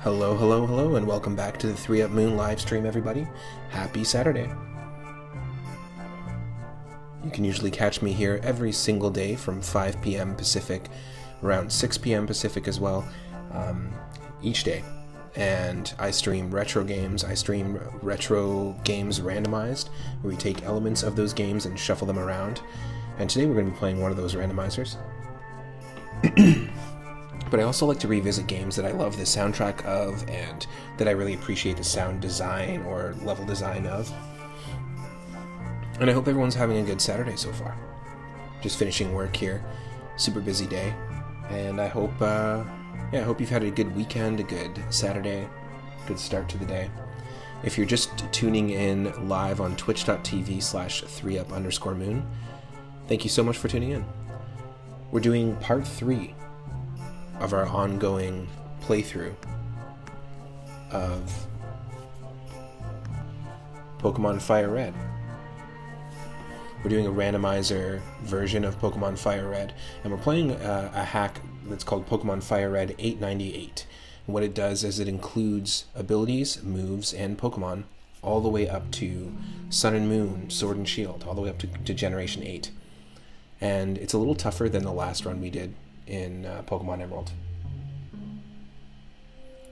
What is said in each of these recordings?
Hello, hello, hello, and welcome back to the 3UP Moon live stream, everybody. Happy Saturday. You can usually catch me here every single day from 5 p.m. Pacific, around 6 p.m. Pacific as well, each day. And I stream retro games. I stream retro games randomized, where we take elements of those games and shuffle them around. And today we're going to be playing one of those randomizers. But I also like to revisit games that I love the soundtrack of and that I really appreciate the sound design or level design of. And I hope everyone's having a good Saturday so far. Just finishing work here. Super busy day. And I hope I hope you've had a good weekend, a good Saturday, good start to the day. If you're just tuning in live on twitch.tv/3up_moon, thank you so much for tuning in. We're doing part 3 of our ongoing playthrough of Pokemon Fire Red. We're doing a randomizer version of Pokemon Fire Red, and we're playing a hack that's called Pokemon Fire Red 898. And what it does is it includes abilities, moves, and Pokemon all the way up to Sun and Moon, Sword and Shield, all the way up to Generation 8. And it's a little tougher than the last run we did in Pokemon Emerald.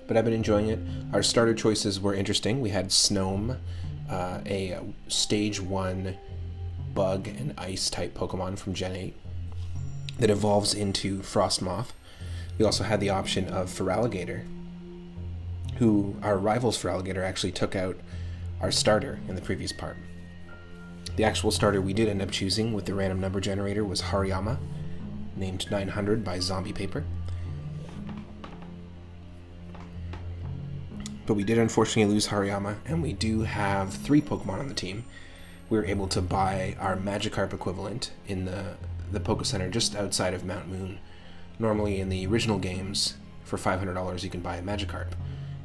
But I've been enjoying it. Our starter choices were interesting. We had Snom, a Stage 1 Bug and Ice type Pokemon from Gen 8 that evolves into Frostmoth. We also had the option of Feraligatr, who our rivals Feraligatr actually took out our starter in the previous part. The actual starter we did end up choosing with the random number generator was Hariyama, named 900 by Zombie Paper. But we did unfortunately lose Hariyama, and we do have 3 Pokemon on the team. We were able to buy our Magikarp equivalent in the Poke Center just outside of Mount Moon. Normally in the original games, for $500 you can buy a Magikarp.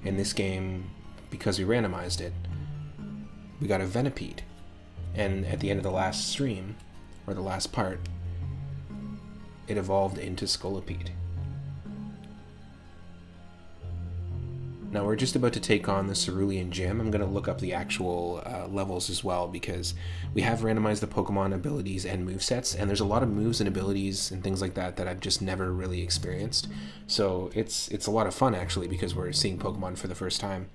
In this game, because we randomized it, we got a Venipede. And at the end of the last stream, or the last part, it evolved into Scolipede. Now we're just about to take on the Cerulean Gym. I'm going to look up the actual levels as well, because we have randomized the Pokemon abilities and movesets, and there's a lot of moves and abilities and things like that that I've just never really experienced. So it's a lot of fun actually, because we're seeing Pokemon for the first time.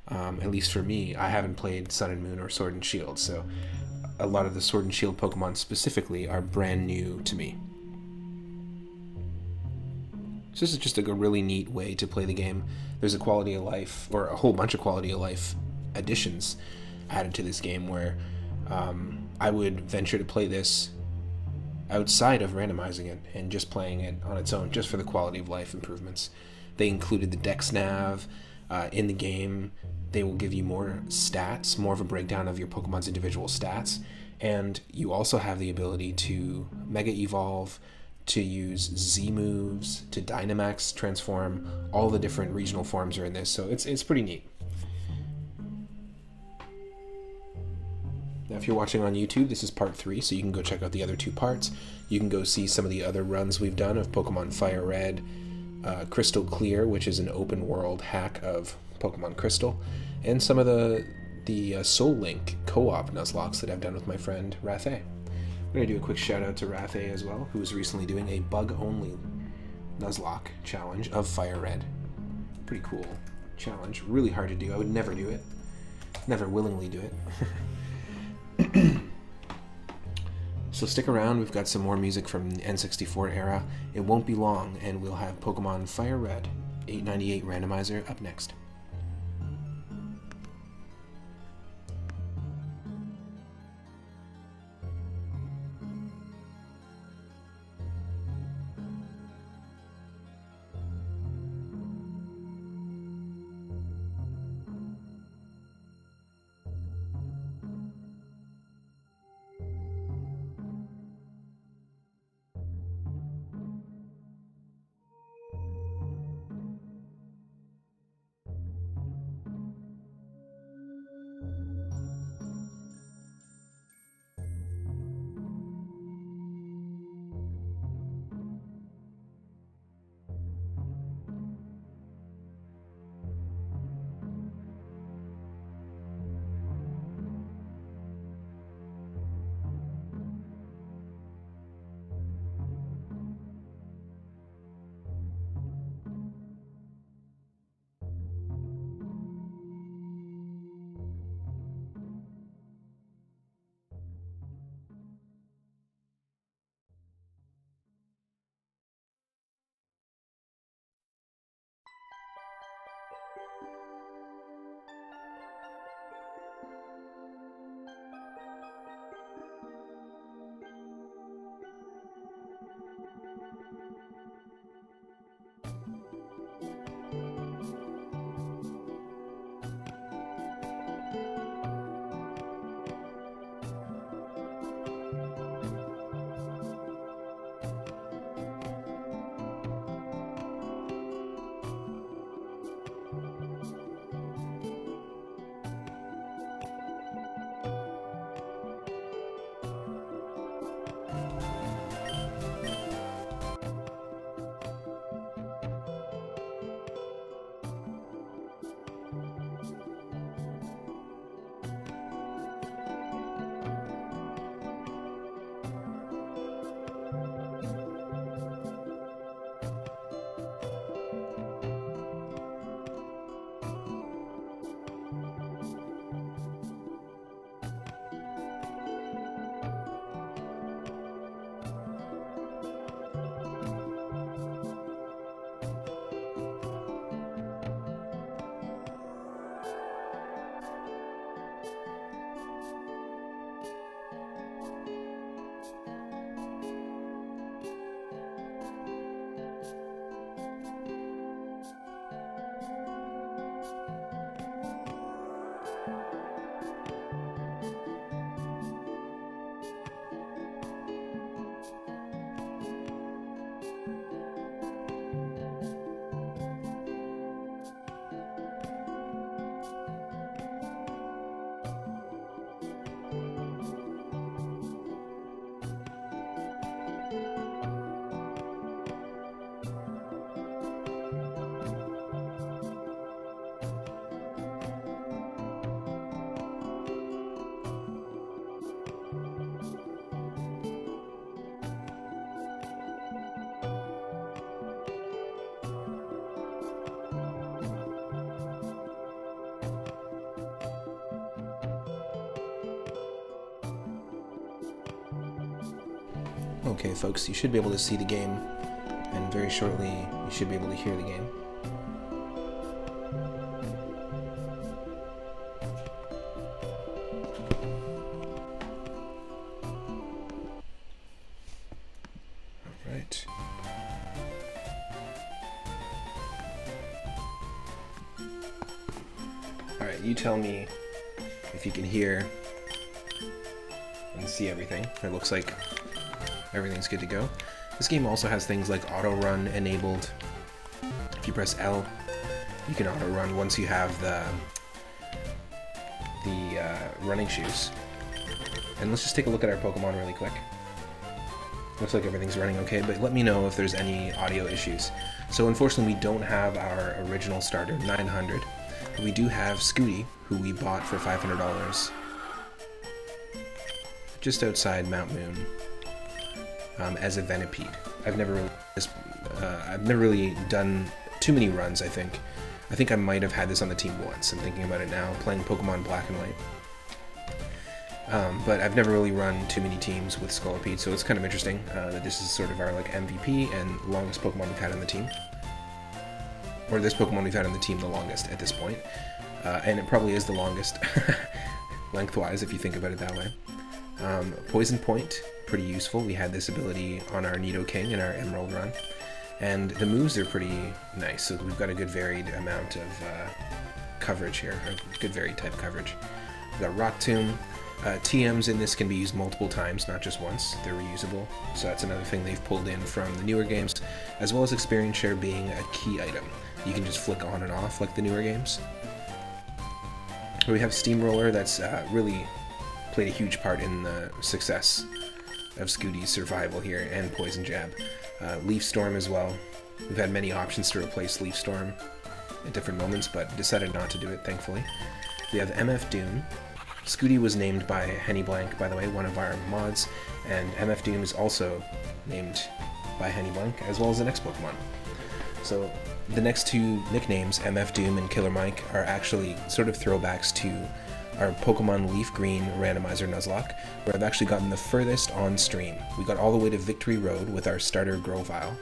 At least for me, I haven't played Sun and Moon or Sword and Shield, so a lot of the Sword and Shield Pokemon specifically are brand new to me. So this is just a really neat way to play the game. There's a quality of life, or a whole bunch of quality of life additions added to this game, where I would venture to play this outside of randomizing it and just playing it on its own, just for the quality of life improvements. They included the Dex Nav in the game. They will give you more stats, more of a breakdown of your Pokemon's individual stats, and you also have the ability to Mega Evolve, to use Z moves, to Dynamax transform. All the different regional forms are in this, so it's pretty neat. Now if you're watching on YouTube, this is part 3, so you can go check out the other 2 parts. You can go see some of the other runs we've done of Pokemon Fire Red, Crystal Clear, which is an open world hack of Pokemon Crystal, and some of the Soul Link co-op Nuzlocke that I've done with my friend Rathe. I'm going to do a quick shout out to Rathe as well, who is recently doing a bug-only Nuzlocke challenge of Fire Red. Pretty cool challenge. Really hard to do. I would never do it. Never willingly do it. So stick around, we've got some more music from the N64 era. It won't be long, and we'll have Pokemon Fire Red 898 Randomizer up next. Okay folks, you should be able to see the game, and very shortly you should be able to hear the game. Alright. Alright, you tell me if you can hear and see everything. It looks like everything's good to go. This game also has things like auto run enabled. If you press L, you can auto run once you have the running shoes. And let's just take a look at our Pokemon really quick. Looks like everything's running okay, but let me know if there's any audio issues. So unfortunately we don't have our original starter, 900. But we do have Scooty, who we bought for $500 just outside Mount Moon. As a Venipede. I've never really done too many runs, I think. I think I might have had this on the team once. I'm thinking about it now, playing Pokemon Black and White. But I've never really run too many teams with Scolipede, so it's kind of interesting that this is sort of our like MVP and longest Pokemon we've had on the team. Or this Pokemon we've had on the team the longest at this point. And it probably is the longest lengthwise if you think about it that way. Poison Point, pretty useful. We had this ability on our Nidoking in our Emerald run. And the moves are pretty nice, so we've got a good varied amount of coverage here, or good varied type coverage. We've got Rock Tomb. TMs in this can be used multiple times, not just once. They're reusable, so that's another thing they've pulled in from the newer games, as well as Experience Share being a key item. You can just flick on and off like the newer games. We have Steamroller, that's really played a huge part in the success of Scooty's survival here, and Poison Jab. Leaf Storm as well. We've had many options to replace Leaf Storm at different moments, but decided not to do it, thankfully. We have MF Doom. Scooty was named by Henny Blank, by the way, one of our mods, and MF Doom is also named by Henny Blank, as well as the next Pokemon. So the next two nicknames, MF Doom and Killer Mike, are actually sort of throwbacks to our Pokemon Leaf Green Randomizer Nuzlocke, where I've actually gotten the furthest on stream. We got all the way to Victory Road with our starter Grovyle,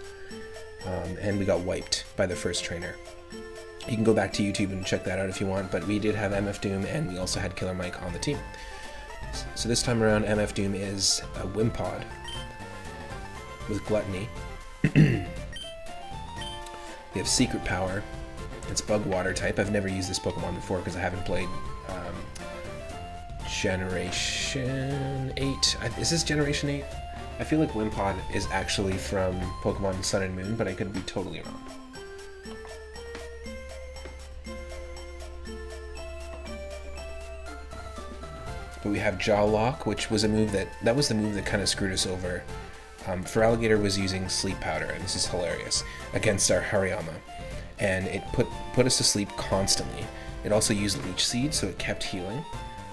and we got wiped by the first trainer. You can go back to YouTube and check that out if you want, but we did have MF Doom and we also had Killer Mike on the team. So this time around, MF Doom is a Wimpod with Gluttony. We have Secret Power. It's Bug Water type. I've never used this Pokemon before because I haven't played Generation 8. Is this Generation 8? I feel like Wimpod is actually from Pokemon Sun and Moon, but I could be totally wrong. But we have Jaw Lock, which was a move that was the move that kind of screwed us over. Feraligatr was using Sleep Powder, and this is hilarious, against our Hariyama. And it put us to sleep constantly. It also used Leech Seed, so it kept healing.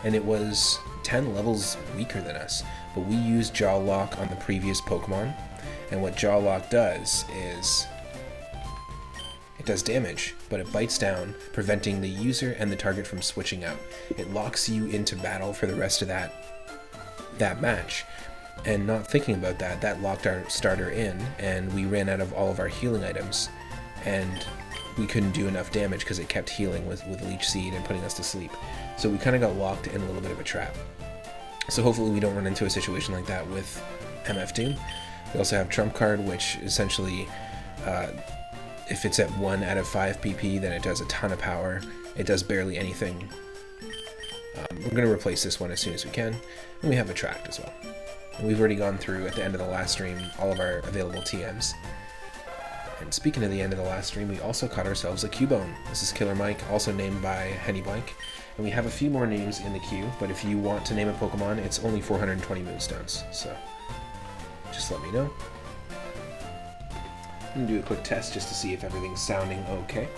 And it was 10 levels weaker than us. But we used Jaw Lock on the previous Pokemon. And what Jaw Lock does is it does damage, but it bites down, preventing the user and the target from switching out. It locks you into battle for the rest of that match. And not thinking about that, that locked our starter in, and we ran out of all of our healing items. And we couldn't do enough damage because it kept healing with Leech Seed and putting us to sleep. So we kind of got locked in a little bit of a trap. So hopefully we don't run into a situation like that with MF Doom. We also have Trump Card, which essentially, if it's at 1 out of 5 PP, then it does a ton of power. It does barely anything. We're going to replace this one as soon as we can. And we have Attract as well. And we've already gone through, at the end of the last stream, all of our available TMs. And speaking of the end of the last stream, we also caught ourselves a Cubone. This is Killer Mike, also named by Henny Blank. And we have a few more names in the queue, but if you want to name a Pokemon, it's only 420 Moonstones. So, just let me know. I'm going to do a quick test just to see if everything's sounding okay.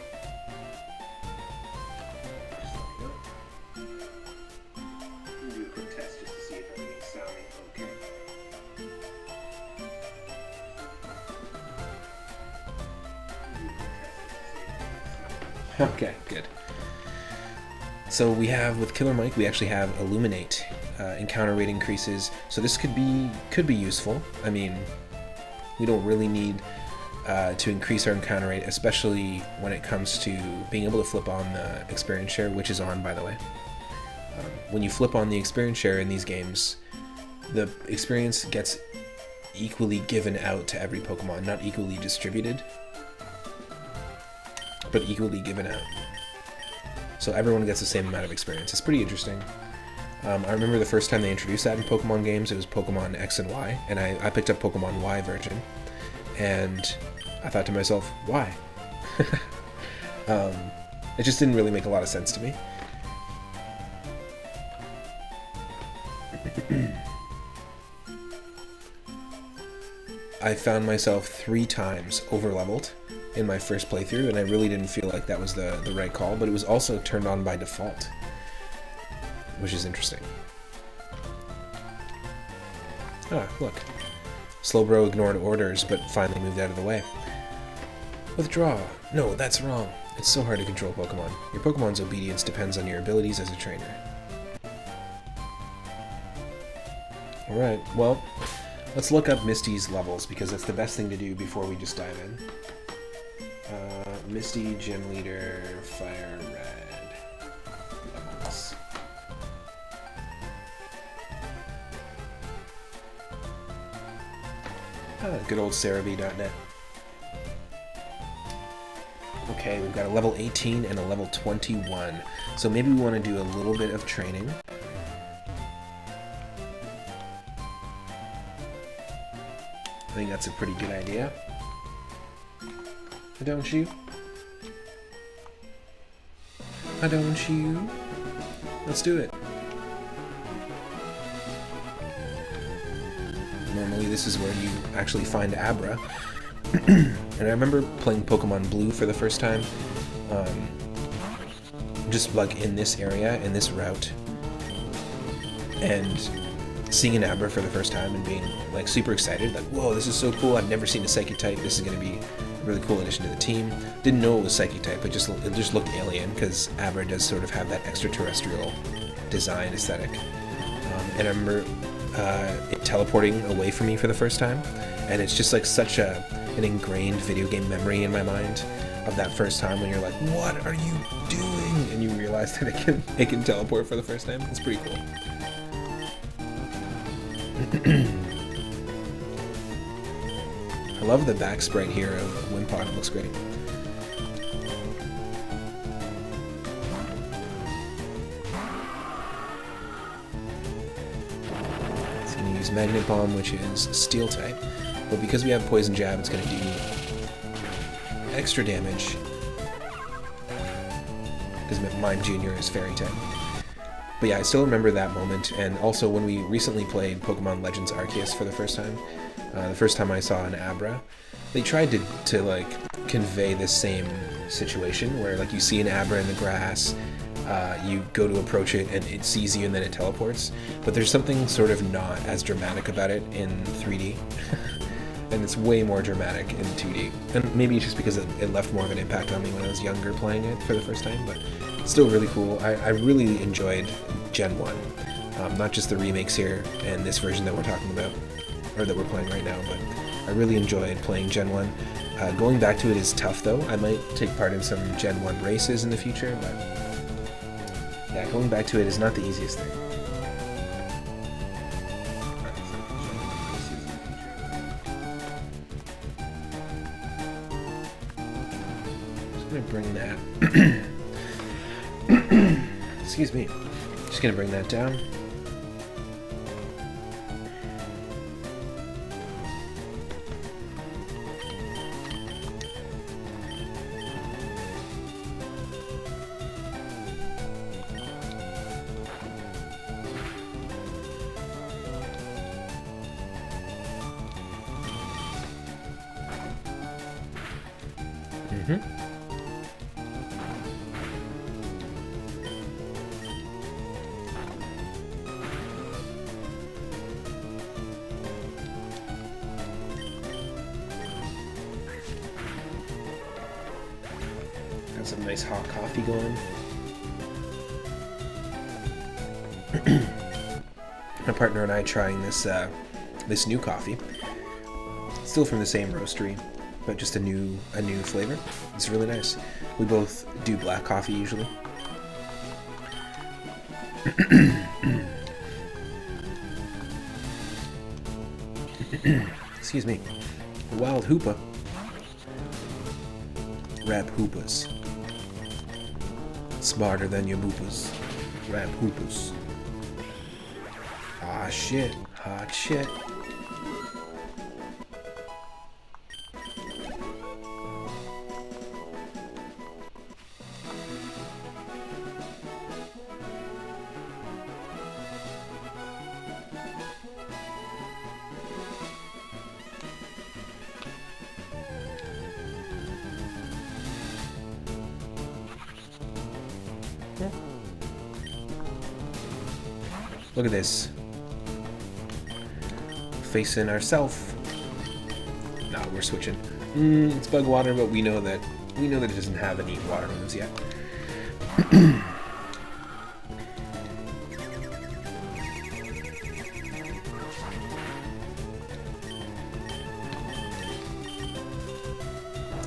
Okay, good. So we have, with Killer Mike, we actually have Illuminate. Encounter rate increases, so this could be useful. I mean, we don't really need to increase our encounter rate, especially when it comes to being able to flip on the Experience Share, which is on, by the way. When you flip on the Experience Share in these games, the experience gets equally given out to every Pokemon, not equally distributed, but equally given out. So everyone gets the same amount of experience. It's pretty interesting. I remember the first time they introduced that in Pokemon games, it was Pokemon X and Y, and I picked up Pokemon Y version, and I thought to myself, why? It just didn't really make a lot of sense to me. I found myself 3 times over-leveled in my first playthrough, and I really didn't feel like that was the right call, but it was also turned on by default, which is interesting. Ah, look. Slowbro ignored orders, but finally moved out of the way. Withdraw. No, that's wrong. It's so hard to control Pokemon. Your Pokemon's obedience depends on your abilities as a trainer. Alright, well, let's look up Misty's levels, because that's the best thing to do before we just dive in. Misty, Gym Leader, Fire Red. Levels. Good old Cerulean.net. Okay, we've got a level 18 and a level 21. So maybe we want to do a little bit of training. I think that's a pretty good idea. Don't you? Don't you? Let's do it. Normally this is where you actually find Abra. And I remember playing Pokemon Blue for the first time, just like in this area, in this route, and seeing an Abra for the first time and being like super excited, like, whoa, this is so cool, I've never seen a Psychic type, this is going to be a really cool addition to the team. Didn't know it was Psychic type, it just looked alien, because Abra does sort of have that extraterrestrial design aesthetic. And I remember it teleporting away from me for the first time, and it's just like such an ingrained video game memory in my mind of that first time when you're like, what are you doing? And you realize that it can teleport for the first time. It's pretty cool. I love the back sprite here of Wimpod. It looks great. It's going to use Magnet Bomb, which is Steel type, but because we have Poison Jab, it's going to do extra damage because Mime Jr. is Fairy type. But yeah, I still remember that moment, and also when we recently played Pokemon Legends Arceus for the first time I saw an Abra, they tried to like convey this same situation where like you see an Abra in the grass, you go to approach it and it sees you and then it teleports, but there's something sort of not as dramatic about it in 3D. And it's way more dramatic in 2D. And maybe it's just because it left more of an impact on me when I was younger playing it for the first time, but it's still really cool. I really enjoyed Gen 1. Not just the remakes here and this version that we're talking about, or that we're playing right now, but I really enjoyed playing Gen 1. Going back to it is tough though. I might take part in some Gen 1 races in the future, but yeah, going back to it is not the easiest thing. Bring that excuse me, just gonna bring that down. Some nice hot coffee going. My partner and I trying this this new coffee. Still from the same roastery, but just a new flavor. It's really nice. We both do black coffee usually. Excuse me. Wild Hoopa. Rap Hoopas. Smarter than your boopas. Rap Hoopas. Ah shit. Hot shit. Look at this. Facing ourselves. Nah, we're switching. It's bug water, but we know that it doesn't have any water moves yet.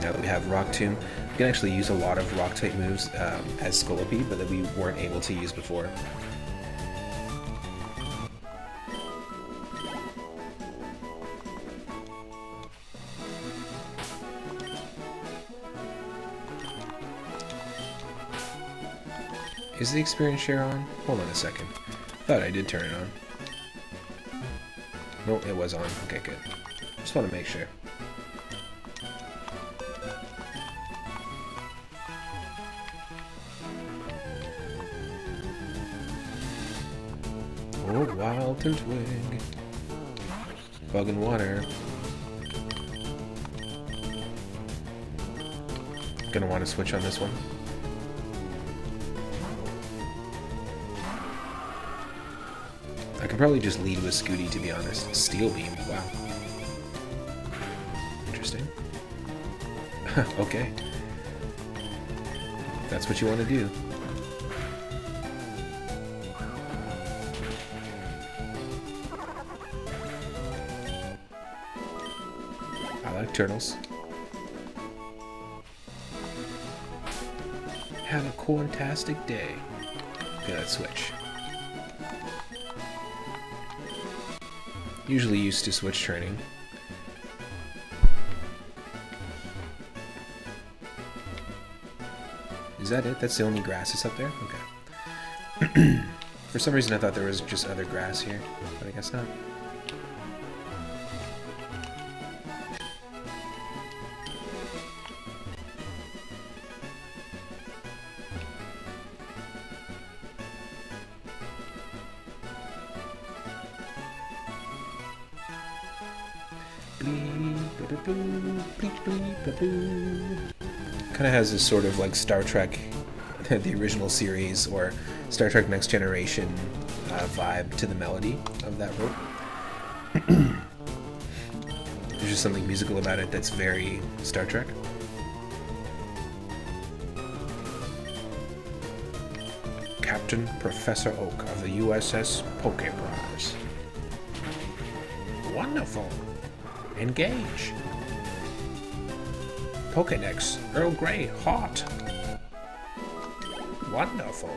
Now that we have Rock Tomb, we can actually use a lot of Rock-type moves as Scolipede, but that we weren't able to use before. Is the experience share on? Hold on a second. Thought I did turn it on. No, it was on. Okay, good. Just want to make sure. Oh, wild and twig. Bug and water. Gonna want to switch on this one. I could probably just lead with Scooty, to be honest. Steel Beam, wow. Interesting. Okay. That's what you want to do. I like turtles. Have a fantastic day. Okay, let's switch. Usually used to switch training. Is that it? That's the only grasses up there? Okay. For some reason I thought there was just other grass here, but I guess not. Kind of has this sort of like Star Trek, the original series, or Star Trek Next Generation vibe to the melody of that rope. There's just something musical about it that's very Star Trek. Captain Professor Oak of the USS Pokebars. Wonderful. Engage. Pokedex, Earl Grey, hot. Wonderful.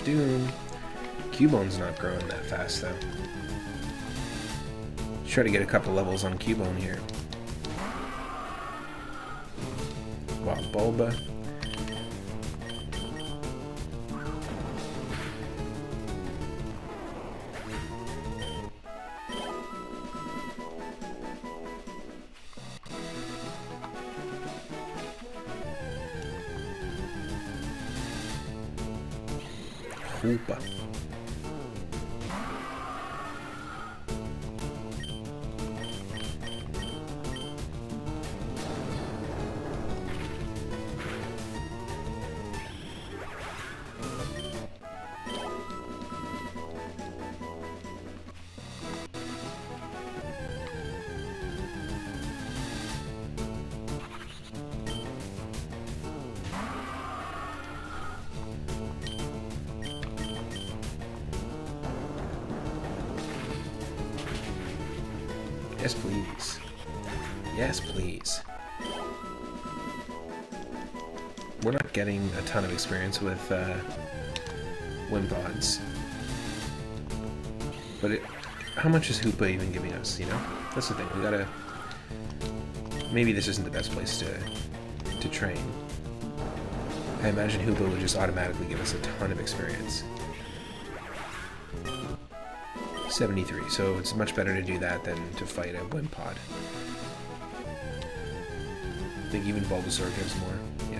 Doom. Cubone's not growing that fast though. Try to get a couple levels on Cubone here. Wow, Bulba. Hoopa. Yes, please. Yes, please. We're not getting a ton of experience with Wimpods. But how much is Hoopa even giving us, you know? That's the thing, we gotta... Maybe this isn't the best place to train. I imagine Hoopa would just automatically give us a ton of experience. 73, so it's much better to do that than to fight a Wimpod. I think even Bulbasaur gives more. Yeah.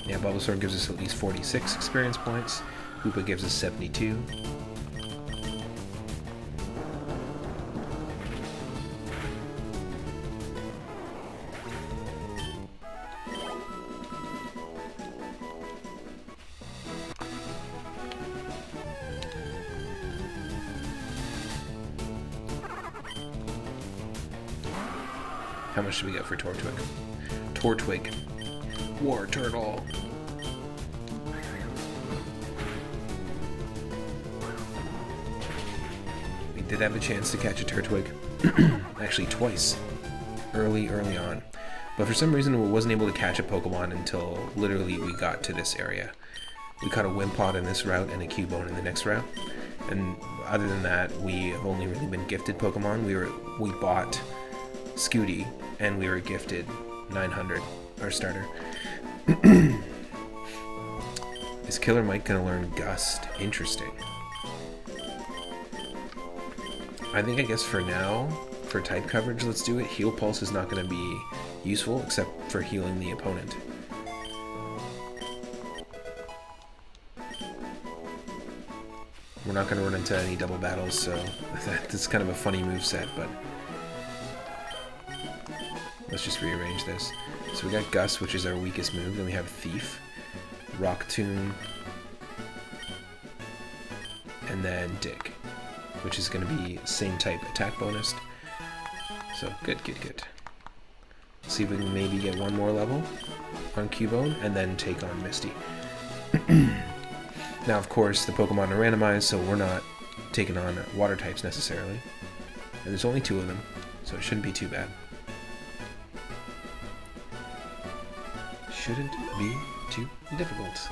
Yeah, Bulbasaur gives us at least 46 experience points. Hoopa gives us 72. How much do we get for Tortwig? Tortwig. War Turtle. We did have a chance to catch a Turtwig. Actually, twice. Early on. But for some reason, we wasn't able to catch a Pokemon until literally we got to this area. We caught a Wimpod in this route and a Cubone in the next route. And other than that, we have only really been gifted Pokemon. We bought Scooty, and we were gifted 900, our starter. Is Killer Mike gonna learn Gust? Interesting. I guess for now, for type coverage, let's do it. Heal Pulse is not gonna be useful except for healing the opponent. We're not gonna run into any double battles, so that's kind of a funny moveset, but let's just rearrange this. So we got Gust, which is our weakest move. Then we have Thief, Rock Tomb, and then Dig, which is going to be same type attack bonus. So good. Let's see if we can maybe get one more level on Cubone and then take on Misty. Now, of course, the Pokemon are randomized, so we're not taking on water types necessarily. And there's only 2 of them, so it shouldn't be too bad. Shouldn't be too difficult.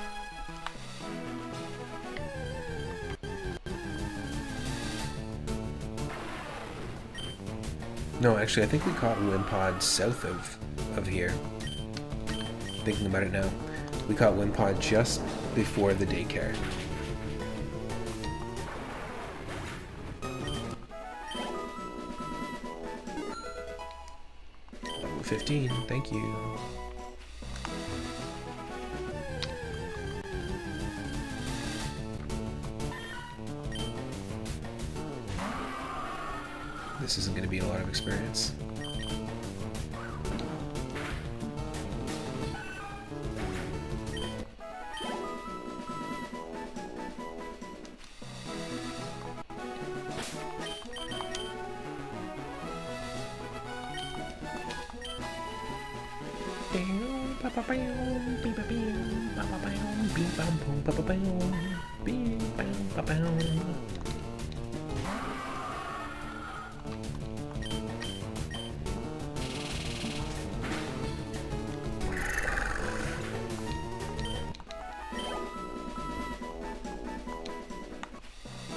No, actually, I think we caught Wimpod south of here. Thinking about it now. We caught Wimpod just before the daycare. Level 15, thank you. This isn't going to be a lot of experience.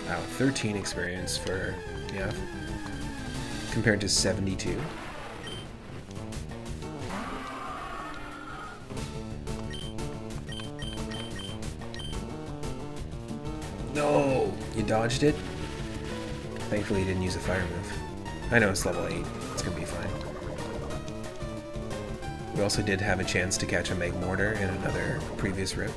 Wow, 13 experience for, yeah, compared to 72. No! You dodged it? Thankfully you didn't use a fire move. I know it's level 8. It's gonna be fine. We also did have a chance to catch a Magmortar in another previous route.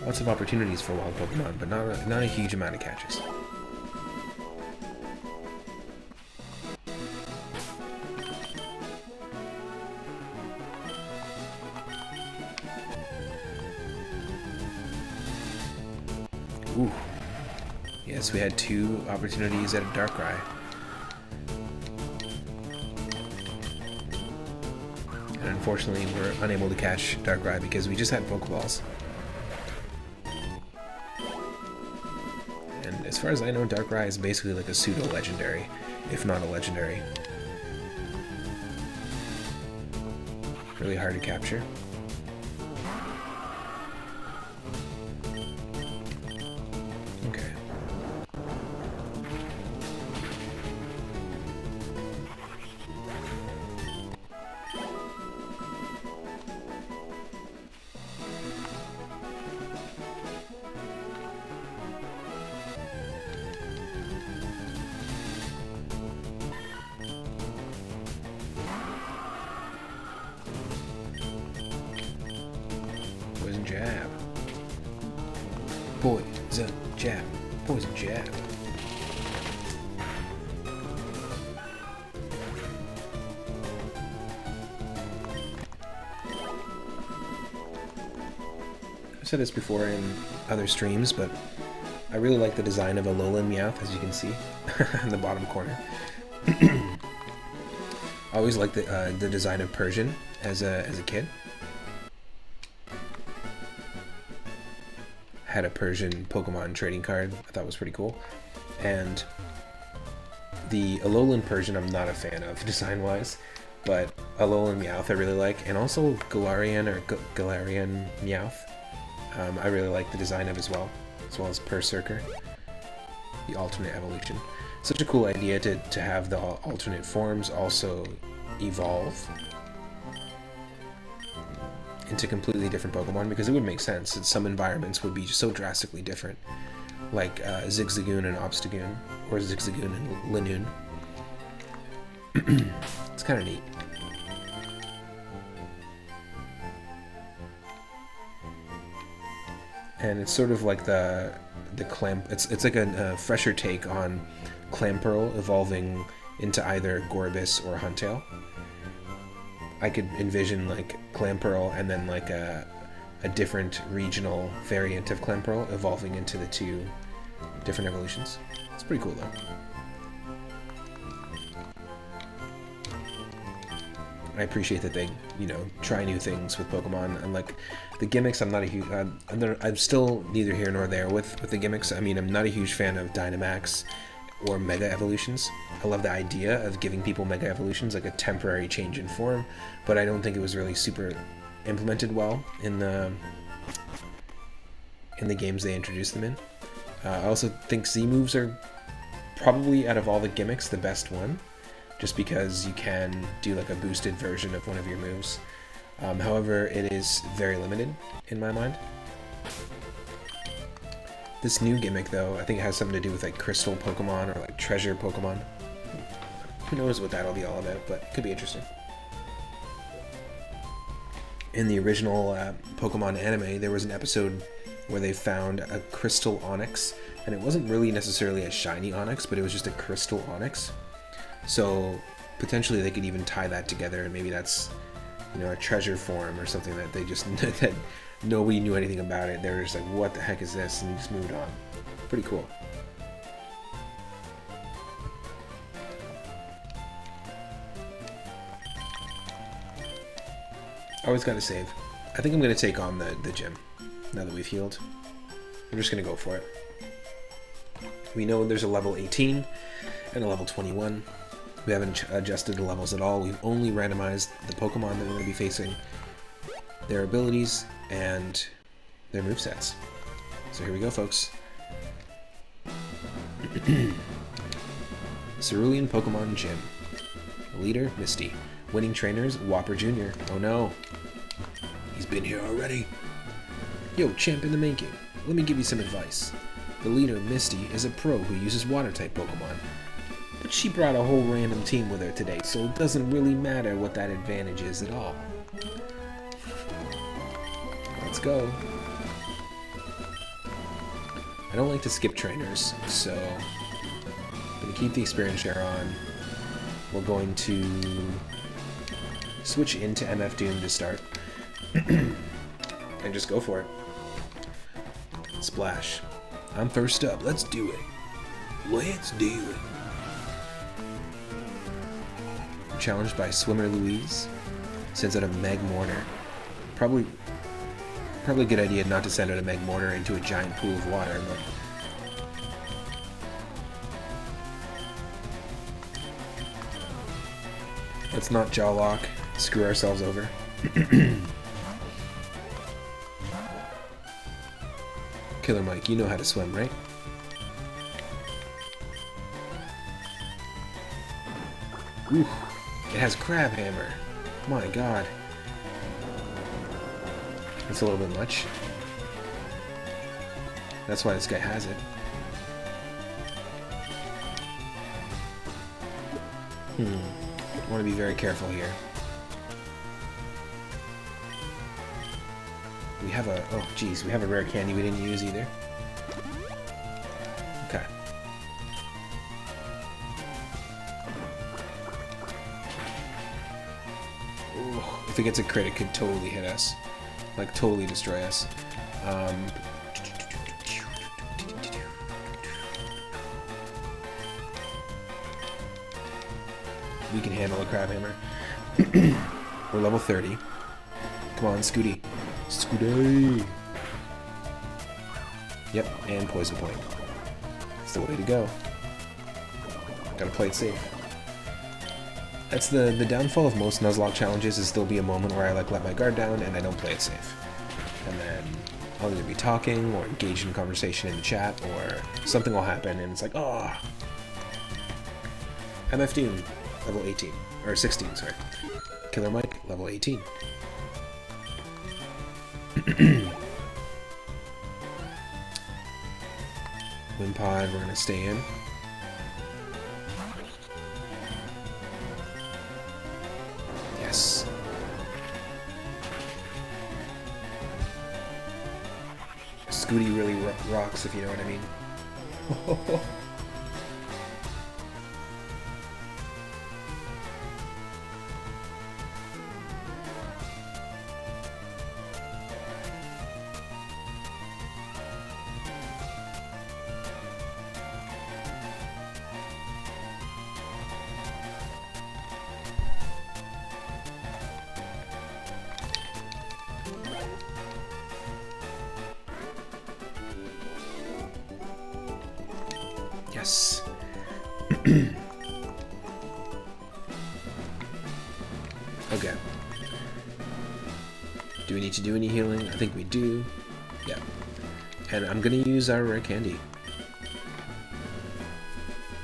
Lots of opportunities for wild Pokemon, but not a huge amount of catches. Ooh. Yes, we had 2 opportunities at a Darkrai. And unfortunately, we're unable to catch Darkrai because we just had Pokeballs. And as far as I know, Darkrai is basically like a pseudo-legendary, if not a legendary. Really hard to capture. Okay. Poison jab. Poison jab. Poison jab. I've said this before in other streams, but I really like the design of Alolan Meowth, as you can see in the bottom corner. I always liked the design of Persian as a kid. Had a Persian Pokemon trading card I thought was pretty cool. And the Alolan Persian I'm not a fan of design-wise, but Alolan Meowth I really like, and also Galarian or Galarian Meowth I really like the design of as well as Berserker, the alternate evolution. Such a cool idea to have the alternate forms also evolve into completely different Pokemon, because it would make sense that some environments would be so drastically different, like Zigzagoon and Obstagoon, or Zigzagoon and Linoon. It's kind of neat. And it's sort of like the Clamp. It's like a fresher take on Clamperl evolving into either Gorbis or Huntail. I could envision like Clamperl and then like a different regional variant of Clamperl evolving into the two different evolutions. It's pretty cool though. I appreciate that they, you know, try new things with Pokemon, and like the gimmicks. I'm not a huge. I'm still neither here nor there with the gimmicks. I mean, I'm not a huge fan of Dynamax or Mega Evolutions. I love the idea of giving people Mega Evolutions, like a temporary change in form, but I don't think it was really super implemented well in the games they introduced them in. I also think Z moves are probably, out of all the gimmicks, the best one, just because you can do like a boosted version of one of your moves. However, it is very limited in my mind. This new gimmick, though, I think it has something to do with like crystal Pokemon or like treasure Pokemon. Who knows what that'll be all about, but it could be interesting. In the original Pokemon anime, there was an episode where they found a crystal Onix, and it wasn't really necessarily a shiny Onix, but it was just a crystal Onix. So potentially they could even tie that together, and maybe that's, you know, a treasure form or something that they just that nobody knew anything about it. They were just like, what the heck is this? And just moved on. Pretty cool. Always gotta save. I think I'm gonna take on the gym now that we've healed. I'm just gonna go for it. We know there's a level 18 and a level 21. We haven't adjusted the levels at all. We've only randomized the Pokemon that we're going to be facing, their abilities, and their movesets. So here we go, folks. Cerulean Pokemon Gym. Leader, Misty. Winning trainers, Whopper Jr. Oh no. He's been here already. Yo, champ in the making. Let me give you some advice. The leader, Misty, is a pro who uses water-type Pokemon. But she brought a whole random team with her today, so it doesn't really matter what that advantage is at all. Let's go. I don't like to skip trainers, so I'm going to keep the experience share on. We're going to switch into MF Doom to start. And just go for it. Splash. I'm first up. Let's do it. Let's do it. Challenged by Swimmer Louise. Sends out a Meg Mortar. Probably a good idea not to send out a Meg Mortar into a giant pool of water, but Let's not jaw lock, screw ourselves over. Killer Mike, you know how to swim, right? Ooh, it has Crab Hammer. My god. That's a little bit much. That's why this guy has it. I want to be very careful here. We have a... oh, geez. We have a rare candy we didn't use either. Okay. Ooh, if it gets a crit, it could totally hit us. Like, totally destroy us. We can handle a Crab Hammer. We're level 30. Come on, Scooty. Scooty! Yep, and Poison Point. That's the way to go. Gotta play it safe. That's the downfall of most Nuzlocke challenges, is there'll be a moment where I like let my guard down and I don't play it safe. And then I'll either be talking or engaged in conversation in the chat, or something will happen and it's like, oh. MF Doom, level 18. Or 16, sorry. Killer Mike, level 18. Wimpod, we're gonna stay in. Yes. Scooty really rocks, if you know what I mean. Yes. Okay. Do we need to do any healing? I think we do. Yeah. And I'm gonna use our rare candy.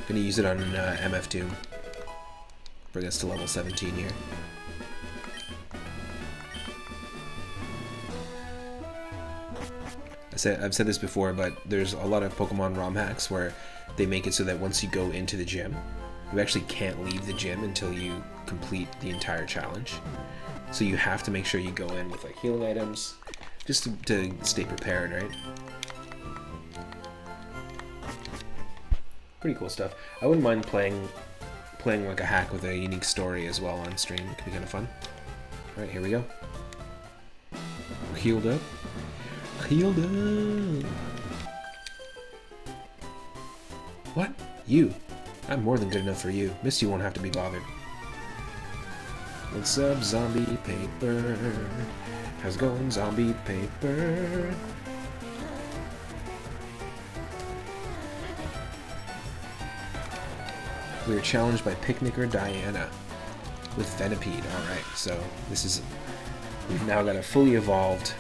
Gonna use it on MF Doom. Bring us to level 17 here. I've said this before, but there's a lot of Pokemon ROM hacks where they make it so that once you go into the gym, you actually can't leave the gym until you complete the entire challenge. So you have to make sure you go in with like healing items, just to stay prepared, right? Pretty cool stuff. I wouldn't mind playing like a hack with a unique story as well on stream. It could be kind of fun. Alright, here we go. We're healed up. Healed up. What? You? I'm more than good enough for you. Misty won't have to be bothered. What's up, zombie paper? How's it going, zombie paper? We are challenged by Picnicker Diana with Venipede. Alright, so we've now got a fully evolved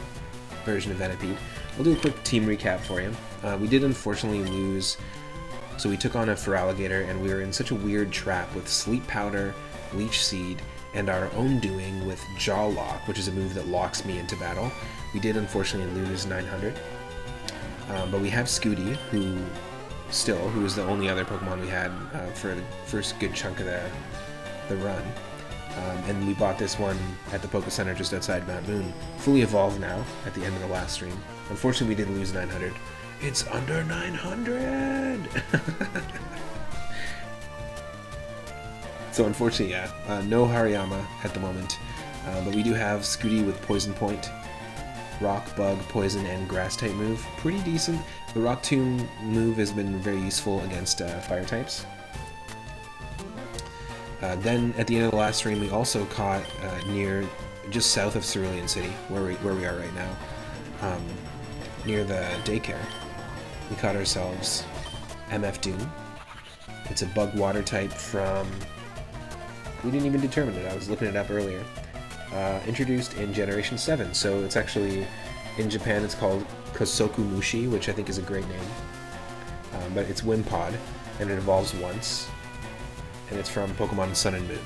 version of Venipede. We'll do a quick team recap for you. We did unfortunately lose, so we took on a Feraligatr, and we were in such a weird trap with Sleep Powder, Leech Seed, and our own doing with Jaw Lock, which is a move that locks me into battle. We did unfortunately lose 900. But we have Scooty, who is the only other Pokemon we had for the first good chunk of the run. And we bought this one at the Poke Center just outside Mount Moon. Fully evolved now at the end of the last stream. Unfortunately, we did lose 900. It's under 900! So unfortunately, yeah, no Hariyama at the moment. But we do have Scooty with Poison Point, Rock, Bug, Poison, and Grass type move. Pretty decent. The Rock Tomb move has been very useful against Fire types. Then at the end of the last stream, we also caught near, just south of Cerulean City, where we are right now, near the daycare. We caught ourselves MF Doom. It's a bug water type from We didn't even determine it. I was looking it up earlier. Introduced in Generation 7, so it's actually, in Japan it's called Kosoku Mushi, which I think is a great name. But it's Wimpod, and it evolves once, and it's from Pokemon Sun and Moon.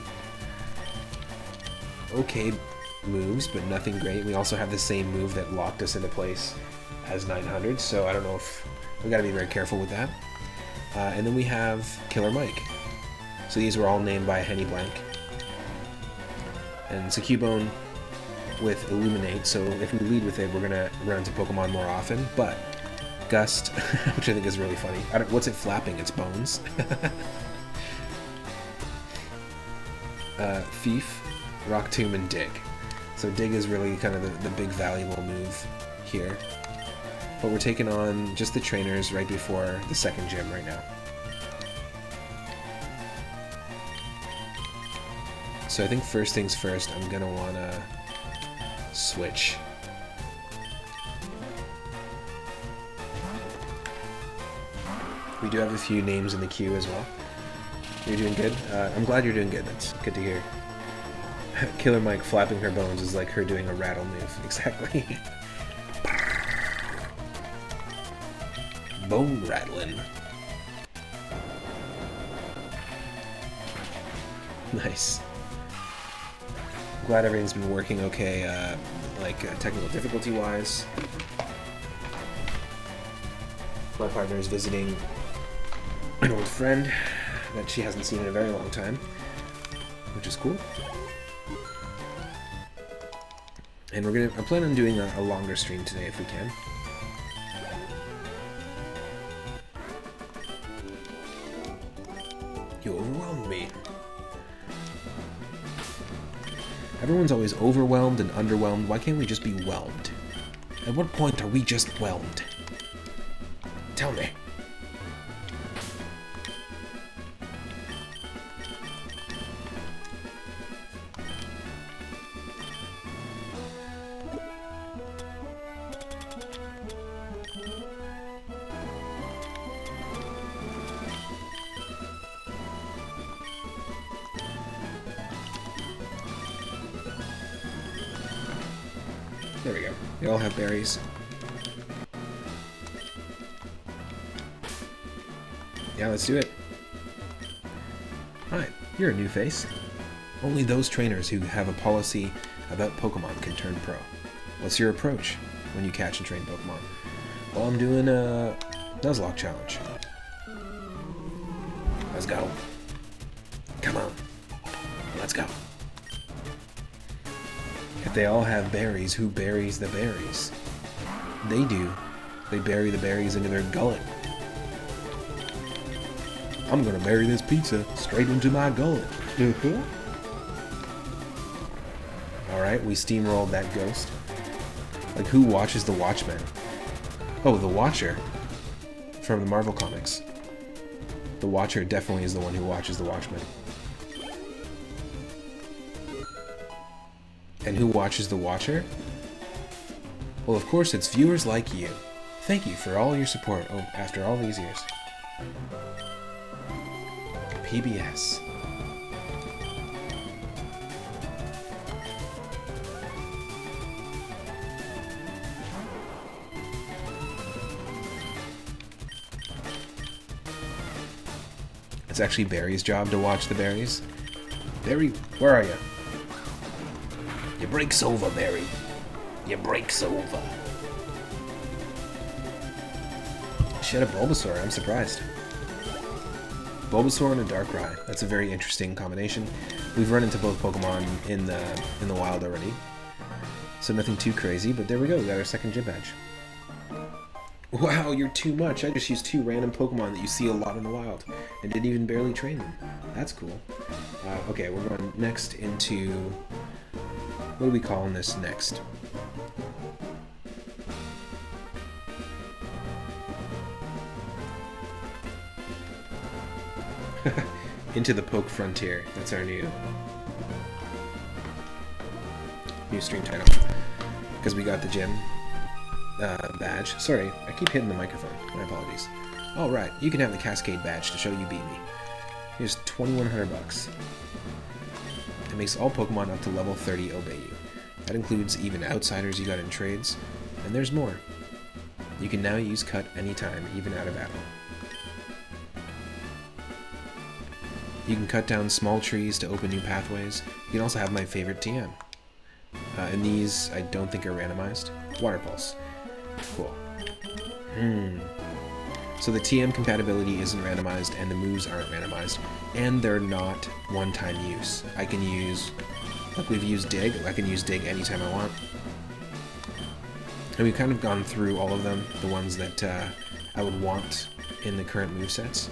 Okay moves, but nothing great. We also have the same move that locked us into place as 900, so I don't know if... we gotta be very careful with that. And then we have Killer Mike. So these were all named by Henny Blank. And it's a Cubone with Illuminate, so if we lead with it, we're gonna run into Pokemon more often, but Gust, which I think is really funny. What's it flapping? Its bones? Thief, Rock Tomb, and Dig. So Dig is really kind of the big valuable move here. But we're taking on just the trainers right before the second gym right now. So I think first things first, I'm gonna wanna switch. We do have a few names in the queue as well. You're doing good? I'm glad you're doing good. That's good to hear. Killer Mike flapping her bones is like her doing a rattle move. Exactly. Bone rattling. Nice. Glad everything's been working okay, technical difficulty wise. My partner is visiting an old friend that she hasn't seen in a very long time, which is cool. And I plan on doing a longer stream today if we can. You overwhelmed me. Everyone's always overwhelmed and underwhelmed. Why can't we just be whelmed? At what point are we just whelmed? Tell me. There we go. They all have berries. Yeah, let's do it. Hi, you're a new face. Only those trainers who have a policy about Pokemon can turn pro. What's your approach when you catch and train Pokemon? Well, I'm doing a Nuzlocke challenge. Let's go. Come on. Let's go. If they all have berries, who buries the berries? They do. They bury the berries into their gullet. I'm gonna bury this pizza straight into my gullet. Alright, we steamrolled that ghost. Like, who watches The Watchmen? Oh, The Watcher. From the Marvel Comics. The Watcher definitely is the one who watches The Watchmen. And who watches The Watcher? Well, of course, it's viewers like you. Thank you for all your support after all these years. PBS. It's actually Barry's job to watch the berries. Barry, where are you? You breaks over, Barry. You breaks over. She had a Bulbasaur, I'm surprised. Bulbasaur and a Darkrai. That's a very interesting combination. We've run into both Pokemon in the wild already. So nothing too crazy, but there we go, we got our second gym badge. Wow, you're too much. I just used 2 random Pokemon that you see a lot in the wild, and didn't even barely train them. That's cool. Okay, we're going next into... what are we calling this next? Into the Poke Frontier. That's our new stream title. Because we got the gym badge. Sorry, I keep hitting the microphone. My apologies. Alright, you can have the Cascade Badge to show you beat me. Here's 2,100 bucks. It makes all Pokemon up to level 30 obey you. That includes even outsiders you got in trades, and there's more. You can now use Cut anytime, even out of battle. You can cut down small trees to open new pathways. You can also have my favorite TM. And these, I don't think are randomized. Water Pulse. Cool. So the TM compatibility isn't randomized, and the moves aren't randomized, and they're not one-time use. I can use, like we've used Dig, I can use Dig anytime I want. And we've kind of gone through all of them, the ones that I would want in the current movesets.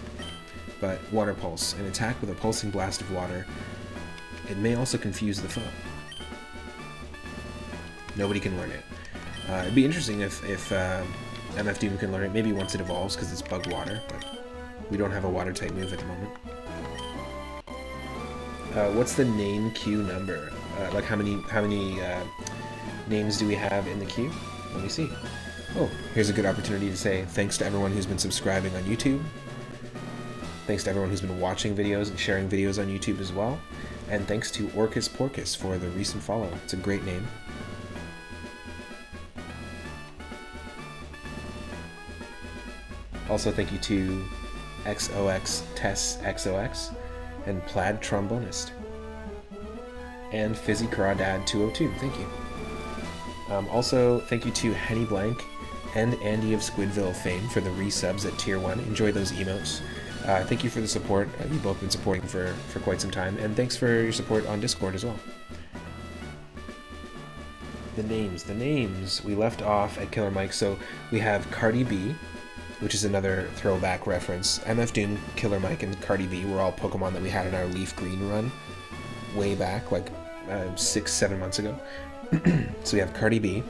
But Water Pulse, an attack with a pulsing blast of water, it may also confuse the foe. Nobody can learn it. It'd be interesting if MF Doom can learn it, maybe once it evolves, because it's Bug Water, but we don't have a water-type move at the moment. What's the name queue number? Like how many names do we have in the queue? Let me see. Oh, here's a good opportunity to say thanks to everyone who's been subscribing on YouTube. Thanks to everyone who's been watching videos and sharing videos on YouTube as well. And thanks to Orcus Porcus for the recent follow. It's a great name. Also thank you to XOX Tess XOX and Plaid Trombonist. And Fizzy Crawdad 202. Thank you. Also thank you to Henny Blank and Andy of Squidville fame for the resubs at Tier 1. Enjoy those emotes. Thank you for the support. You've both been supporting for quite some time, and thanks for your support on Discord as well. The names. We left off at Killer Mike, so we have Cardi B, which is another throwback reference. MF Doom, Killer Mike, and Cardi B were all Pokemon that we had in our Leaf Green run way back, like 6-7 months ago. So we have Cardi B,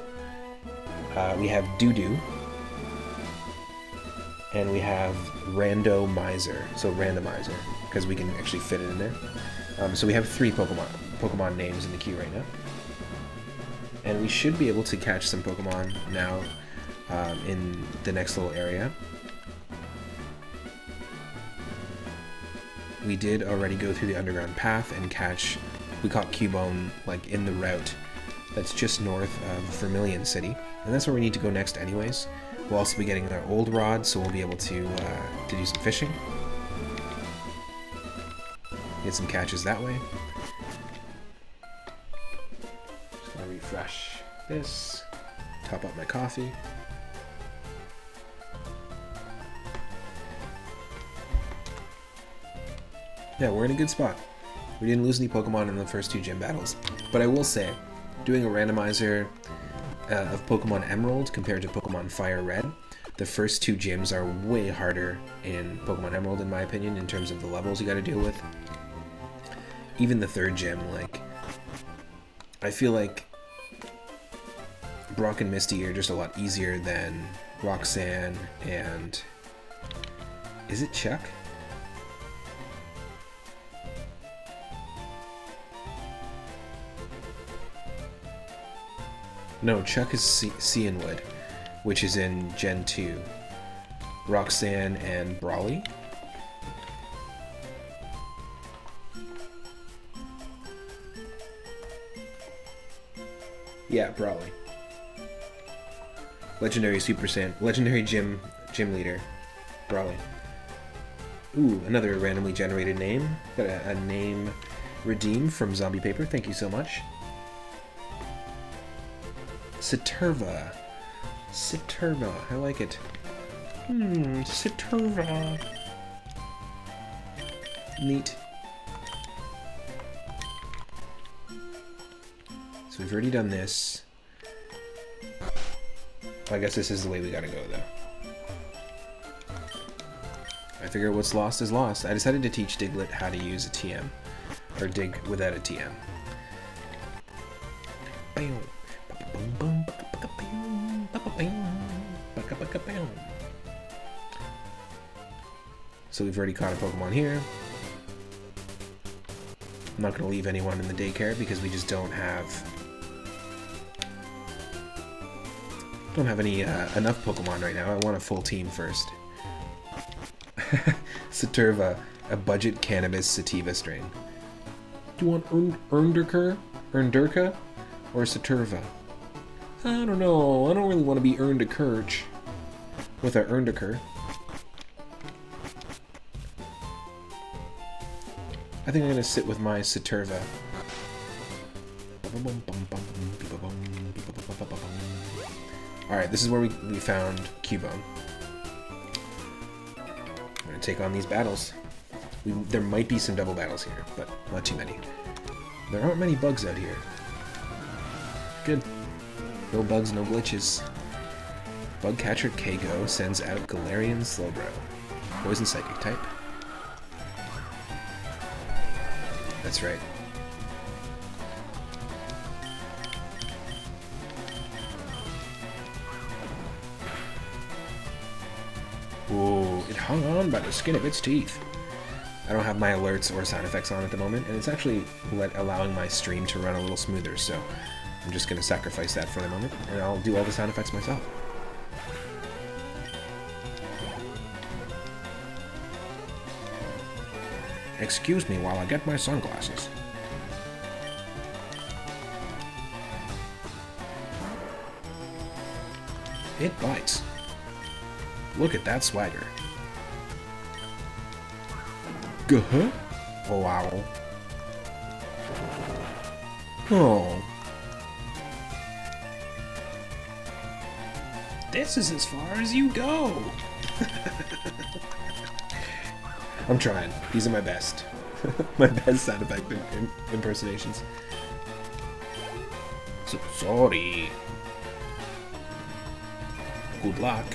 we have Doodoo, and we have Randomizer, so Randomizer, because we can actually fit it in there. So we have 3 Pokemon names in the queue right now. And we should be able to catch some Pokemon now in the next little area. We did already go through the underground path and we caught Cubone like in the route that's just north of Vermilion City. And that's where we need to go next anyways. We'll also be getting our old rod, so we'll be able to do some fishing. Get some catches that way. Just gonna refresh this, top up my coffee. Yeah, we're in a good spot. We didn't lose any Pokemon in the first 2 gym battles, but I will say, doing a randomizer of Pokemon Emerald compared to Pokemon Fire Red, the first 2 gyms are way harder in Pokemon Emerald, in my opinion, in terms of the levels you gotta deal with. Even the 3rd gym, like, I feel like Brock and Misty are just a lot easier than Roxanne and... is it Chuck? No, Chuck is Cianwood, which is in Gen 2. Roxanne and Brawly. Yeah, Brawly. Legendary Legendary Gym Leader. Brawly. Ooh, another randomly generated name. Got a name redeemed from Zombie Paper. Thank you so much. Citurva. I like it. Citurva. Neat. So we've already done this. I guess this is the way we gotta go, though. I figure what's lost is lost. I decided to teach Diglett how to use a TM. Or dig without a TM. Bam. So we've already caught a Pokemon here. I'm not going to leave anyone in the daycare because we just don't have any enough Pokemon right now. I want a full team first. Citurva, a budget cannabis sativa strain. Do you want Ernderka? Or Saturva? I don't know. I don't really want to be Erndekurch with our Erndekur. I think I'm going to sit with my Saturva. Alright, this is where we found Cubone. I'm going to take on these battles. There might be some double battles here, but not too many. There aren't many bugs out here. Good. No bugs, no glitches. Bug Catcher K-Go sends out Galarian Slowbro. Poison Psychic type. That's right. Ooh, it hung on by the skin of its teeth. I don't have my alerts or sound effects on at the moment, and it's actually allowing my stream to run a little smoother, so I'm just going to sacrifice that for the moment, and I'll do all the sound effects myself. Excuse me while I get my sunglasses. It bites. Look at that swagger. Guh-huh? Oh, wow. Oh. This is as far as you go. I'm trying. These are my best. My best sound effect impersonations. So, sorry. Good luck.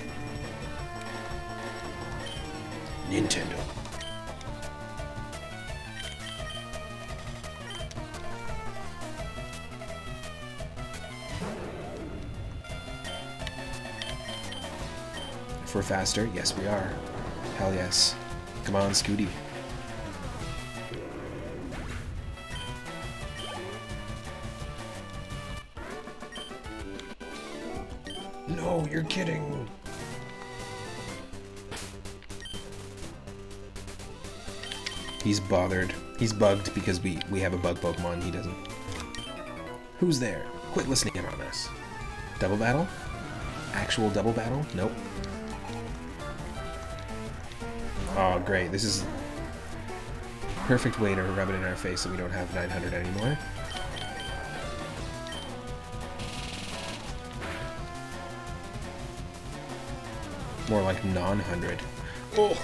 Nintendo. If we're faster, yes we are. Hell yes. Come on, Scooty. No, you're kidding. He's bothered. He's bugged because we have a bug Pokemon, he doesn't. Who's there? Quit listening in on us. Double battle? Actual double battle? Nope. Oh, great. This is perfect way to rub it in our face so we don't have 900 anymore. More like non-100. Oh!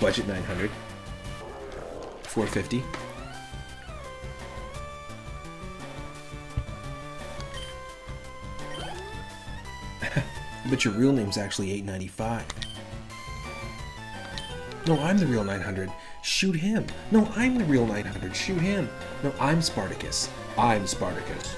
Budget 900. 450. But your real name's actually 895. No, I'm the real 900. Shoot him. No, I'm the real 900. Shoot him. No, I'm Spartacus. I'm Spartacus.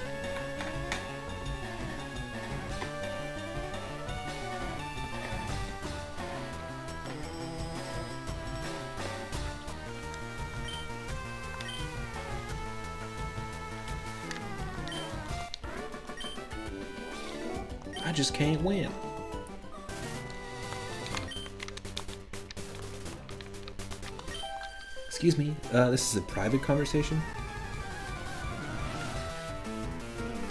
I just can't win. Excuse me, this is a private conversation?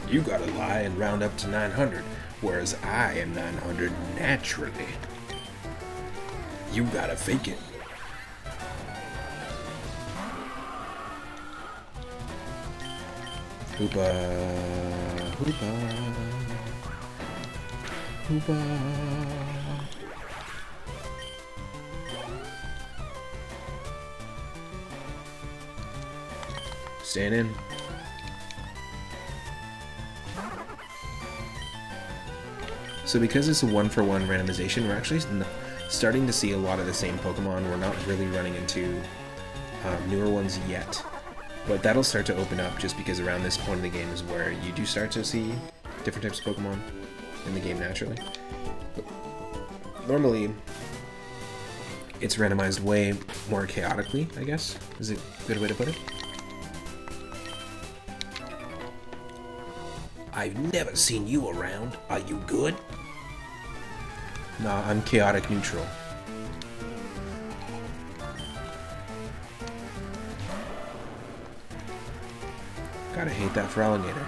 You gotta lie and round up to 900, whereas I am 900 naturally. You gotta fake it. Hoopa, hoopa, hoopa. Staying in. So because it's a one-for-one randomization, we're actually starting to see a lot of the same Pokemon. We're not really running into newer ones yet. But that'll start to open up just because around this point in the game is where you do start to see different types of Pokemon in the game naturally. But normally, it's randomized way more chaotically, I guess, is a good way to put it. I've never seen you around. Are you good? Nah, I'm chaotic neutral. Gotta hate that for Alligator.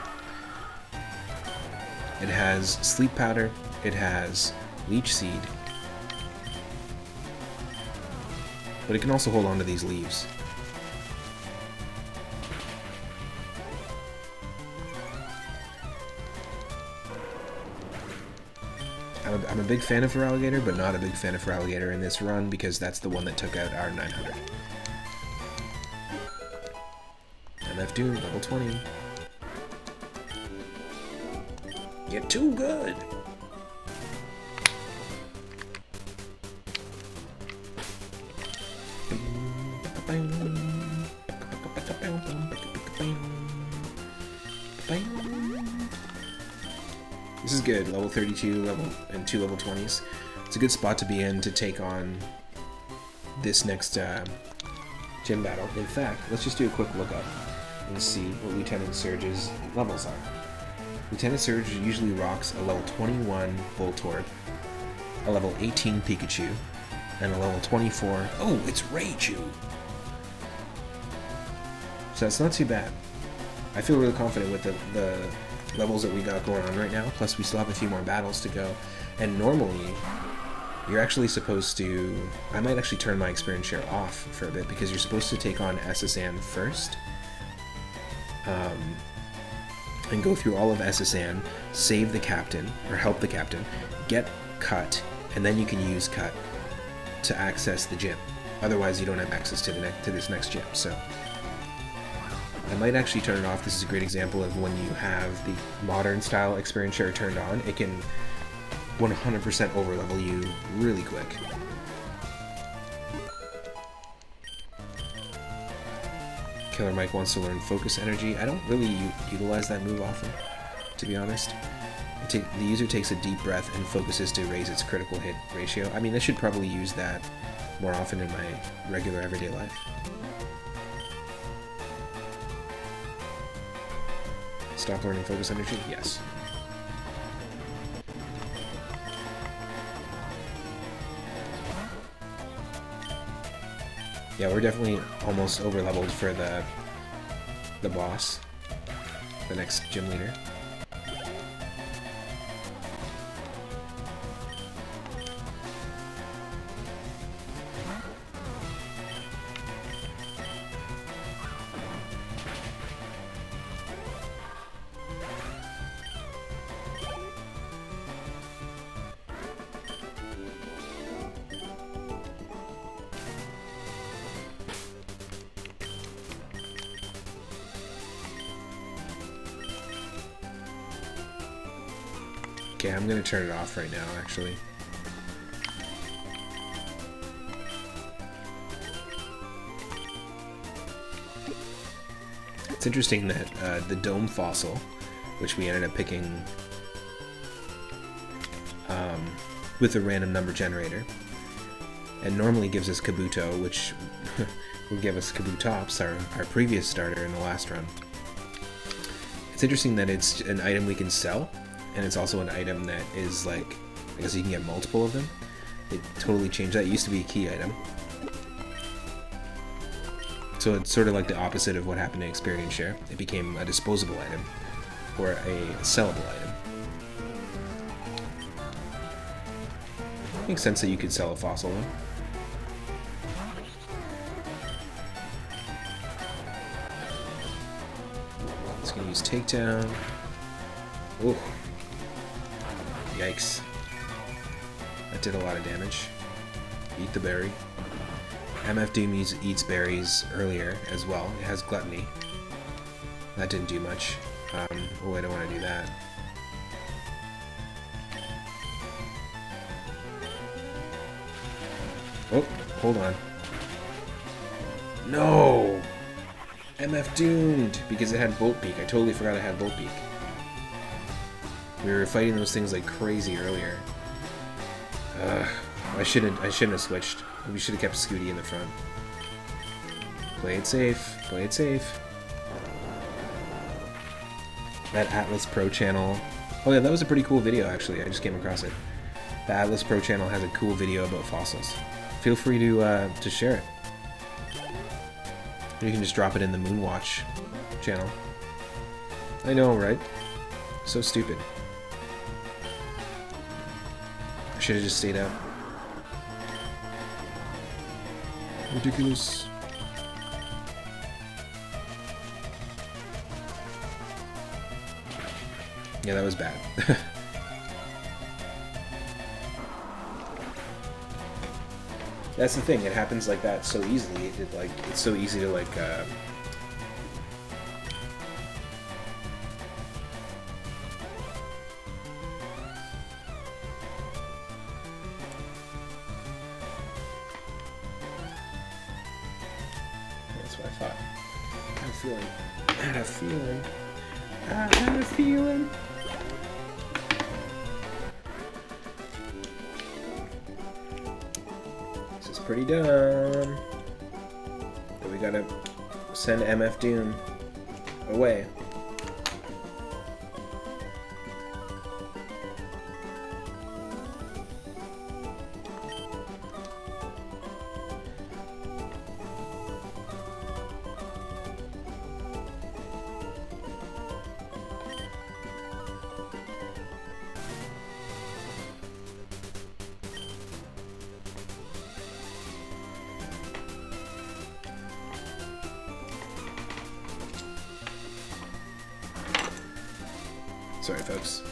It has Sleep Powder, it has Leech Seed, but it can also hold on to these leaves. I'm a big fan of Feraligatr, but not a big fan of Feraligatr in this run because that's the one that took out our 900. MF Doom, level 20. You're too good! This is good. Level 32, and 2 level 20s. It's a good spot to be in to take on this next gym battle. In fact, let's just do a quick look up and see what Lieutenant Surge's levels are. Lieutenant Surge usually rocks a level 21 Voltorb, a level 18 Pikachu, and a level 24... Oh, it's Raichu! So that's not too bad. I feel really confident with the levels that we got going on right now, plus we still have a few more battles to go. And normally, you're actually supposed to... I might actually turn my experience share off for a bit, because you're supposed to take on SSN first. And go through all of SSN, save the captain, or help the captain, get Cut, and then you can use Cut to access the gym. Otherwise, you don't have access to this next gym. So I might actually turn it off. This is a great example of when you have the modern style experience share turned on, it can 100% overlevel you really quick. Killer Mike wants to learn Focus Energy. I don't really utilize that move often, to be honest. The user takes a deep breath and focuses to raise its critical hit ratio. I mean, I should probably use that more often in my regular everyday life. Stop learning Focus Energy? Yes. Yeah, we're definitely almost over-leveled for the boss, the next gym leader. Okay, I'm gonna turn it off right now, actually. It's interesting that the Dome Fossil, which we ended up picking with a random number generator, and normally gives us Kabuto, which would give us Kabutops, our previous starter in the last run. It's interesting that it's an item we can sell, and it's also an item that is like, I guess you can get multiple of them. They totally changed that. It used to be a key item. So it's sort of like the opposite of what happened to Experience Share. It became a disposable item, or a sellable item. Makes sense that you could sell a fossil though. Just gonna use Takedown. Ooh. Yikes. That did a lot of damage. Eat the berry. MF Doom eats berries earlier as well. It has Gluttony. That didn't do much. Oh, I don't want to do that. Oh, hold on. No! MF doomed! Because it had Bolt Peak. I totally forgot it had Bolt Peak. We were fighting those things like crazy earlier. I shouldn't have switched. We should have kept Scooty in the front. Play it safe. Play it safe. That Atlas Pro channel. Oh yeah, that was a pretty cool video actually. I just came across it. The Atlas Pro channel has a cool video about fossils. Feel free to share it. You can just drop it in the Moonwatch channel. I know, right? So stupid. I should have just stayed out. Ridiculous. Yeah, that was bad. That's the thing, it happens like that so easily. It's so easy to like that's what I thought. I had a feeling. I had a feeling. I had a feeling. Pretty dumb. But we gotta send MF Doom away. Sorry, folks.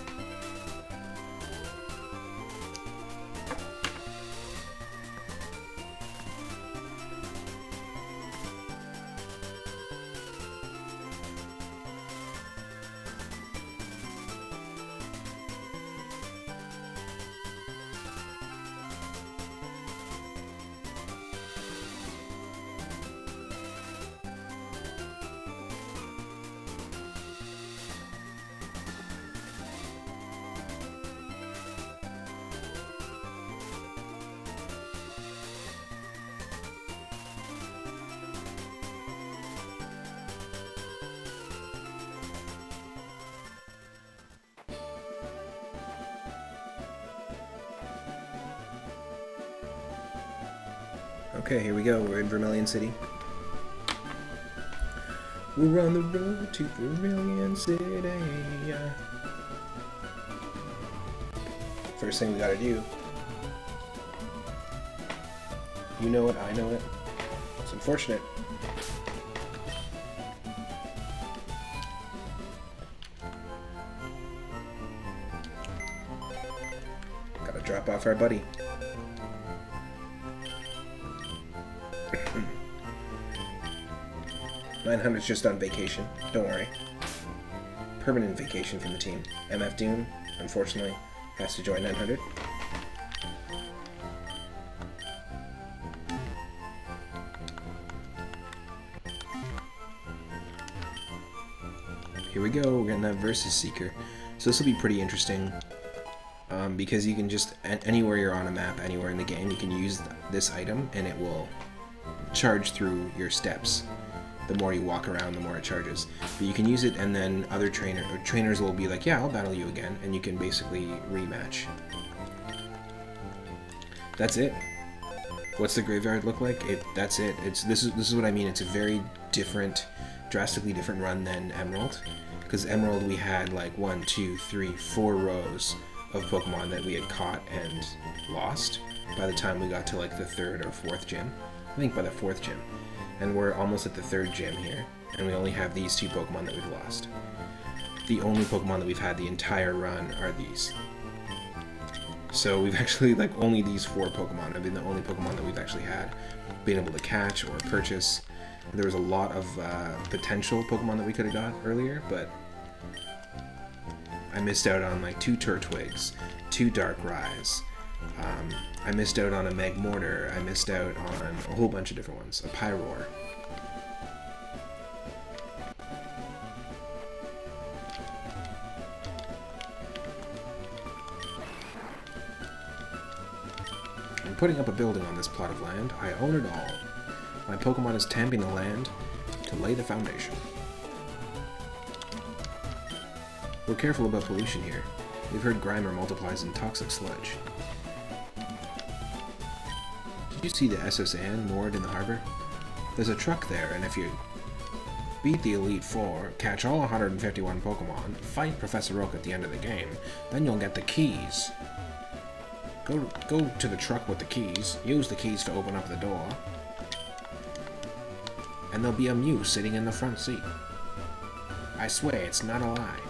Okay, here we go. We're in Vermilion City. We're on the road to Vermilion City. First thing we gotta do. You know it, I know it. It's unfortunate. Gotta drop off our buddy. 900's just on vacation. Don't worry. Permanent vacation from the team. MF Doom, unfortunately, has to join 900. Here we go. We're getting that Versus Seeker. So this will be pretty interesting. Because you can just, anywhere you're on a map, anywhere in the game, you can use this item and it will charge through your steps. The more you walk around, the more it charges. But you can use it, and then other trainers will be like, yeah, I'll battle you again, and you can basically rematch. That's it. What's the graveyard look like? That's it. This is what I mean. It's a very different, drastically different run than Emerald. Because Emerald we had like 1, 2, 3, 4 rows of Pokemon that we had caught and lost by the time we got to like the 3rd or 4th gym. I think by the 4th gym. And we're almost at the 3rd gym here, and we only have these 2 Pokemon that we've lost. The only Pokemon that we've had the entire run are these. So we've actually, like, only these 4 Pokemon have been the only Pokemon that we've actually had been able to catch or purchase. There was a lot of potential Pokemon that we could have got earlier, but I missed out on like 2 Turtwigs, 2 Darkrai's. I missed out on a Magmortar. I missed out on a whole bunch of different ones. A Pyroar. I'm putting up a building on this plot of land. I own it all. My Pokemon is tamping the land to lay the foundation. We're careful about pollution here. We've heard Grimer multiplies in toxic sludge. Did you see the SS Anne moored in the harbor? There's a truck there, and if you Beat the Elite Four, catch all 151 Pokemon, fight Professor Oak at the end of the game, then you'll get the keys. Go to the truck with the keys, use the keys to open up the door, and there'll be a Mew sitting in the front seat. I swear, it's not a lie.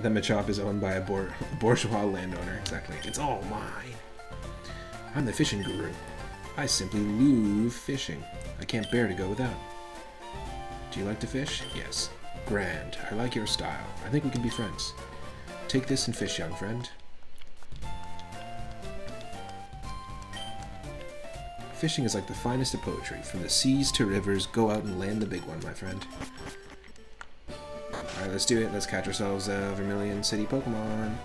The Machop is owned by a bourgeois landowner, exactly. It's all mine. I'm the fishing guru. I simply love fishing. I can't bear to go without. Do you like to fish? Yes. Grand. I like your style. I think we can be friends. Take this and fish, young friend. Fishing is like the finest of poetry. From the seas to rivers, go out and land the big one, my friend. Alright, let's do it. Let's catch ourselves a Vermilion City Pokemon.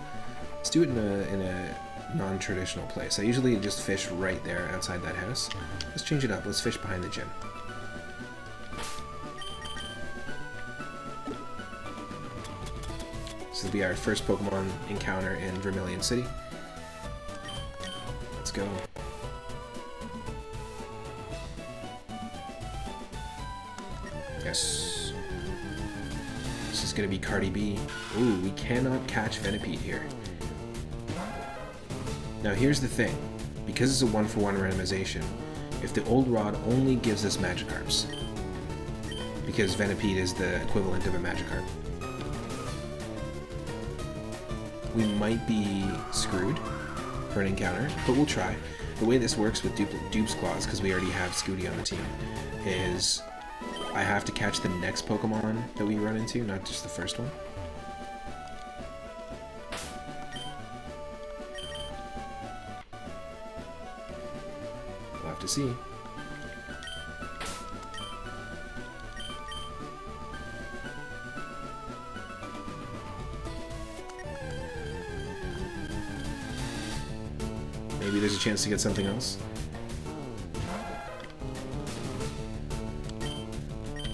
Let's do it in a non-traditional place. I usually just fish right there outside that house. Let's change it up. Let's fish behind the gym. This will be our first Pokemon encounter in Vermilion City. Let's go. Yes. This is going to be Cardi B. Ooh, we cannot catch Venipede here. Now here's the thing. Because it's a 1-for-1 randomization, if the old rod only gives us Magikarps, because Venipede is the equivalent of a Magikarp, we might be screwed for an encounter, but we'll try. The way this works with Dupe's Claws, because we already have Scooty on the team, is I have to catch the next Pokemon that we run into, not just the first one. We'll have to see. Maybe there's a chance to get something else.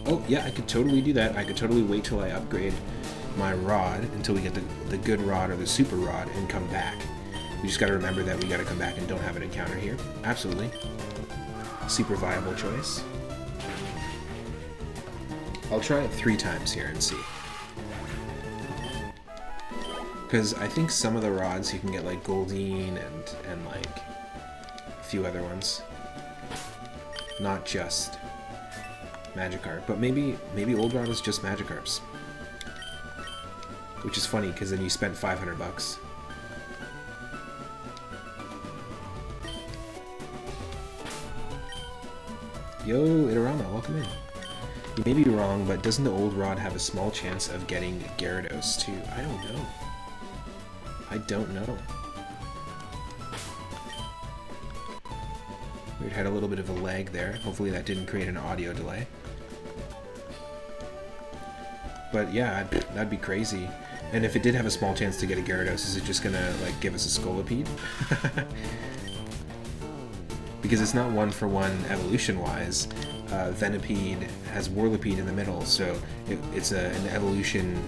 Oh, yeah, I could totally do that. I could totally wait till I upgrade my rod until we get the good rod or the super rod and come back. We just gotta remember that we gotta come back and don't have an encounter here. Absolutely. Super viable choice. I'll try it 3 times here and see. Because I think some of the rods you can get like Goldeen and like a few other ones. Not just Magikarp, but maybe old rod is just Magikarps, which is funny because then you spent $500. Yo, Itorama, welcome in. You may be wrong, but doesn't the old rod have a small chance of getting Gyarados too? I don't know. I don't know. We had a little bit of a lag there. Hopefully that didn't create an audio delay. But yeah, that'd be crazy. And if it did have a small chance to get a Gyarados, is it just gonna like give us a Scolipede? Because it's not 1-for-1 evolution-wise. Venipede has Whirlipede in the middle, so it's an evolution.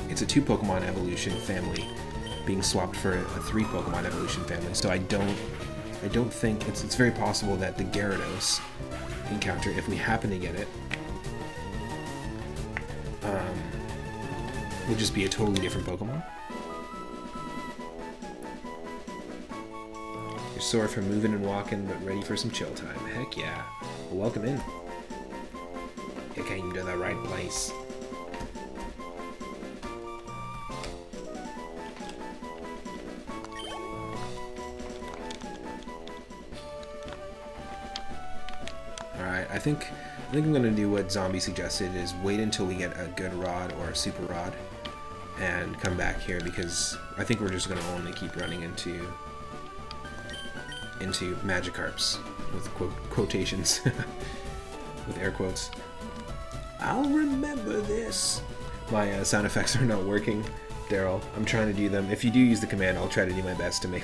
It's a 2-Pokemon evolution family being swapped for a 3-Pokemon evolution family. So I don't think it's very possible that the Gyarados encounter, if we happen to get it, will just be a totally different Pokemon. You're sore from moving and walking, but ready for some chill time. Heck yeah. Well, welcome in. You came to the right place. Alright, I think I'm gonna do what Zombie suggested, is wait until we get a good rod or a super rod and come back here, because I think we're just gonna only keep running into Magikarps with quotations with air quotes. I'll remember this. My sound effects are not working, Daryl. I'm trying to do them. If you do use the command, I'll try to do my best to make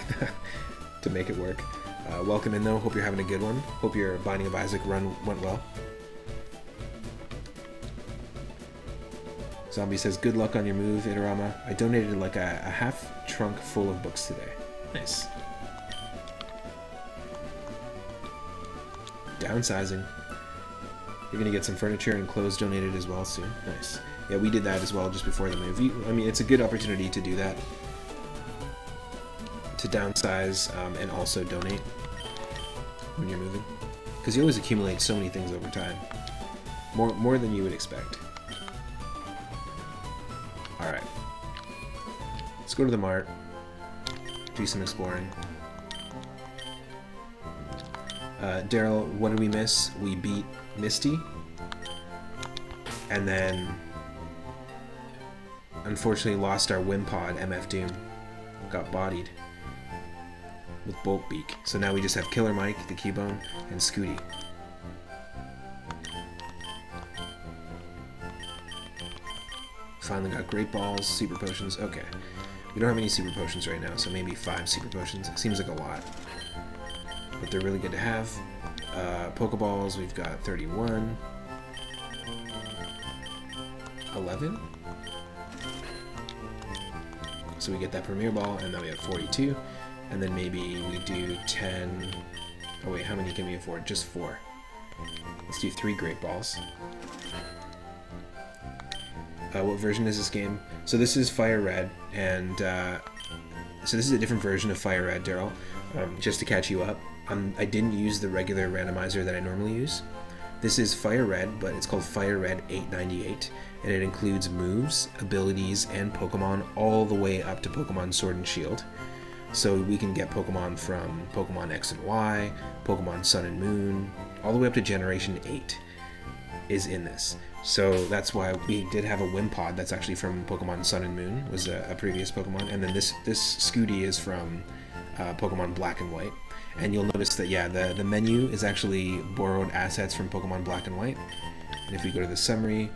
it work. Welcome in though. Hope you're having a good one. Hope your Binding of Isaac run went well. Zombie says, good luck on your move, Itorama. I donated like a half trunk full of books today. Nice. downsizing. You're gonna get some furniture and clothes donated as well soon. Nice. Yeah, we did that as well just before the move. I mean, it's a good opportunity to do that. To downsize and also donate when you're moving. Because you always accumulate so many things over time. More than you would expect. Alright. Let's go to the mart. Do some exploring. Daryl, what did we miss? We beat Misty. And then, unfortunately, lost our Wimpod, MF Doom. Got bodied with Bolt Beak. So now we just have Killer Mike, the Cubone, and Scooty. Finally got Great Balls, Super Potions. Okay. We don't have any Super Potions right now, so maybe 5 Super Potions. It seems like a lot. But they're really good to have. Pokeballs, we've got 31. 11. So we get that Premier Ball, and then we have 42. And then maybe we do 10... Oh wait, how many can we afford? Just 4. Let's do 3 Great Balls. What version is this game? So this is Fire Red, and so this is a different version of Fire Red, Daryl. Just to catch you up, I didn't use the regular randomizer that I normally use. This is Fire Red, but it's called Fire Red 898, and it includes moves, abilities, and Pokemon all the way up to Pokemon Sword and Shield. So we can get Pokemon from Pokemon X and Y, Pokemon Sun and Moon, all the way up to Generation 8 is in this. So that's why we did have a Wimpod that's actually from Pokemon Sun and Moon, was a previous Pokemon, and then this Scooty is from Pokemon Black and White. And you'll notice that, yeah, the menu is actually borrowed assets from Pokemon Black and White. And if we go to the summary,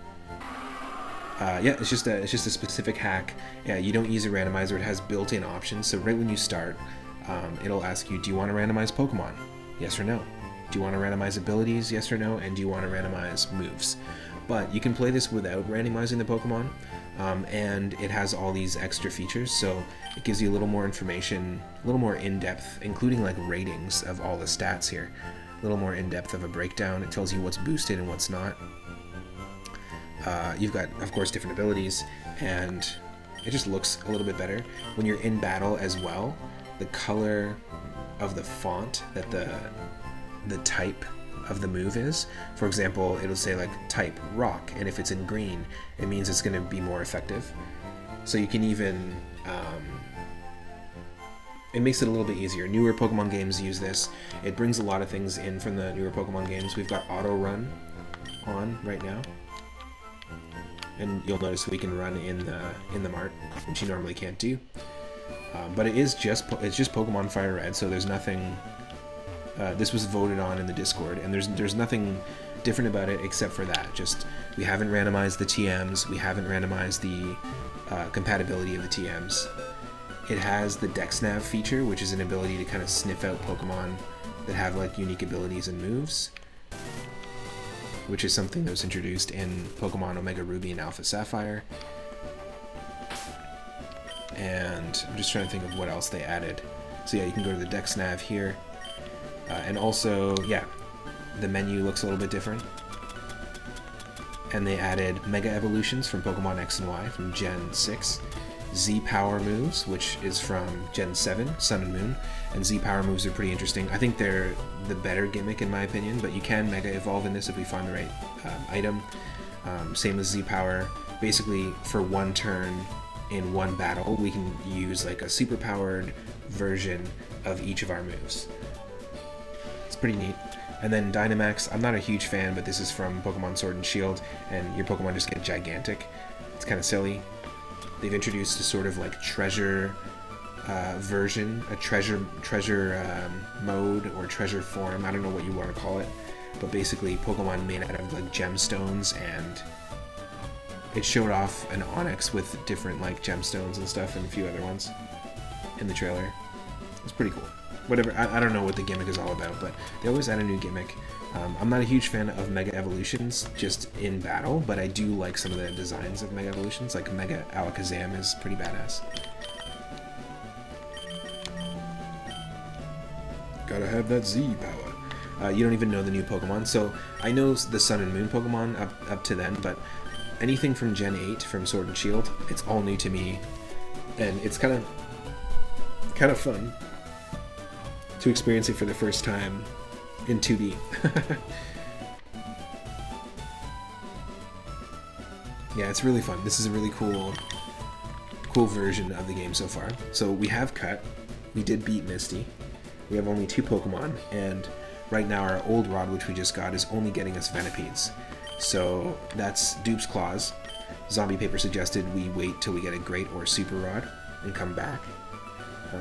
yeah, it's just a specific hack. Yeah, you don't use a randomizer, it has built-in options. So right when you start, it'll ask you, do you want to randomize Pokemon? Yes or no. Do you want to randomize abilities? Yes or no. And do you want to randomize moves? But you can play this without randomizing the Pokemon, and it has all these extra features, so it gives you a little more information, a little more in-depth, including like ratings of all the stats here. A little more in-depth of a breakdown. It tells you what's boosted and what's not. You've got, of course, different abilities, and it just looks a little bit better. When you're in battle as well, the color of the font that the type of the move is. For example, it'll say like type rock, and if it's in green, it means it's going to be more effective. So you can even it makes it a little bit easier. Newer Pokemon games use this. It brings a lot of things in from the newer Pokemon games. We've got auto run on right now, and you'll notice we can run in the mart, which you normally can't do. But it's just Pokemon Fire Red, so there's nothing. This was voted on in the Discord, and there's nothing different about it except for that. Just we haven't randomized the TMs, we haven't randomized the compatibility of the TMs. It has the DexNav feature, which is an ability to kind of sniff out Pokemon that have like unique abilities and moves, which is something that was introduced in Pokemon Omega Ruby and Alpha Sapphire. And I'm just trying to think of what else they added. So yeah, you can go to the DexNav here. And also, yeah, the menu looks a little bit different. And they added Mega Evolutions from Pokemon X and Y from Gen 6. Z-Power moves, which is from Gen 7, Sun and Moon. And Z-Power moves are pretty interesting. I think they're the better gimmick in my opinion, but you can Mega Evolve in this if we find the right item. Same as Z-Power. Basically, for one turn in one battle, we can use like a super-powered version of each of our moves. Pretty neat. And then Dynamax, I'm not a huge fan, but this is from Pokemon Sword and Shield, and your Pokemon just get gigantic. It's kind of silly. They've introduced a sort of like treasure version, a treasure mode or treasure form. I don't know what you want to call it, but basically Pokemon made out of like gemstones, and it showed off an Onix with different like gemstones and stuff, and a few other ones in the trailer. It's pretty cool. Whatever, I don't know what the gimmick is all about, but they always add a new gimmick. I'm not a huge fan of Mega Evolutions just in battle, but I do like some of the designs of Mega Evolutions, like Mega Alakazam is pretty badass. Gotta have that Z power. You don't even know the new Pokemon. So I know the Sun and Moon Pokemon up to then, but anything from Gen 8, from Sword and Shield, it's all new to me. And it's kind of fun to experience it for the first time in 2D. Yeah, it's really fun. This is a really cool version of the game so far. So we have cut. We did beat Misty. We have only 2 Pokemon, and right now our old rod, which we just got, is only getting us Venipedes. So that's Dupe's Claws. Zombie Paper suggested we wait till we get a Great or Super Rod and come back,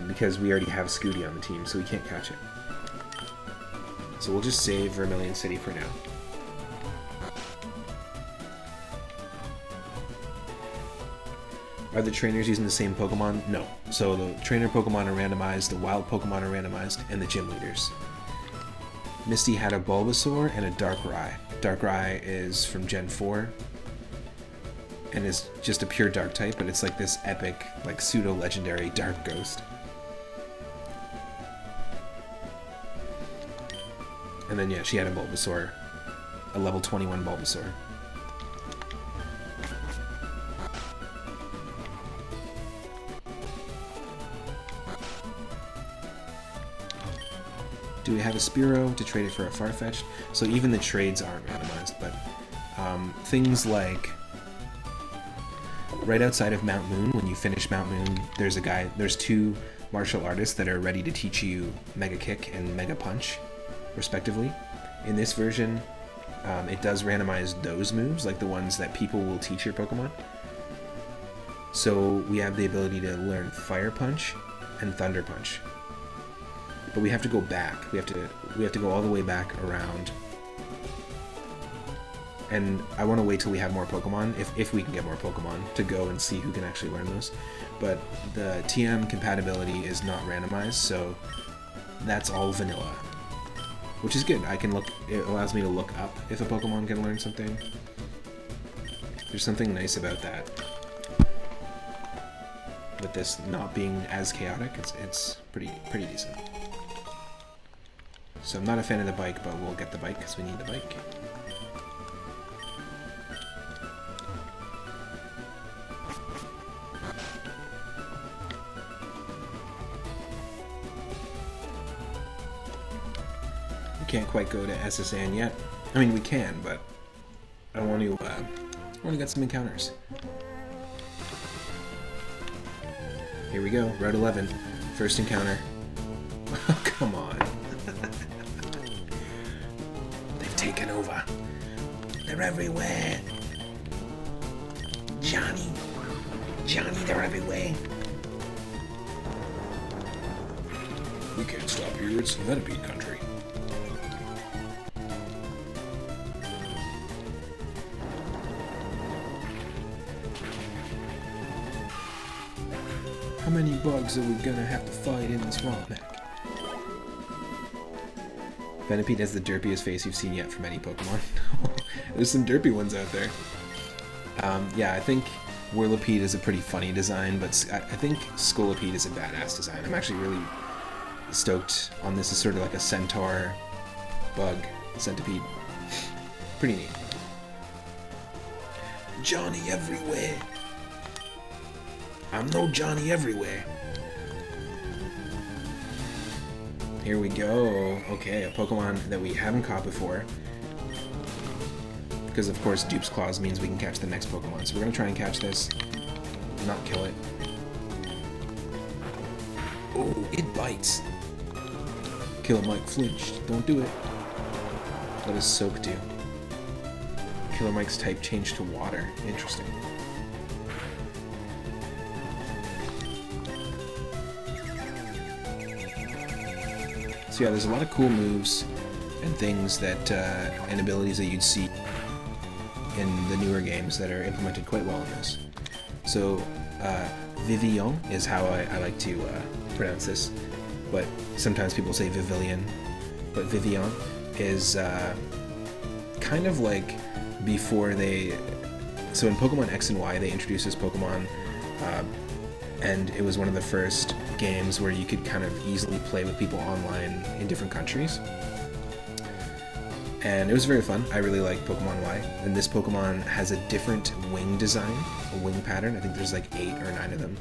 because we already have Scooty on the team, so we can't catch it. So we'll just save Vermilion City for now. Are the trainers using the same Pokemon? No. So the trainer Pokemon are randomized, the wild Pokemon are randomized, and the gym leaders. Misty had a Bulbasaur and a Darkrai. Darkrai is from Gen 4 and is just a pure dark type, but it's like this epic, like pseudo-legendary dark ghost. And then yeah, she had a Bulbasaur, a level 21 Bulbasaur. Do we have a Spearow to trade it for a Farfetch'd? So even the trades aren't randomized, but things like right outside of Mount Moon, when you finish Mount Moon, there's 2 martial artists that are ready to teach you Mega Kick and Mega Punch, respectively. In this version, it does randomize those moves, like the ones that people will teach your Pokemon. So we have the ability to learn Fire Punch and Thunder Punch. But we have to go back. We have to go all the way back around. And I want to wait till we have more Pokemon, if we can get more Pokemon, to go and see who can actually learn those. But the TM compatibility is not randomized, so that's all vanilla. Which is good. It allows me to look up if a Pokemon can learn something. There's something nice about that. With this not being as chaotic, it's pretty decent. So I'm not a fan of the bike, but we'll get the bike because we need the bike. We can't quite go to SSN yet. I mean, we can, but I want to get some encounters. Here we go, Route 11, first encounter. Oh, come on. They've taken over. They're everywhere. Johnny, they're everywhere. We can't stop here, it's Venipede country. How many bugs are we gonna have to fight in this Wombat? Venipede has the derpiest face you've seen yet from any Pokemon. There's some derpy ones out there. Yeah, I think Whirlipede is a pretty funny design, but I think Scolipede is a badass design. I'm actually really stoked on this as sort of like a centaur bug centipede. Pretty neat. Johnny everywhere. I'm no Johnny everywhere. Here we go. Okay, a Pokemon that we haven't caught before. Because of course Dupe's Claws means we can catch the next Pokemon. So we're gonna try and catch this. Not kill it. Oh, it bites. Killer Mike flinched. Don't do it. What does Soak do? Killer Mike's type changed to water. Interesting. So yeah, there's a lot of cool moves and things that, and abilities that you'd see in the newer games that are implemented quite well in this. So, Vivillon is how I like to pronounce this, but sometimes people say Vivillon, but Vivillon is kind of like before they... So in Pokemon X and Y, they introduced this Pokemon, and it was one of the first games where you could kind of easily play with people online in different countries. And it was very fun. I really like Pokemon Y. And this Pokemon has a different wing design, a wing pattern. I think there's like 8 or 9 of them,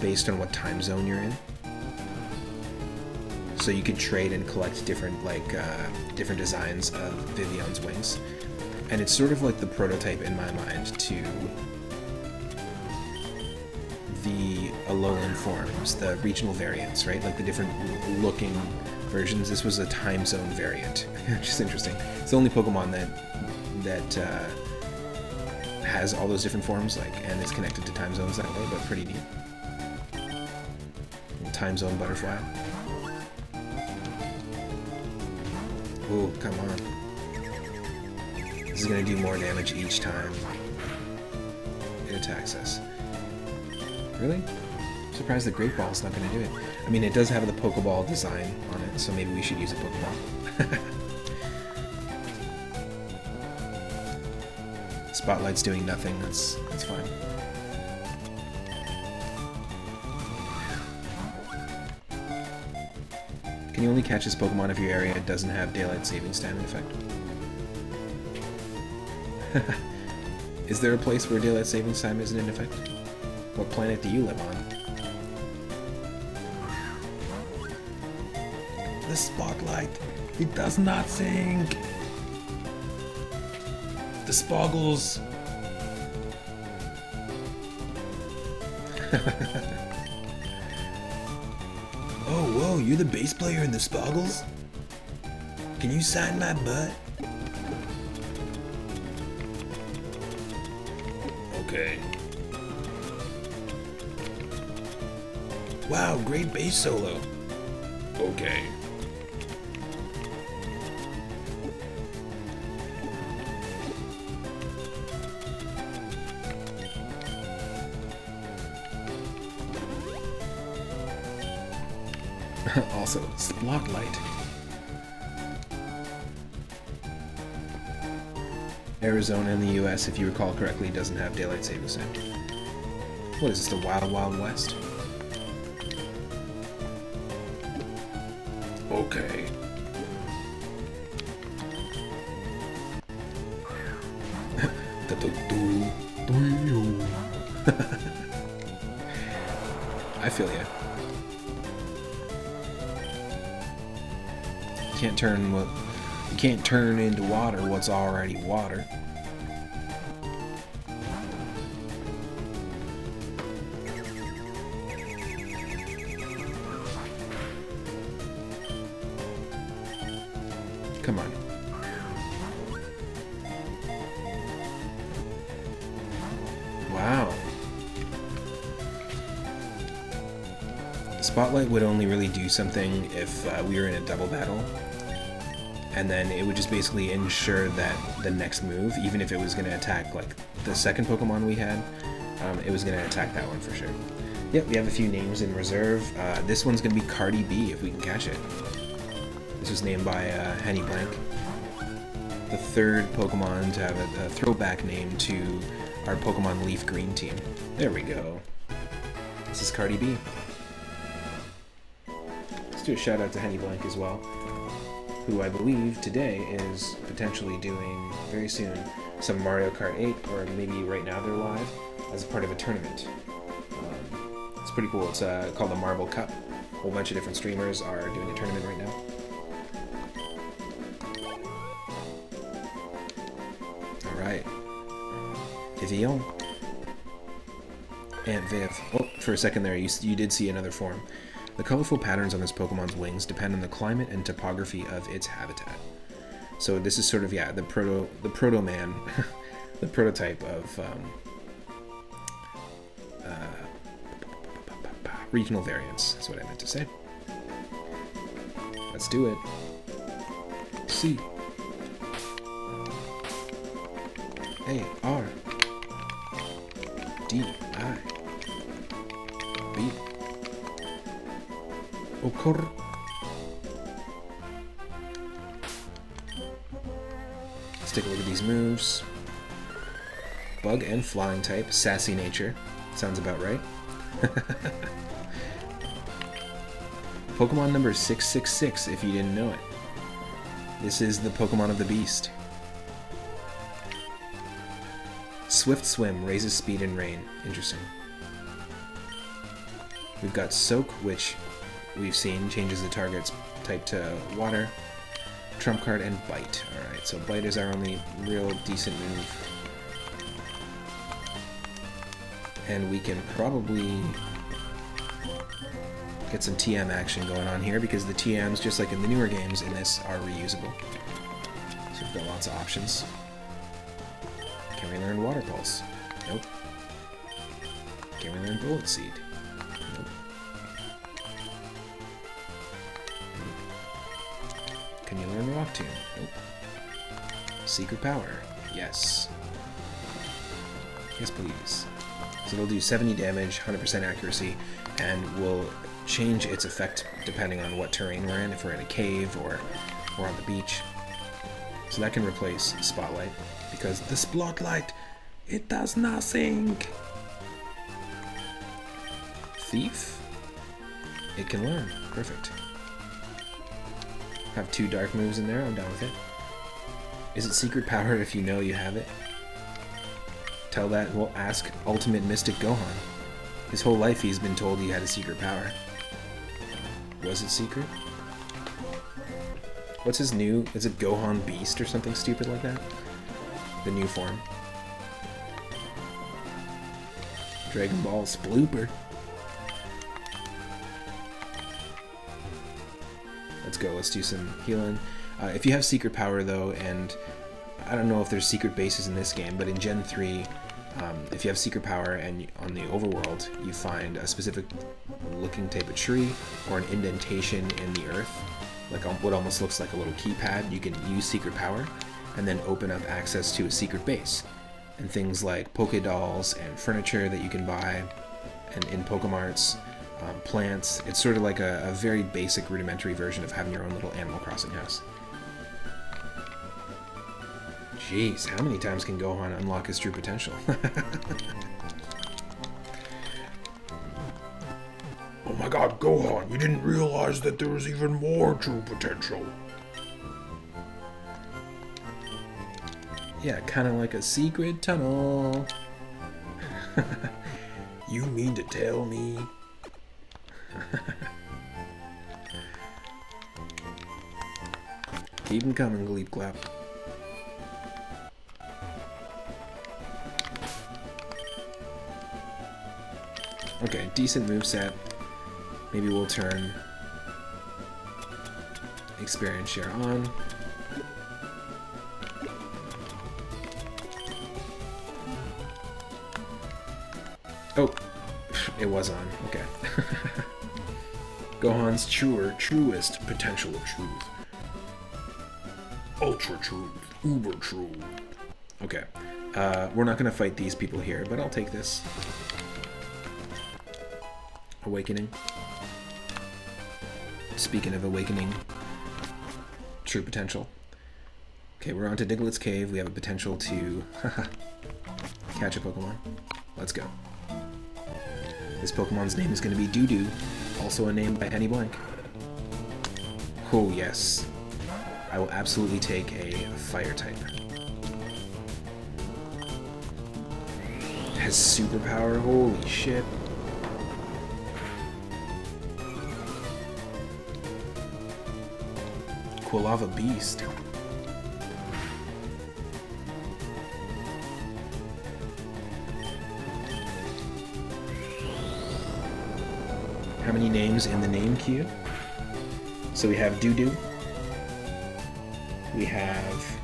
based on what time zone you're in. So you could trade and collect different different designs of Vivion's wings. And it's sort of like the prototype in my mind to the Alolan forms, the regional variants, right? Like the different looking versions. This was a time zone variant, which is interesting. It's the only Pokemon that has all those different forms, and is connected to time zones that way, but pretty neat. Time zone butterfly. Ooh, come on. This is gonna do more damage each time it attacks us. Really? I'm surprised the Great Ball's not gonna do it. I mean, it does have the Pokeball design on it, so maybe we should use a Pokeball. Spotlight's doing nothing, that's fine. Can you only catch this Pokemon if your area doesn't have Daylight Savings Time in effect? Is there a place where Daylight Savings Time isn't in effect? What planet do you live on? The Spotlight, it does not sink! The Spoggles! Oh, whoa, you're the bass player in the Spoggles? Can you sign my butt? Okay. Wow, great bass solo. Okay. Also, Spotlight. Arizona in the US, if you recall correctly, doesn't have Daylight Savings Time. What is this, the Wild Wild West? Okay. I feel ya. You can't turn into water what's already water. Come on. Wow. Spotlight would only really do something if we were in a double battle. And then it would just basically ensure that the next move, even if it was going to attack like the second Pokemon we had, it was going to attack that one for sure. Yep, we have a few names in reserve. This one's going to be Cardi B if we can catch it. This was named by Henny Blank. The third Pokemon to have a throwback name to our Pokemon Leaf Green team. There we go. This is Cardi B. Let's do a shout out to Henny Blank as well, who I believe today is potentially doing, very soon, some Mario Kart 8, or maybe right now they're live, as a part of a tournament. It's pretty cool. It's called the Marble Cup. A whole bunch of different streamers are doing a tournament right now. Alright. Vivian. Aunt Viv. Oh, for a second there, you did see another form. The colorful patterns on this Pokemon's wings depend on the climate and topography of its habitat. So this is sort of, yeah, the proto-man, the prototype of regional variants, that's what I meant to say. Let's do it. C. A. R. D. I. B. Okor. Let's take a look at these moves. Bug and flying type, sassy nature. Sounds about right. Pokemon number 666, if you didn't know it. This is the Pokemon of the Beast. Swift Swim raises speed in rain. Interesting. We've got Soak, which we've seen changes the target's type to water. Trump card and Bite. Alright, so Bite is our only real decent move. And we can probably get some TM action going on here because the TMs, just like in the newer games in this, are reusable. So we've got lots of options. Can we learn Water Pulse? Nope. Can we learn Bullet Seed? Nope. Can you learn Rock Tomb? Nope. Secret Power? Yes. Yes, please. So it'll do 70 damage, 100% accuracy, and will change its effect depending on what terrain we're in, if we're in a cave or on the beach. So that can replace Spotlight, because the Spotlight, it does nothing. Thief? It can learn. Perfect. Have 2 dark moves in there, I'm down with it. Is it Secret Power if you know you have it? Tell that, well, ask Ultimate Mystic Gohan. His whole life he's been told he had a secret power. Was it secret? What's his new? Is it Gohan Beast or something stupid like that? The new form. Dragon Ball Splooper. Let's go, let's do some healing. If you have secret power though, and I don't know if there's secret bases in this game, but in Gen 3, if you have secret power and on the overworld you find a specific looking type of tree or an indentation in the earth, like what almost looks like a little keypad, you can use secret power and then open up access to a secret base. And things like Poké Dolls and furniture that you can buy, and in Pokemarts, plants. It's sort of like a very basic rudimentary version of having your own little Animal Crossing house. Jeez, how many times can Gohan unlock his true potential? Oh my god, Gohan, you didn't realize that there was even more true potential. Yeah, kind of like a secret tunnel. You mean to tell me? Keep 'em coming, Gleep Clap. Okay, decent moveset. Maybe we'll turn experience share on. Oh, it was on. Okay. Gohan's truest potential of truth. Ultra truth. Uber truth. Okay. We're not going to fight these people here, but I'll take this. Awakening. Speaking of awakening, true potential. Okay, we're on to Diglett's Cave. We have a potential to catch a Pokemon. Let's go. This Pokemon's name is going to be Doo-Doo, also a name by Henny Blank. Oh yes. I will absolutely take a fire type. It has superpower, holy shit. Quilava Beast. How many names in the name queue? So we have Doo-Doo. We have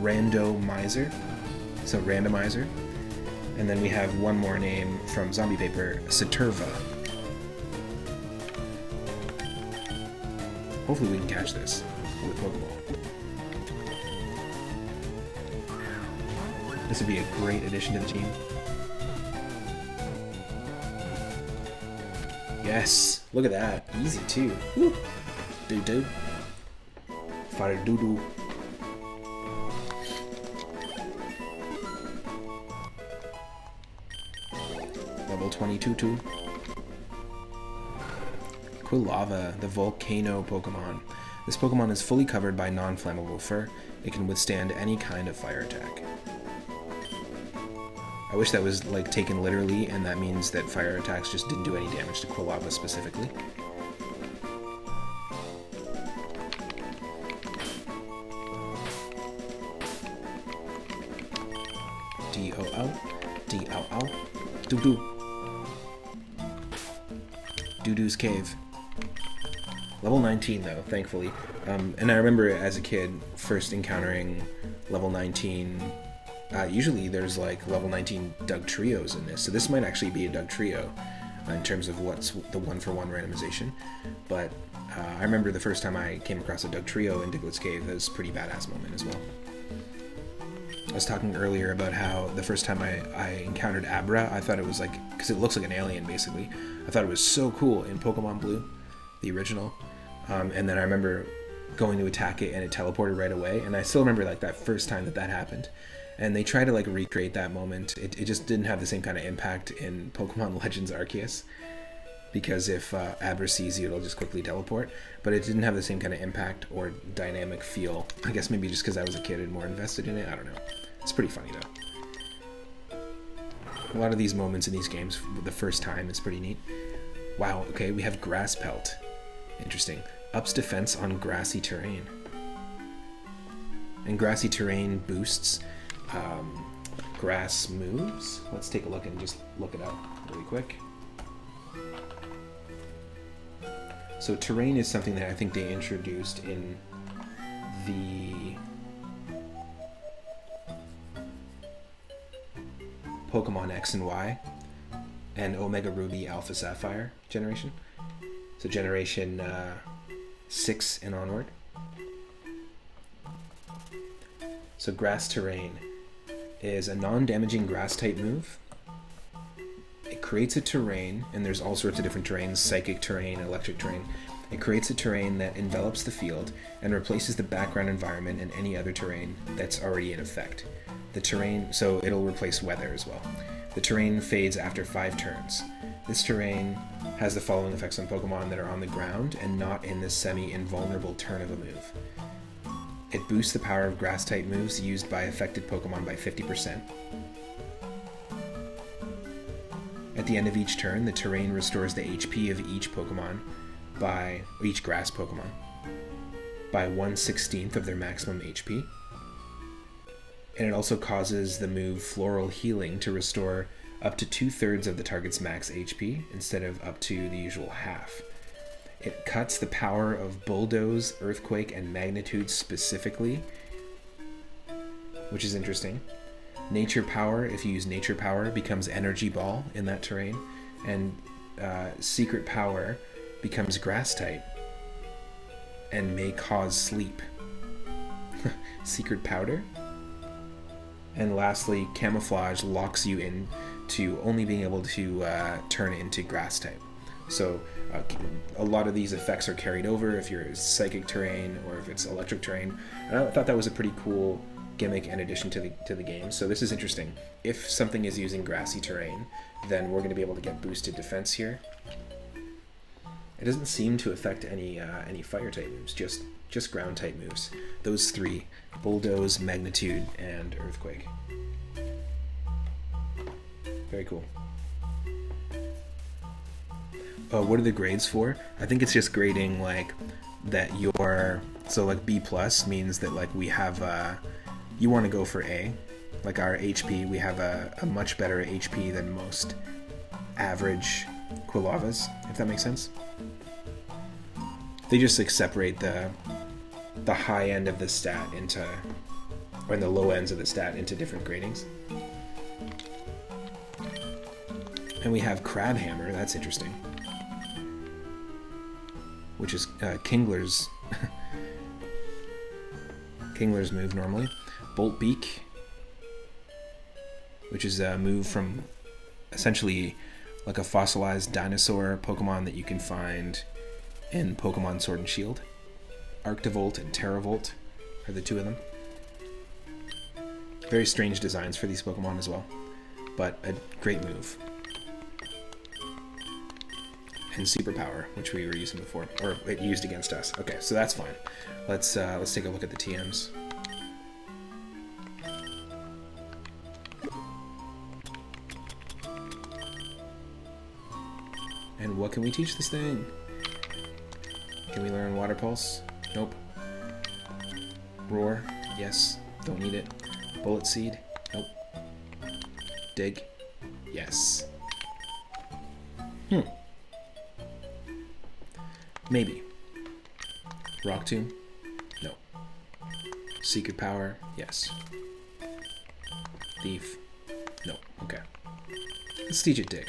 Randomizer. So Randomizer. And then we have one more name from Zombie Paper, Saturva. Hopefully we can catch this with a Pokeball. This would be a great addition to the team. Yes! Look at that. Easy too. Woo! Doo-doo. Fire doo-doo. Level 22 too. Quilava, the Volcano Pokemon. This Pokemon is fully covered by non-flammable fur. It can withstand any kind of fire attack. I wish that was like taken literally, and that means that fire attacks just didn't do any damage to Quilava specifically. D-O-O, D-O-O, Doo-Doo. Doo-Doo's Cave. Level 19 though, thankfully. And I remember as a kid first encountering level 19. Usually there's like level 19 Doug Trios in this, so this might actually be a Doug Trio in terms of what's the one-for-one randomization. But I remember the first time I came across a Doug Trio in Diglett's Cave, that was a pretty badass moment as well. I was talking earlier about how the first time I encountered Abra, I thought it was like, because it looks like an alien basically, I thought it was so cool in Pokemon Blue, the original. And then I remember going to attack it and it teleported right away, and I still remember like that first time that happened. And they try to like recreate that moment. It just didn't have the same kind of impact in Pokemon Legends Arceus, because if Abra sees you, it'll just quickly teleport. But it didn't have the same kind of impact or dynamic feel. I guess maybe just because I was a kid and more invested in it. I don't know. It's pretty funny though. A lot of these moments in these games, the first time, is pretty neat. Wow. Okay, we have Grass Pelt. Interesting. Ups defense on grassy terrain. And grassy terrain boosts grass moves. Let's take a look and just look it up really quick. So terrain is something that I think they introduced in the Pokemon X and Y and Omega Ruby Alpha Sapphire generation. So generation 6 and onward. So grass terrain is a non-damaging grass type move. It creates a terrain, and there's all sorts of different terrains, psychic terrain, electric terrain. It creates a terrain that envelops the field and replaces the background environment and any other terrain that's already in effect. The terrain, so it'll replace weather as well. The terrain fades after 5 turns. This terrain has the following effects on Pokemon that are on the ground and not in the semi-invulnerable turn of a move. It boosts the power of grass-type moves used by affected Pokemon by 50%. At the end of each turn, the terrain restores the HP of each Pokemon each grass Pokemon by 1/16 of their maximum HP. And it also causes the move Floral Healing to restore up to 2/3 of the target's max HP instead of up to the usual half. It cuts the power of Bulldoze, Earthquake, and Magnitude specifically, which is interesting. Nature Power, if you use Nature Power, becomes Energy Ball in that terrain, and Secret Power becomes Grass type and may cause sleep. Secret Powder. And lastly, Camouflage locks you in to only being able to turn into Grass type. So a lot of these effects are carried over if you're psychic terrain or if it's electric terrain. And I thought that was a pretty cool gimmick and addition to the game. So this is interesting. If something is using grassy terrain, then we're going to be able to get boosted defense here. It doesn't seem to affect any fire type moves, just ground type moves. Those 3: Bulldoze, Magnitude, and Earthquake. Very cool. What are the grades for? I think it's just grading like that so like B+ means that like we have you want to go for A. Like our HP, we have a much better HP than most average Quilavas, if that makes sense. They just like separate the high end of the stat into, or the low ends of the stat into different gradings. And we have Crabhammer, that's interesting. Which is Kingler's Kingler's move normally. Bolt Beak, which is a move from essentially like a fossilized dinosaur Pokemon that you can find in Pokemon Sword and Shield. Arctovolt and Terravolt are the 2 of them. Very strange designs for these Pokemon as well, but a great move. and superpower, which we were using before, or it used against us. Okay, so that's fine. Let's take a look at the TMs. And what can we teach this thing? Can we learn Water Pulse? Nope. Roar? Yes. Don't need it. Bullet Seed? Nope. Dig? Yes. Maybe. Rock Tomb? No. Secret Power? Yes. Thief? No. Okay. Let's teach it Dig.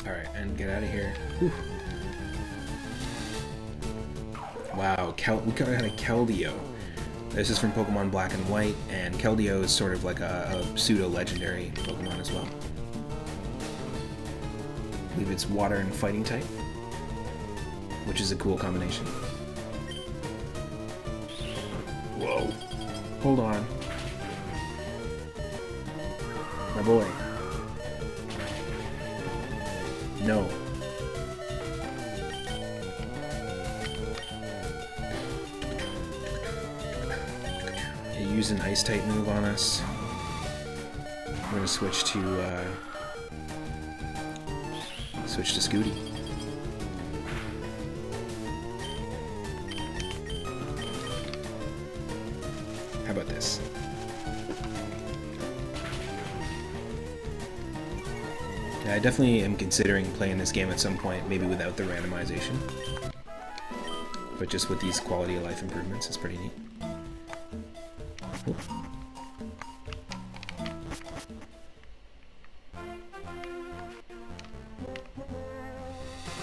Alright, and get out of here. Whew. Wow, we got a Keldeo. This is from Pokemon Black and White, and Keldeo is sort of like a pseudo-legendary Pokemon as well. I believe it's water and fighting type, which is a cool combination. Whoa. Hold on. My boy. No. Use an ice type move on us. I'm gonna switch to Scooty. How about this? Yeah, I definitely am considering playing this game at some point, maybe without the randomization. But just with these quality of life improvements, it's pretty neat.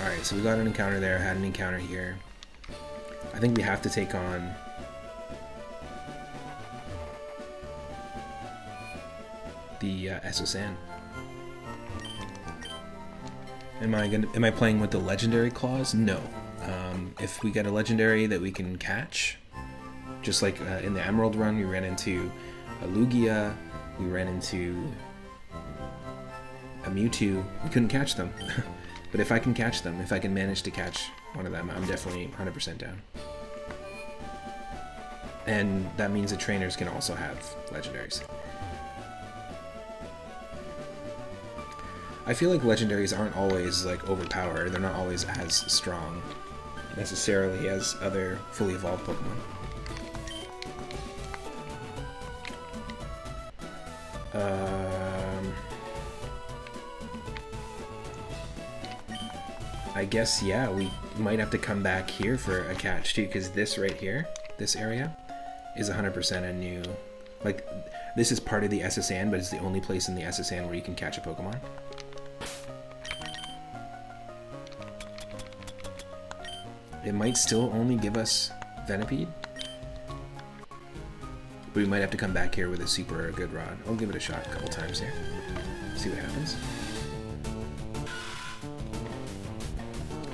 Alright, so we got an encounter there, had an encounter here. I think we have to take on the SSN. Am I playing with the legendary claws? No. If we get a legendary that we can catch, just like in the Emerald run, we ran into a Lugia, we ran into a Mewtwo. We couldn't catch them. But if I can catch them, if I can manage to catch one of them, I'm definitely 100% down. And that means that trainers can also have legendaries. I feel like legendaries aren't always like overpowered. They're not always as strong necessarily as other fully evolved Pokemon. I guess, yeah, we might have to come back here for a catch too, because this right here, this area, is 100% a new... Like, this is part of the SSN, but it's the only place in the SSN where you can catch a Pokemon. It might still only give us Venipede, but we might have to come back here with a super or a good rod. I'll give it a shot a couple times here, see what happens.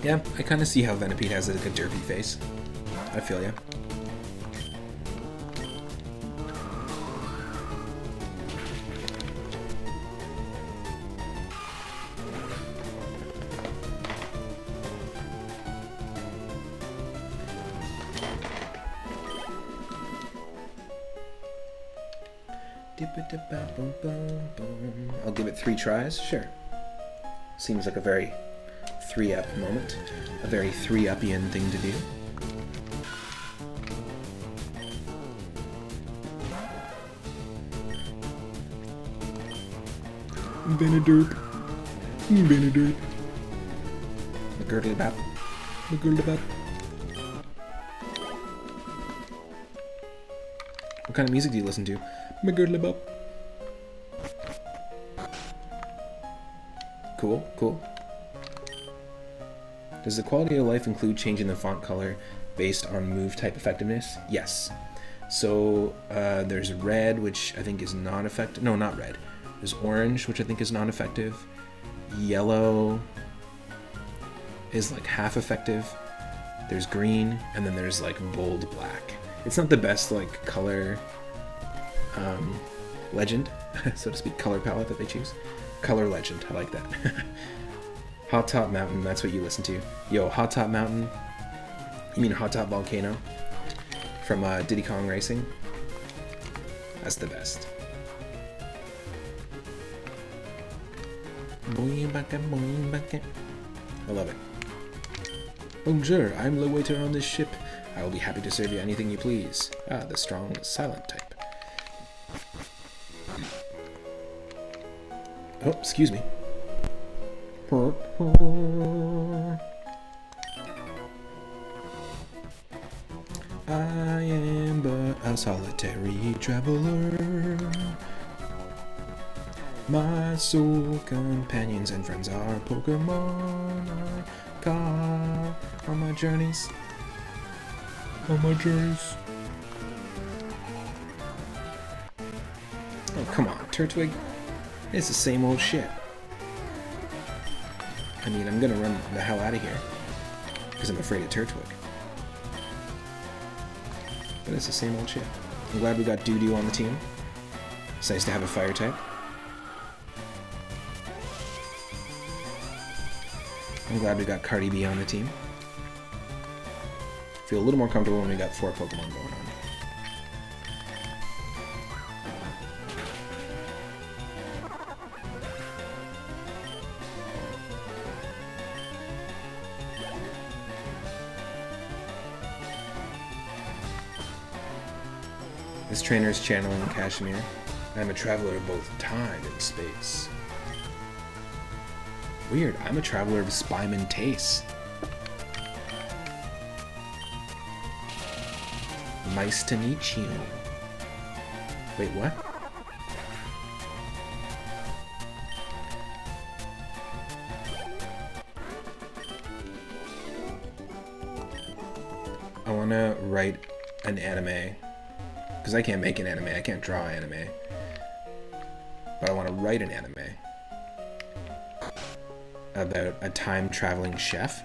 Yeah, I kind of see how Venipede has like a derpy face. I feel ya. I'll give it 3 tries, sure. Seems like a very 3-up moment. A very 3-uppian thing to do. Benederp. Benederp. McGirdlebap. McGirdlebap. What kind of music do you listen to? McGirdlebap. Cool, cool. Does the quality of life include changing the font color based on move type effectiveness? Yes. So there's red, which I think is non-effective. No, not red. There's orange, which I think is non-effective. Yellow is like half effective. There's green, and then there's like bold black. It's not the best like color legend, so to speak, color palette that they choose. Color legend, I like that. Hot Top Mountain, that's what you listen to. Yo, Hot Top Mountain, you mean Hot Top Volcano from Diddy Kong Racing? That's the best. I love it. Bonjour, I'm the waiter on this ship. I will be happy to serve you anything you please. Ah, the strong silent type. Oh, excuse me. I am but a solitary traveler. My sole companions and friends are Pokemon I caught on my journeys. On my journeys. Oh, come on, Turtwig. It's the same old shit. I mean, I'm gonna run the hell out of here because I'm afraid of Turtwig. But it's the same old shit. I'm glad we got Doo-Doo on the team. It's nice to have a fire type. I'm glad we got Cardi B on the team. Feel a little more comfortable when we got 4 Pokemon going on. This trainer is channeling Kashmir. I'm a traveler of both time and space. Weird, I'm a traveler of Spyman Taste. Nice to meet you. Wait, what? I wanna write an anime. Because I can't make an anime, I can't draw anime. But I want to write an anime about a time-traveling chef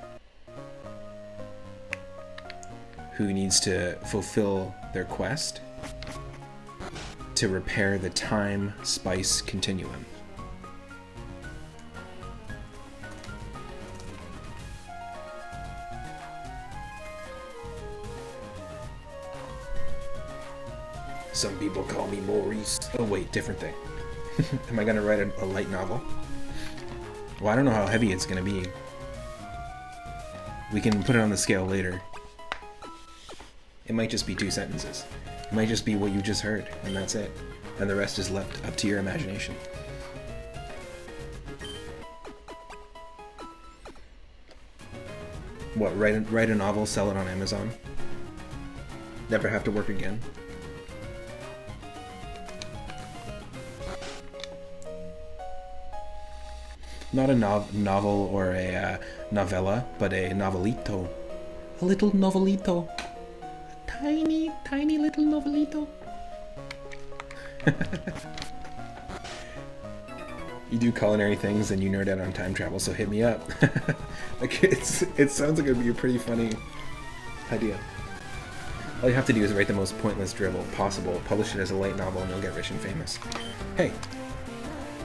who needs to fulfill their quest to repair the time-spice continuum. Some people call me Maurice. Oh wait, different thing. Am I gonna write a light novel? Well, I don't know how heavy it's gonna be. We can put it on the scale later. It might just be 2 sentences. It might just be what you just heard, and that's it. And the rest is left up to your imagination. What, write a novel, sell it on Amazon? Never have to work again? Not a novel or a novella, but a novelito. A little novelito. A tiny, tiny little novelito. You do culinary things and you nerd out on time travel, so hit me up. Like it sounds like it would be a pretty funny idea. All you have to do is write the most pointless drivel possible, publish it as a light novel, and you'll get rich and famous. Hey,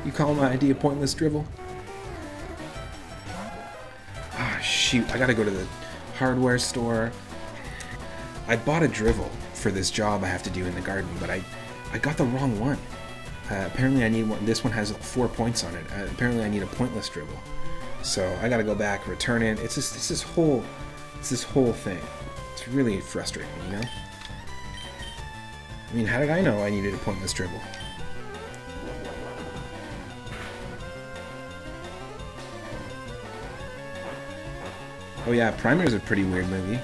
you call my idea pointless drivel? Shoot, I gotta go to the hardware store. I bought a drivel for this job I have to do in the garden, but I got the wrong one. Apparently I need one. This one has 4 points on it. Apparently I need a pointless drivel. So I gotta go back, return it. It's this whole thing. It's really frustrating, you know? I mean, how did I know I needed a pointless drivel? Oh yeah, Primer is a pretty weird movie.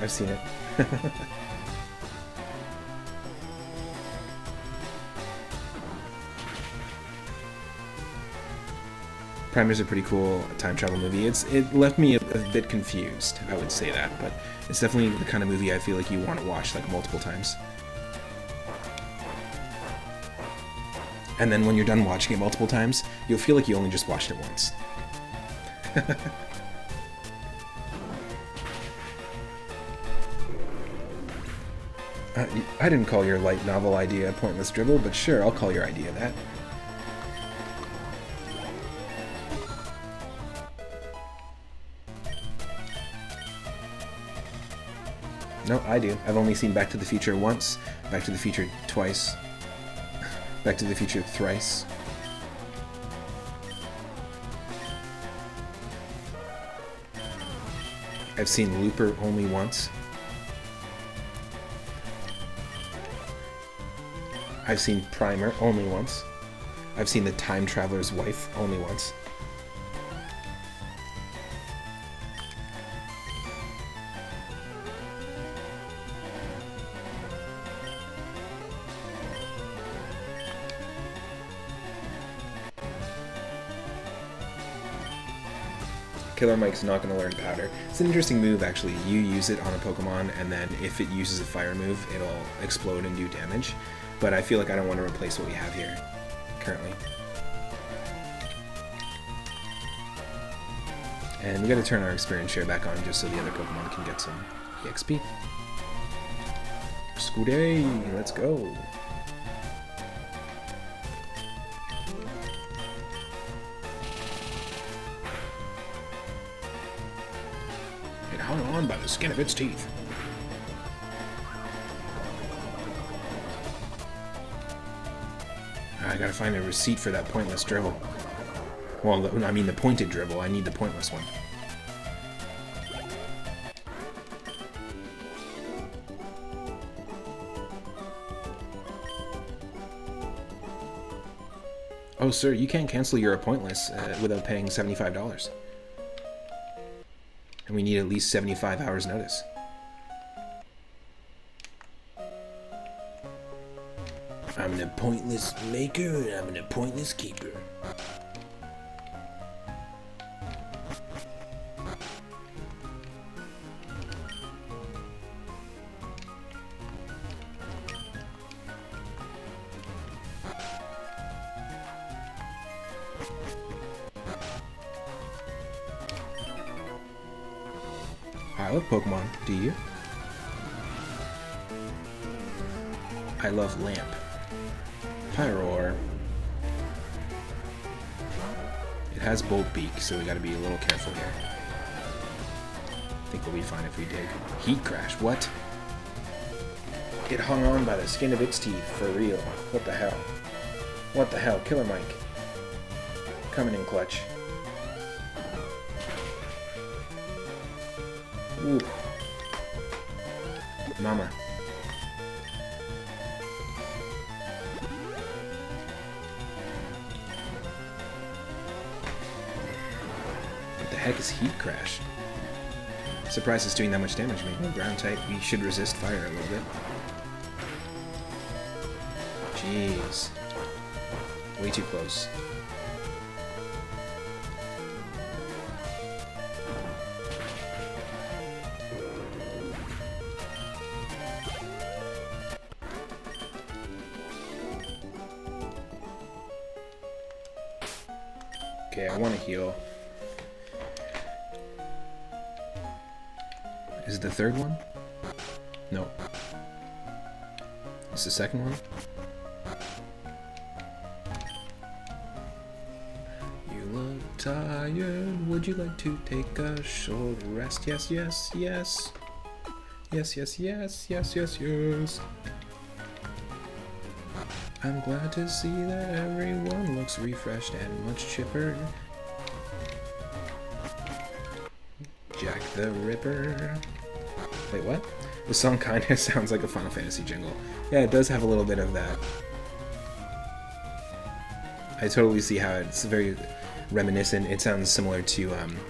I've seen it. Primer's a pretty cool time travel movie. It left me a bit confused, I would say that, but it's definitely the kind of movie I feel like you want to watch like multiple times. And then when you're done watching it multiple times, you'll feel like you only just watched it once. I didn't call your light novel idea pointless dribble, but sure, I'll call your idea that. No, I do. I've only seen Back to the Future once, Back to the Future twice, Back to the Future thrice. I've seen Looper only once. I've seen Primer only once. I've seen The Time Traveler's Wife only once. Killer Mike's not going to learn Powder. It's an interesting move, actually. You use it on a Pokemon, and then if it uses a fire move, it'll explode and do damage. But I feel like I don't want to replace what we have here, currently. And we got to turn our experience share back on just so the other Pokemon can get some EXP. Scuday, let's go. It hung on by the skin of its teeth. I gotta find a receipt for that pointless dribble. Well, I mean the pointed dribble. I need the pointless one. Oh, sir, you can't cancel your pointless without paying $75. And we need at least 75 hours notice. I'm the pointless maker, and I'm the pointless keeper. I love Pokemon. Do you? I love Lamp. Pyroar. It has Bolt Beak, so we gotta be a little careful here. I think we'll be fine if we dig. Heat Crash, what? It hung on by the skin of its teeth, for real. What the hell? What the hell? Killer Mike. Coming in clutch. Ooh. Mama. What the heck is Heat Crash? Surprised it's doing that much damage. Maybe ground type. We should resist fire a little bit. Jeez. Way too close. Okay, I want to heal. Is it the third one? No. It's the second one? You look tired. Would you like to take a short rest? Yes, yes, yes. Yes, yes, yes, yes, yes, yes. I'm glad to see that everyone looks refreshed and much chipper. Jack the Ripper. Wait, what? This song kind of sounds like a Final Fantasy jingle. Yeah, it does have a little bit of that. I totally see how it's very reminiscent. It sounds similar to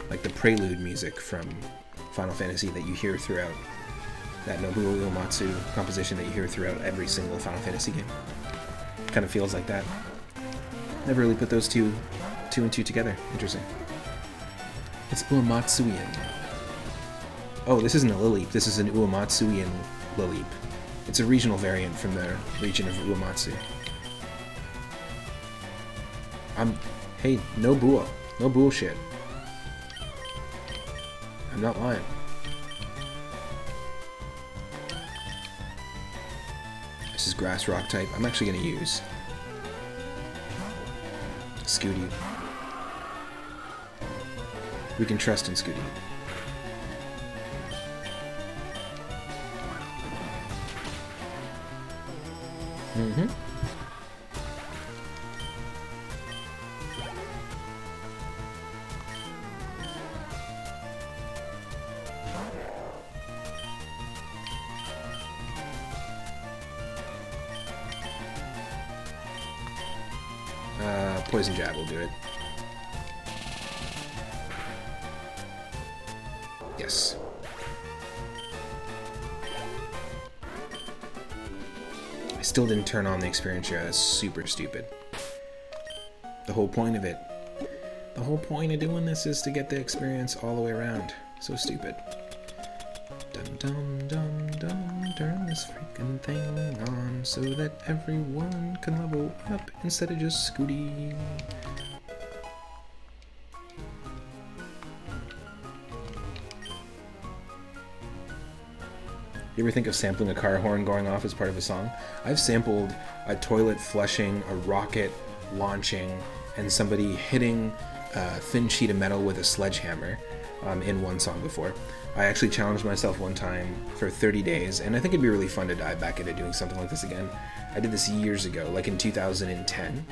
like the prelude music from Final Fantasy that you hear throughout. That Nobuo Uematsu composition that you hear throughout every single Final Fantasy game. Kind of feels like that. Never really put those two and two together. Interesting. It's Uematsuian. Oh, this isn't a Lileep. This is an Uematsuian Lileep. It's a regional variant from the region of Uematsu. Hey, no bull. No bullshit. I'm not lying. Grass Rock type. I'm actually going to use Scooty. We can trust in Scooty. Mm-hmm. Poison Jab will do it. Yes. I still didn't turn on the experience share. That's super stupid. The whole point of it. The whole point of doing this is to get the experience all the way around. So stupid. Dum dum dum dum. Turn this freaking thing on so that everyone can level up instead of just Scooty. You ever think of sampling a car horn going off as part of a song? I've sampled a toilet flushing, a rocket launching, and somebody hitting a thin sheet of metal with a sledgehammer in one song before. I actually challenged myself one time for 30 days, and I think it'd be really fun to dive back into doing something like this again. I did this years ago, like in 2010.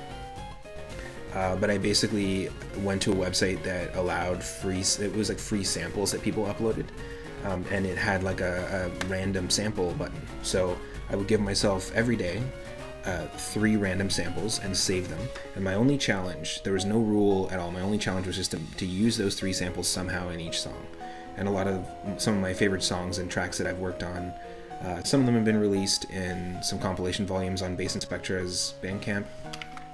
But I basically went to a website that allowed it was like free samples that people uploaded. And it had like a random sample button. So I would give myself every day 3 random samples and save them. And my only challenge, there was no rule at all, my only challenge was just to use those 3 samples somehow in each song. And some of my favorite songs and tracks that I've worked on, some of them have been released in some compilation volumes on Bass and Spectra's Bandcamp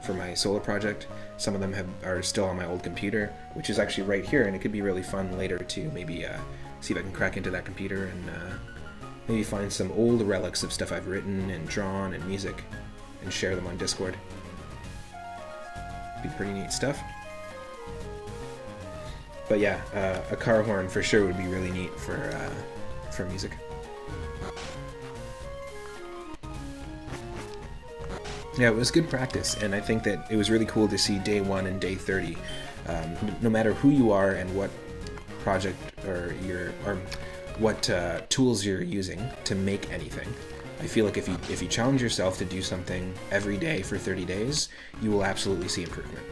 for my solo project. Some of them are still on my old computer, which is actually right here, and it could be really fun later to maybe see if I can crack into that computer and maybe find some old relics of stuff I've written and drawn and music and share them on Discord. Be pretty neat stuff. But yeah, a car horn for sure would be really neat for music. Yeah, it was good practice, and I think that it was really cool to see day 1 and day 30. No matter who you are and what project or what tools you're using to make anything, I feel like if you challenge yourself to do something every day for 30 days, you will absolutely see improvement.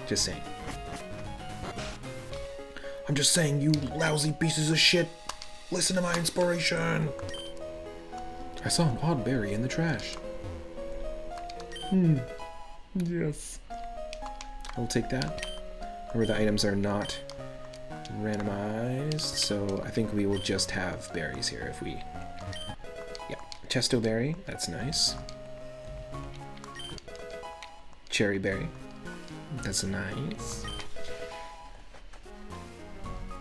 Just saying. I'm just saying, you lousy pieces of shit. Listen to my inspiration. I saw an odd berry in the trash. Yes. I'll take that. Remember, the items are not randomized, so I think we will just have berries here if we... Yeah, Chesto berry, that's nice. Cherry berry, that's nice.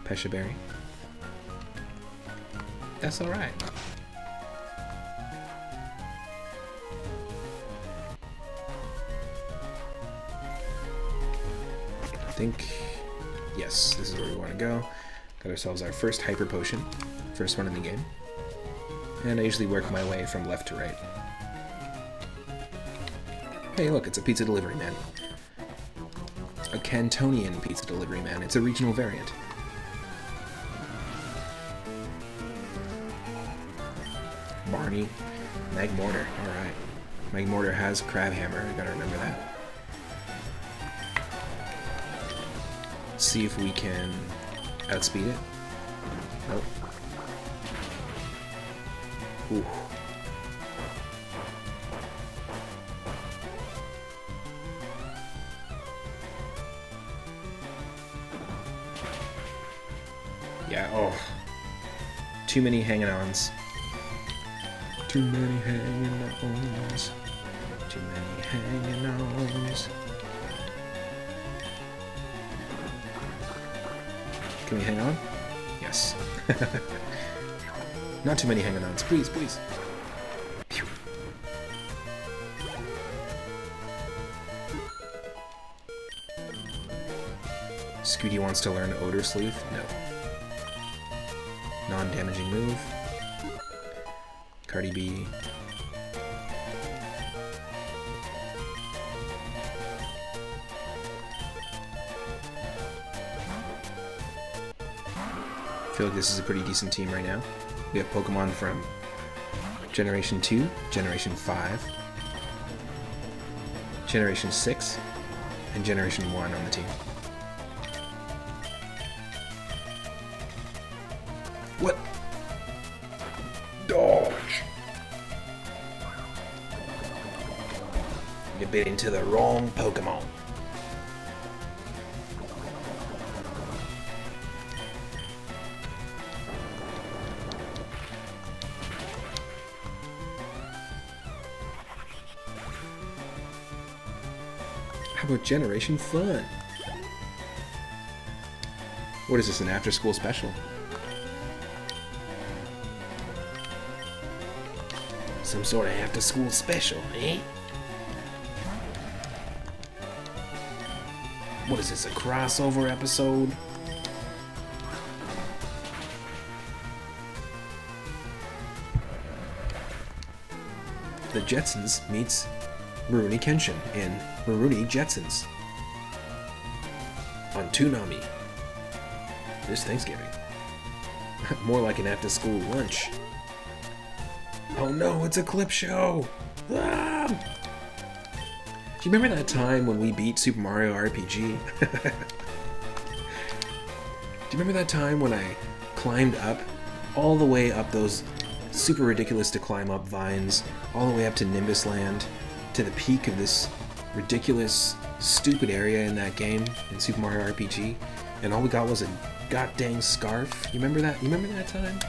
Pesha berry, that's alright. I think, yes, this is where we want to go. Got ourselves our first hyper potion, first one in the game. And I usually work my way from left to right. Hey, look, it's a pizza delivery man. A Cantonian pizza delivery man. It's a regional variant. Barney. Magmortar, alright. Magmortar has Crab Hammer, I gotta remember that. Let's see if we can outspeed it. Nope. Ooh. Yeah, oh. Too many hanging-ons. Too many hanging-ons. Too many hanging-ons. Can we hang on? Yes. Not too many hanging-ons. Please, please. Phew. Scooty wants to learn Odor Sleeve? No. Non-damaging move. Cardi B. I feel like this is a pretty decent team right now. We have Pokemon from Generation 2, Generation 5, Generation 6, and Generation 1 on the team. What? Dodge. You bit into the wrong Pokemon. How about Generation Fun? What is this, an after-school special? Some sort of after-school special, eh? What is this, a crossover episode? The Jetsons meets Rurouni Kenshin in Rurouni Jetsons on Toonami this Thanksgiving. More like an after-school lunch. Oh no, it's a clip show! Ah! Do you remember that time when we beat Super Mario RPG? Do you remember that time when I climbed up, all the way up those super ridiculous to climb up vines, all the way up to Nimbus Land, to the peak of this ridiculous, stupid area in that game, in Super Mario RPG, and all we got was a goddamn scarf? You remember that? You remember that time?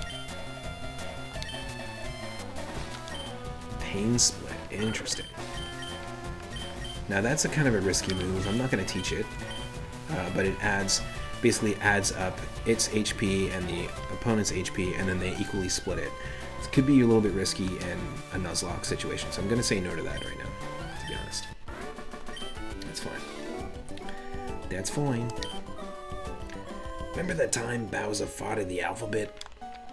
Pain split. Interesting. Now that's a kind of a risky move. I'm not going to teach it, but it basically adds up its HP and the opponent's HP, and then they equally split it. It could be a little bit risky in a Nuzlocke situation, so I'm going to say no to that right now, to be honest. That's fine. That's fine. Remember that time Bowser fought in the alphabet?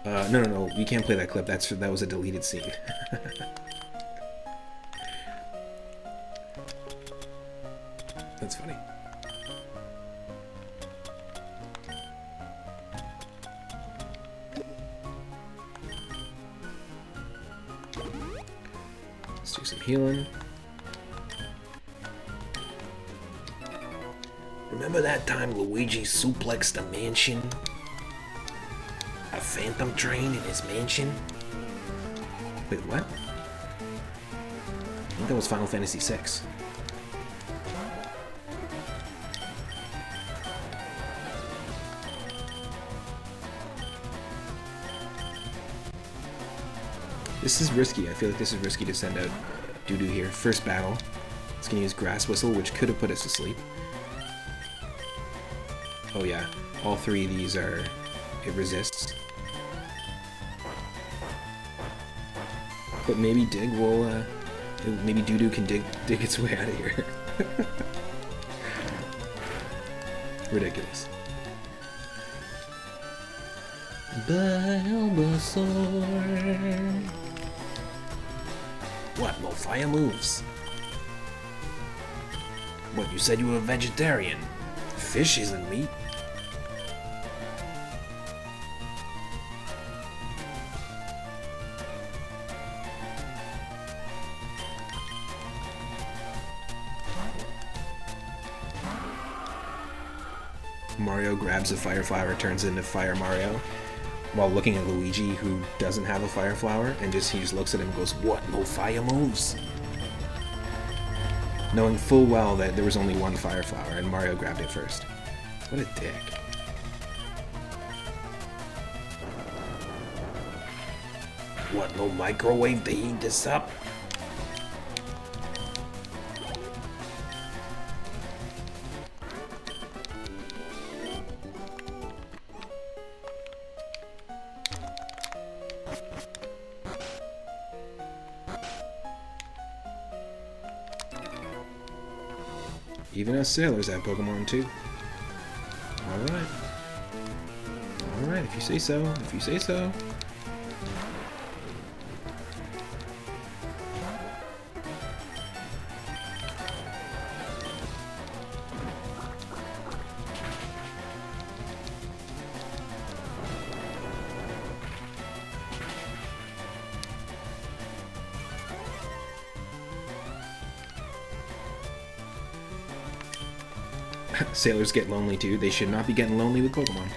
No, you can't play that clip. That was a deleted scene. That's funny. Let's do some healing. Remember that time Luigi suplexed a mansion? A phantom train in his mansion? Wait, what? I think that was Final Fantasy VI. This is risky. I feel like this is risky to send out Doo-Doo here. First battle. It's going to use Grass Whistle, which could have put us to sleep. Oh yeah, all three of these are... it resists. But maybe Dig will... maybe Doo-Doo can dig its way out of here. Ridiculous. Bulbasaur. What? No fire moves? What, you said you were a vegetarian? Fish isn't meat. Mario grabs a Fire Flower, turns into Fire Mario, while looking at Luigi, who doesn't have a Fire Flower, and he just looks at him and goes, "What? No fire moves?" Knowing full well that there was only one Fire Flower, and Mario grabbed it first. What a dick. What, no microwave to heat this up? Even us sailors have Pokemon too. Alright. Alright, if you say so. If you say so. Sailors get lonely too. They should not be getting lonely with Pokemon.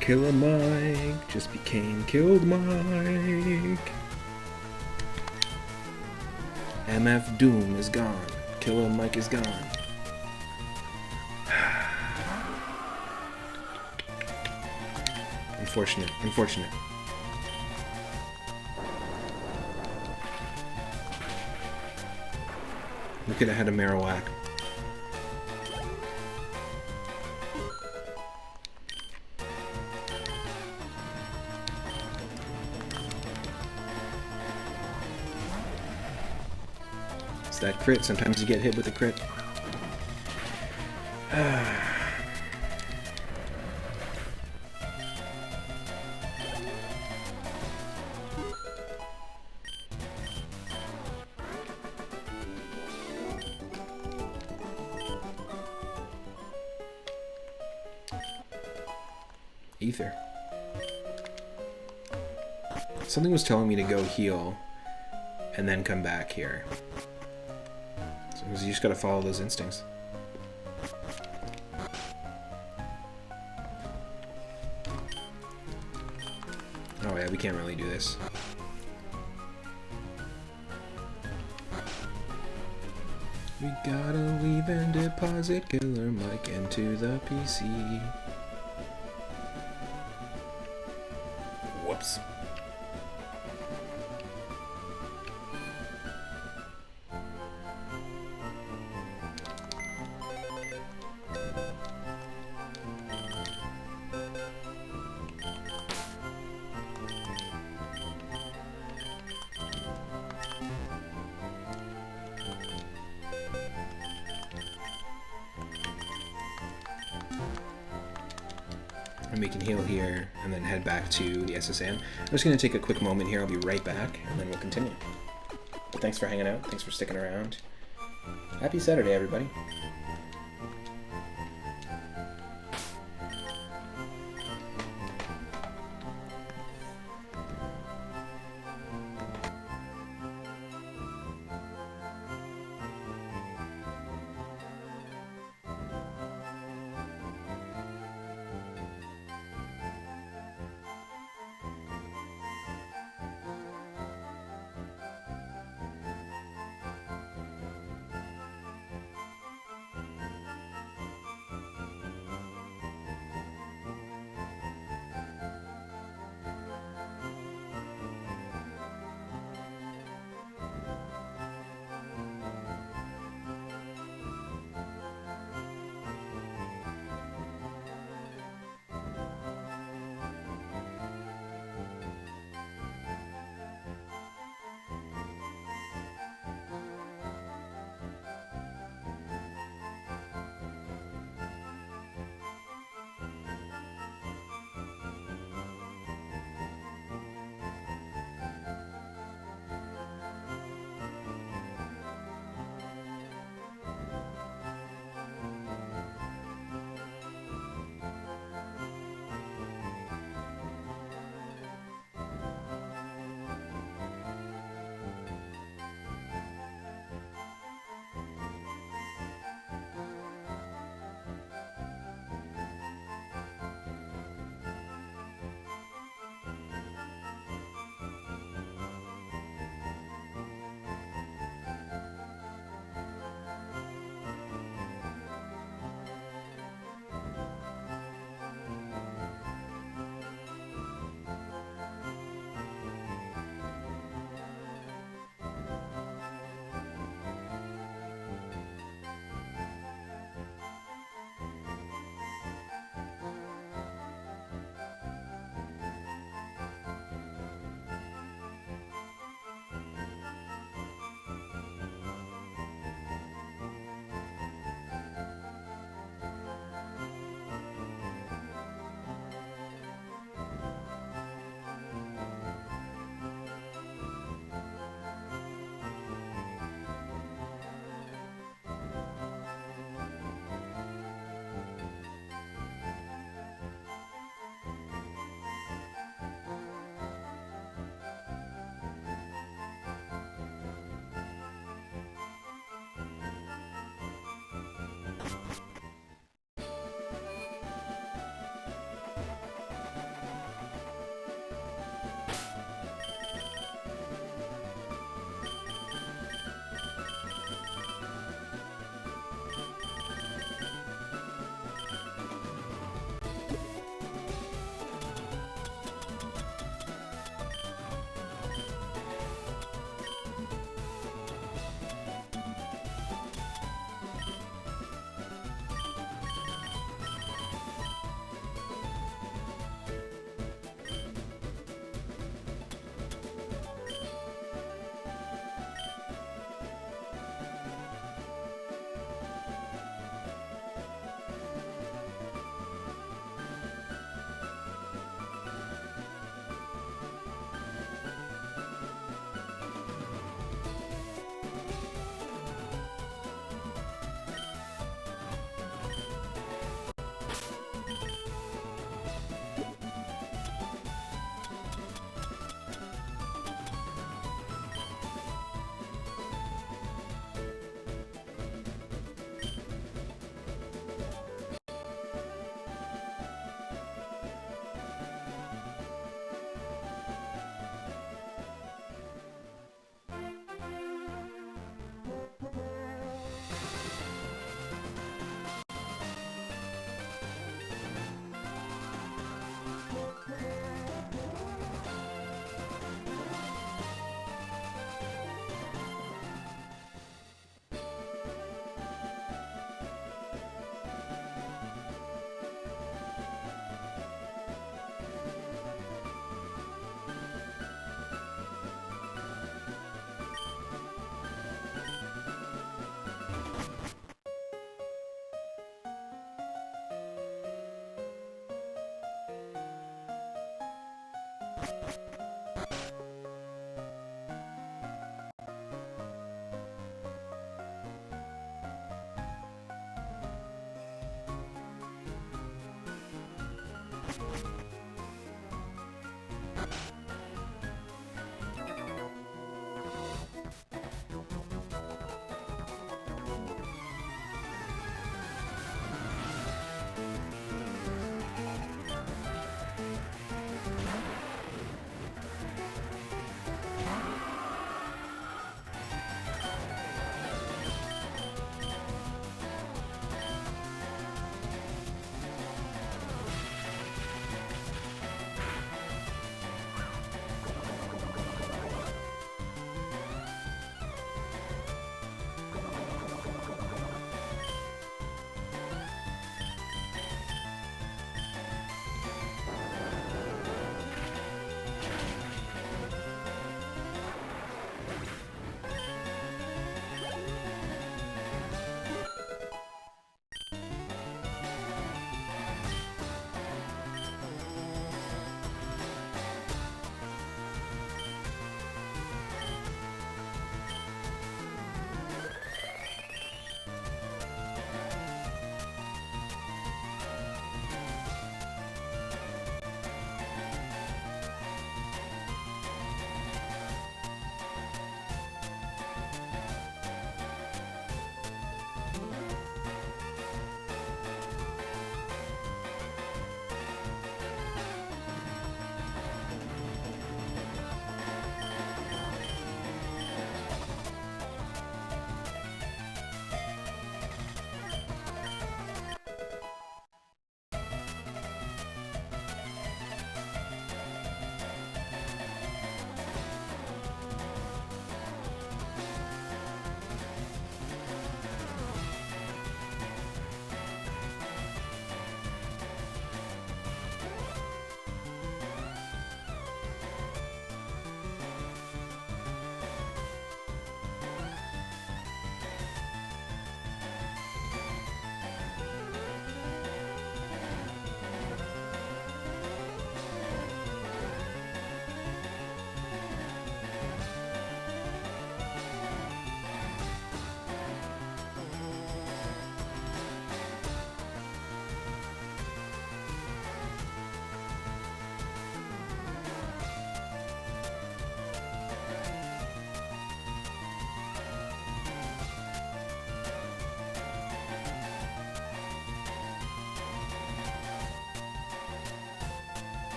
Killer Mike just became Killed Mike. MF Doom is gone. Killer Mike is gone. Unfortunate, unfortunate. We could have had a Marowak. It's that crit. Sometimes you get hit with a crit. Ether. Something was telling me to go heal and then come back here. So you just gotta follow those instincts. Oh yeah, we can't really do this. We gotta leave and deposit Killer Mike into the PC. Whoops. And we can heal here and then head back to the SSN. I'm just going to take a quick moment here. I'll be right back and then we'll continue. But thanks for hanging out. Thanks for sticking around. Happy Saturday, everybody.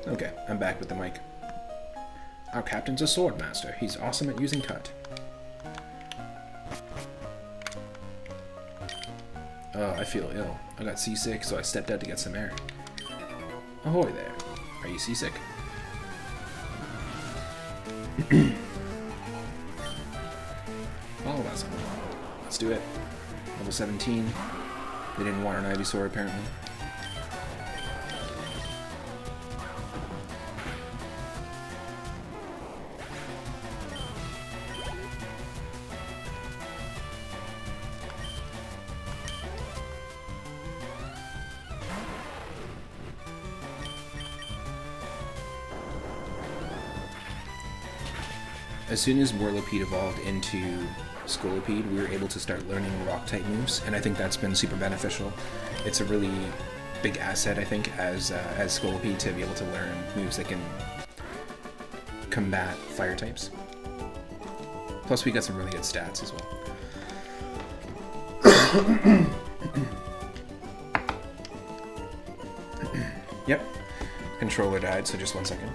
Okay, I'm back with the mic. Our captain's a sword master. He's awesome at using cut. Oh, I feel ill. I got seasick, so I stepped out to get some air. Ahoy there. Are you seasick? Oh, that's Let's do it. Level 17. They didn't want an Ivysaur, apparently. as soon as Whirlipede evolved into Scolipede, we were able to start learning rock-type moves, and I think that's been super beneficial. It's a really big asset, I think, as Scolipede to be able to learn moves that can combat fire types. Plus, we got some really good stats as well. Yep, controller died, so just 1 second.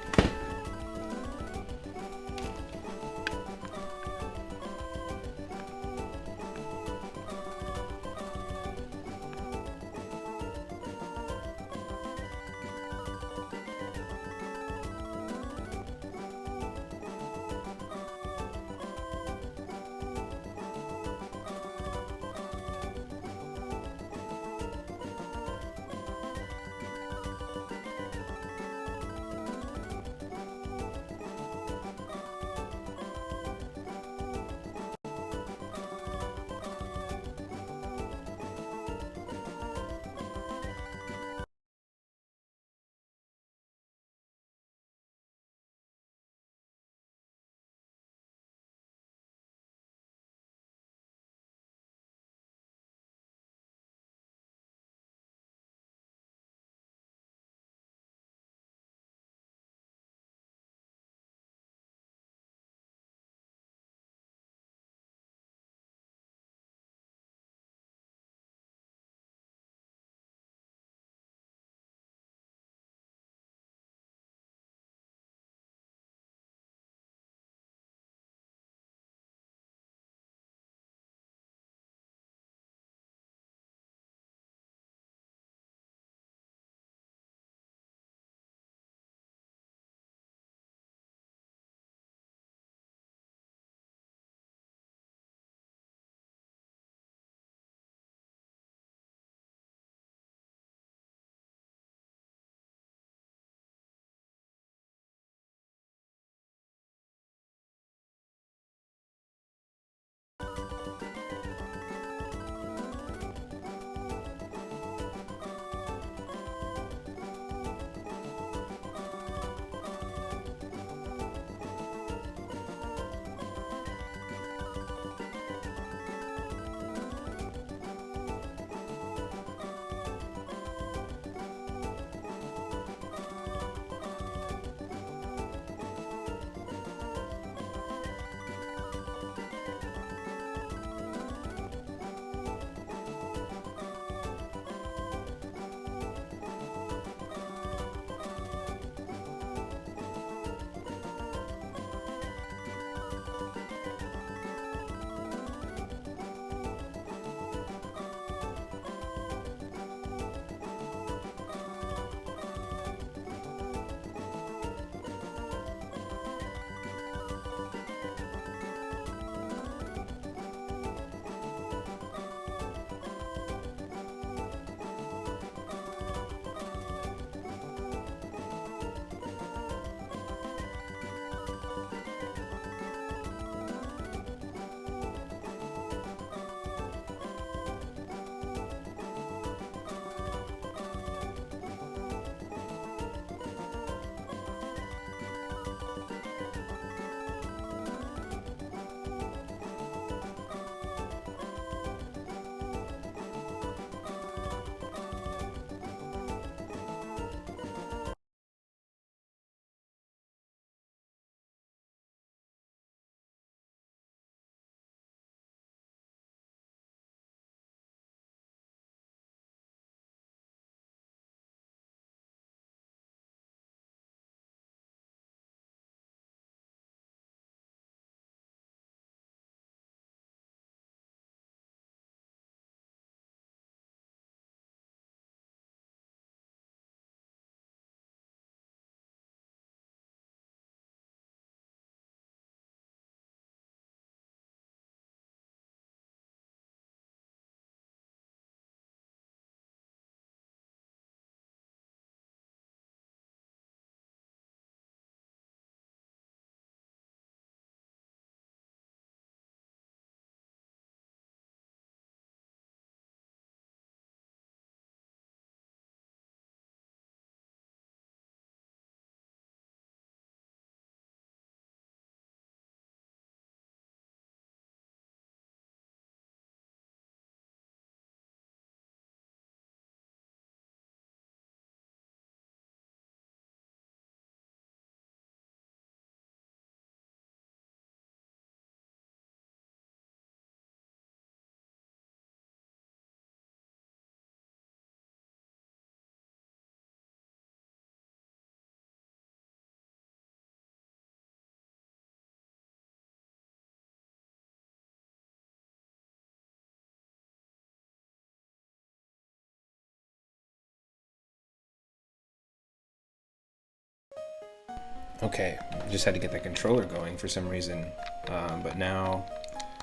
Okay, just had to get that controller going for some reason, but now,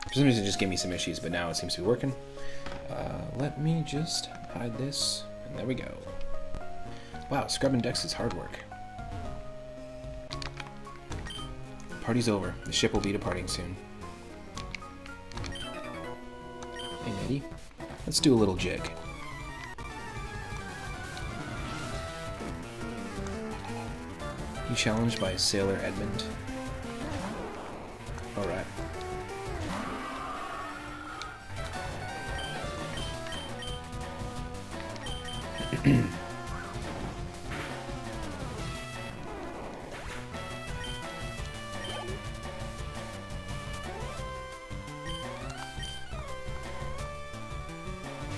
for some reason it just gave me some issues, but now it seems to be working. Let me just hide this, and there we go. Wow, scrubbing decks is hard work. Party's over. The ship will be departing soon. Hey, matey. Let's do a little jig. You challenged by Sailor Edmund. Alright.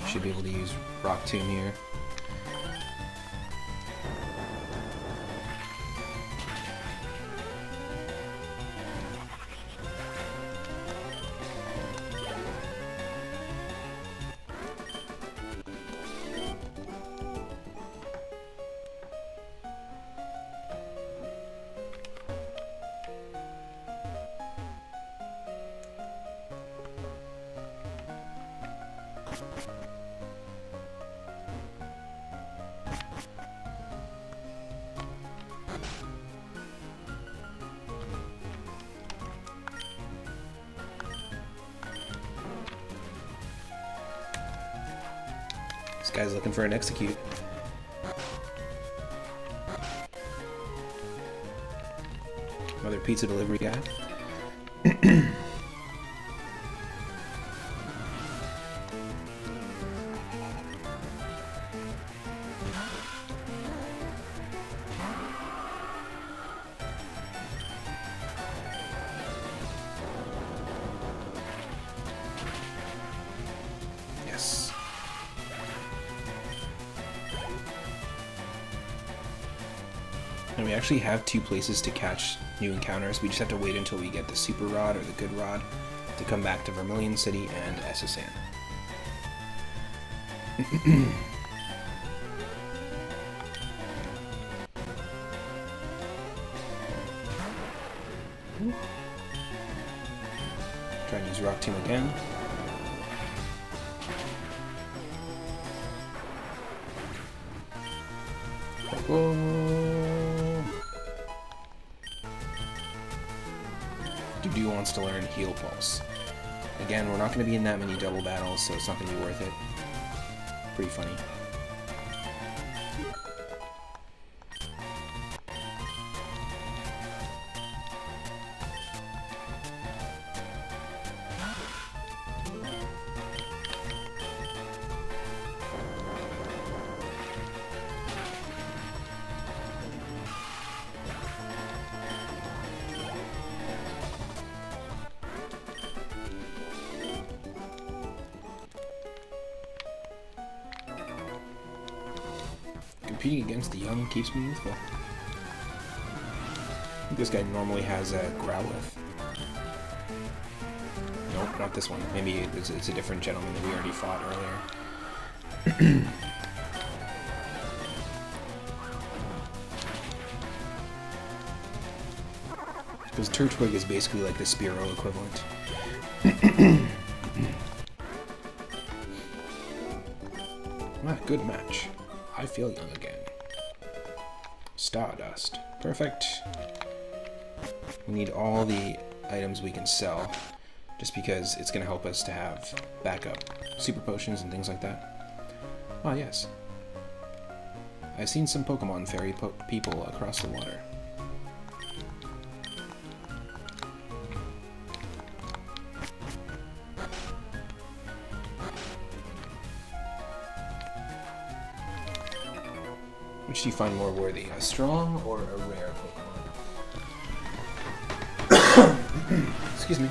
Should be able to use Rock Tomb here. This guy's looking for an execute. Another pizza delivery guy. Yes. And we actually have 2 places to catch new encounters. We just have to wait until we get the Super Rod or the Good Rod to come back to Vermilion City and SSN. Try and use Rock Tomb again. Dudu wants to learn Heal Pulse. Again, we're not going to be in that many double battles, so it's not going to be worth it. Pretty funny. Competing against the young keeps me youthful. I think this guy normally has a Growlithe. Nope, not this one. Maybe it's a different gentleman that we already fought earlier. Because Turtwig is basically like the Spearow equivalent. Ah, good match. I feel young again. Stardust. Perfect. We need all the items we can sell, just because it's going to help us to have backup super potions and things like that. Ah, yes. I've seen some Pokemon Fairy people across the water. Which do you find more worthy, a strong or a rare Pokemon? Excuse me.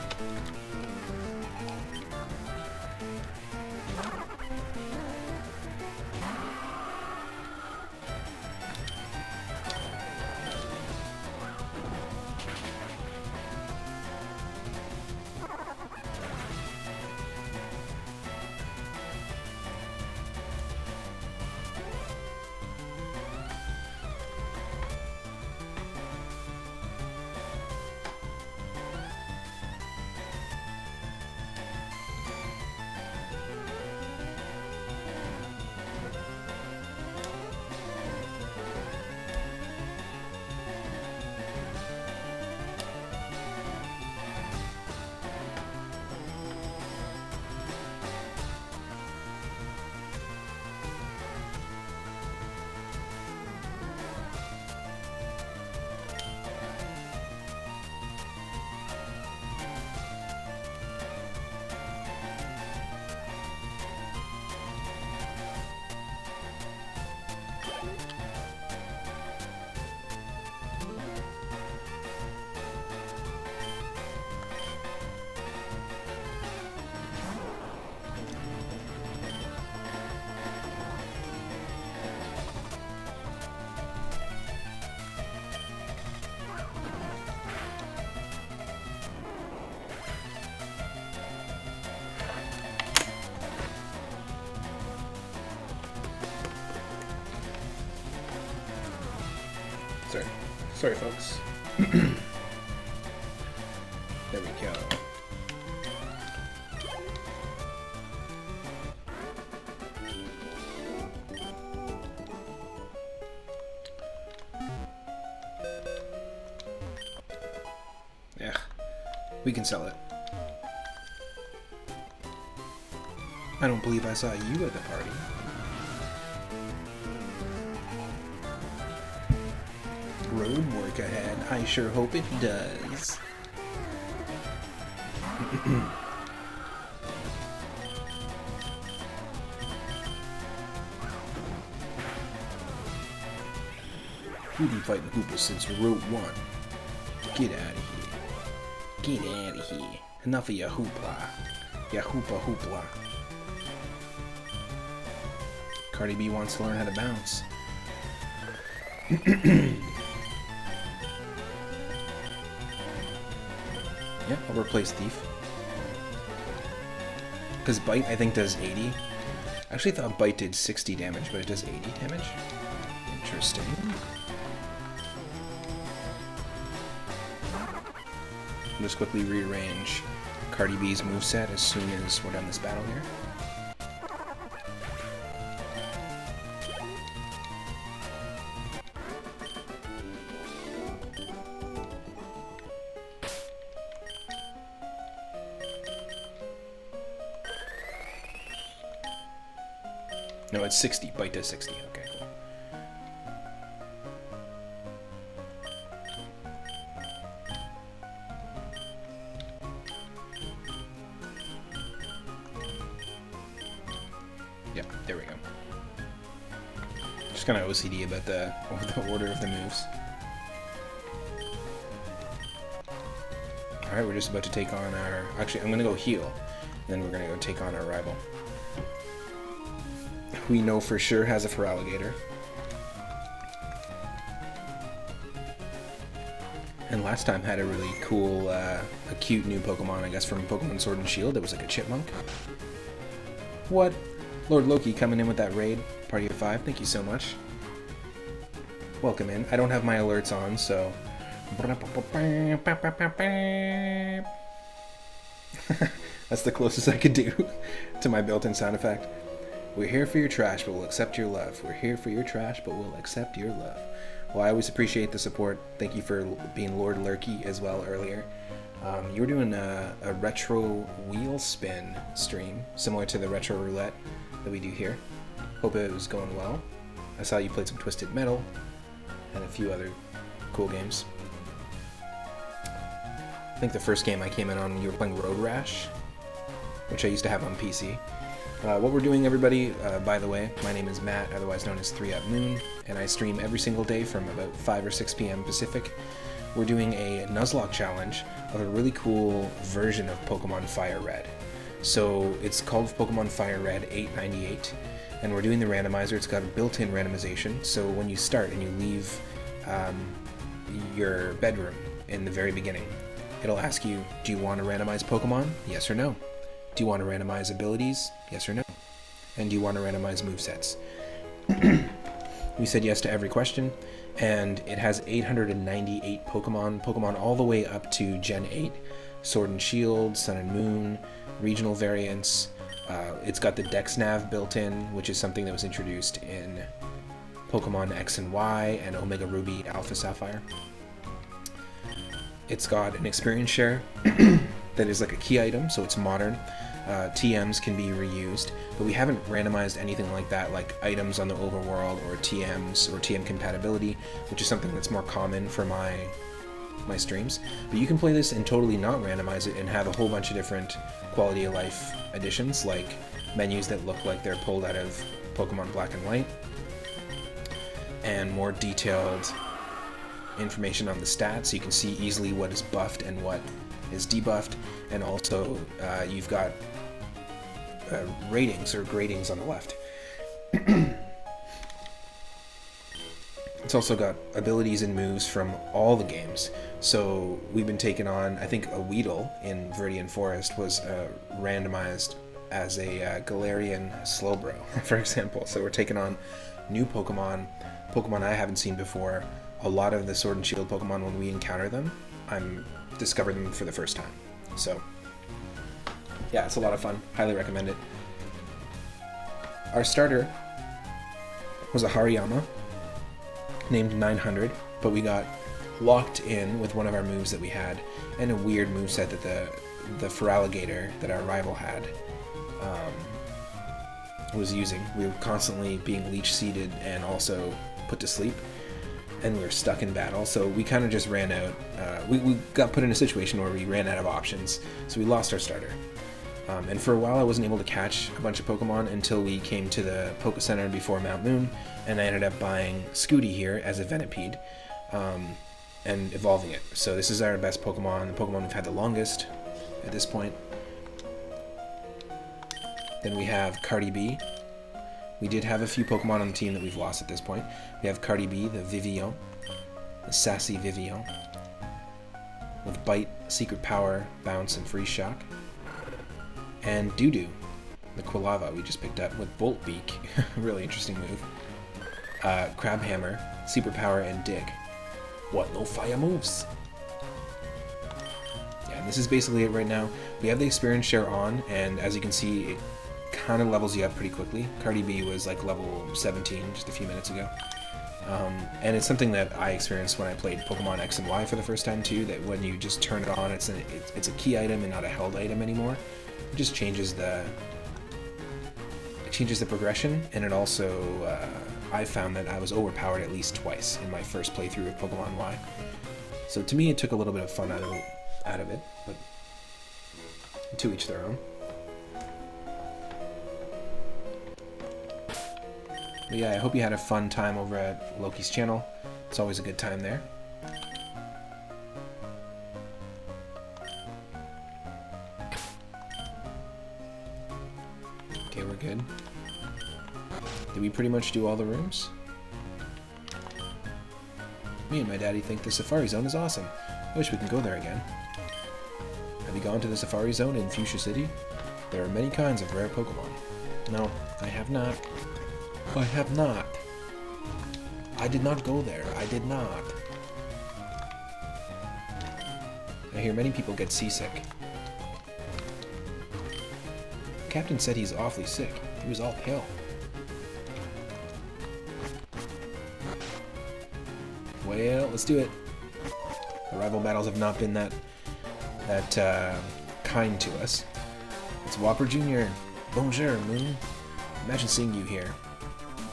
Sorry, folks. There we go. Yeah, we can sell it. I don't believe I saw you at the party. Road work ahead. I sure hope it does. We've been fighting Hoopa since Route 1. Get out of here. Get out of here. Enough of your hoopla. Ya hoopla. Cardi B wants to learn how to bounce. Yeah, I'll replace Thief. Because Bite, I think, does 80. I actually thought Bite did 60 damage, but it does 80 damage. Interesting. I'll just quickly rearrange Cardi B's moveset as soon as we're done this battle here. No, it's 60. Bite does 60. Okay, cool. Yep, there we go. Just kind of OCD about the order of the moves. Alright, we're just about to take on our... Actually, I'm going to go heal. Then we're going to go take on our rival. We know for sure has a Feraligatr. And last time had a really cool, a cute new Pokemon, I guess, from Pokemon Sword and Shield. It was like a chipmunk. What? Lord Loki coming in with that raid. Party of 5, thank you so much. Welcome in. I don't have my alerts on, so... That's the closest I could do to my built-in sound effect. We're here for your trash, but we'll accept your love. We're here for your trash, but we'll accept your love. Well, I always appreciate the support. Thank you for being Lord Lurky as well earlier. You were doing a retro wheel spin stream, similar to the retro roulette that we do here. Hope it was going well. I saw you played some Twisted Metal and a few other cool games. I think the first game I came in on, you were playing Road Rash, which I used to have on PC. What we're doing, everybody, by the way, my name is Matt, otherwise known as 3 Up Moon, and I stream every single day from about 5 or 6 p.m. Pacific. We're doing a Nuzlocke challenge of a really cool version of Pokemon Fire Red. So it's called Pokemon Fire Red 898, and we're doing the randomizer. It's got a built-in randomization, so when you start and you leave your bedroom in the very beginning, it'll ask you, do you want to randomize Pokemon? Yes or no? Do you want to randomize abilities? Yes or no? And do you want to randomize movesets? We said yes to every question, and it has 898 Pokemon all the way up to Gen 8, Sword and Shield, Sun and Moon, regional variants. It's got the Dex Nav built in, which is something that was introduced in Pokemon X and Y and Omega Ruby Alpha Sapphire. It's got an experience share that is like a key item, so it's modern. TMs can be reused, but we haven't randomized anything like that, like items on the overworld or TMs or TM compatibility, which is something that's more common for my streams. But you can play this and totally not randomize it and have a whole bunch of different quality of life additions, like menus that look like they're pulled out of Pokemon Black and White, and more detailed information on the stats, so you can see easily what is buffed and what is debuffed, and also you've got ratings or gradings on the left. It's also got abilities and moves from all the games. So we've been taking on, I think, a Weedle in Viridian Forest was randomized as a Galarian Slowbro, for example. So we're taking on new Pokemon I haven't seen before, a lot of the Sword and Shield Pokemon, when we encounter them, I'm discovering them for the first time. So, yeah, it's a lot of fun. Highly recommend it. Our starter was a Hariyama named 900, but we got locked in with one of our moves that we had, and a weird moveset that the Feraligatr that our rival had was using. We were constantly being leech seeded and also put to sleep, and we were stuck in battle, so we kind of just ran out. We got put in a situation where we ran out of options, so we lost our starter. And for a while I wasn't able to catch a bunch of Pokemon until we came to the Poke Center before Mount Moon, and I ended up buying Scooty here as a Venipede, and evolving it. So this is our best Pokemon, the Pokemon we've had the longest at this point. Then we have Cardi B. We did have a few Pokemon on the team that we've lost at this point. We have Cardi B, the Vivillon, the sassy Vivillon, with Bite, Secret Power, Bounce, and Freeze Shock. And Doodoo, the Quilava we just picked up with Bolt Beak, really interesting move. Crabhammer, Super Power, and Dig. What no fire moves? Yeah, and this is basically it right now. We have the experience share on, and as you can see, it kind of levels you up pretty quickly. Cardi B was like level 17 just a few minutes ago. And it's something that I experienced when I played Pokemon X and Y for the first time too, that when you just turn it on, it's a key item and not a held item anymore. It just changes the progression, and it also I found that I was overpowered at least twice in my first playthrough of Pokemon Y. So to me, it took a little bit of fun out of it, but to each their own. But yeah, I hope you had a fun time over at Loki's channel. It's always a good time there. Okay, we're good. Did we pretty much do all the rooms? Me and my daddy think the Safari Zone is awesome. I wish we can go there again. Have you gone to the Safari Zone in Fuchsia City? There are many kinds of rare Pokemon. No, I have not. I have not. I did not go there. I did not. I hear many people get seasick. The captain said he's awfully sick. He was all pale. Well, let's do it. The rival battles have not been that kind to us. It's Whopper Jr. Bonjour, Moon. Imagine seeing you here.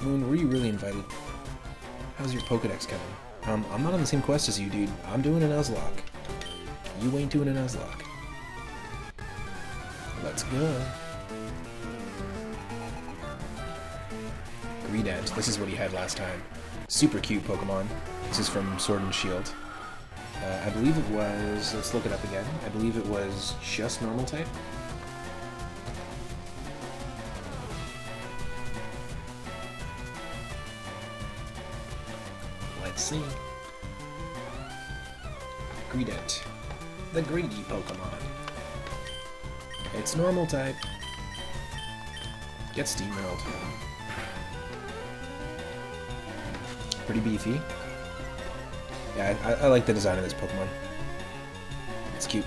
Moon, were you really invited? How's your Pokedex coming? I'm not on the same quest as you, dude. I'm doing an Nuzlocke. You ain't doing a Nuzlocke. Let's go. Greedent. This is what he had last time. Super cute Pokemon. This is from Sword and Shield. I believe it was... Let's look it up again. I believe it was just normal type. Let's see. Greedent. The greedy Pokemon. It's normal type. Get steamrolled. Pretty beefy. Yeah, I like the design of this Pokemon. It's cute.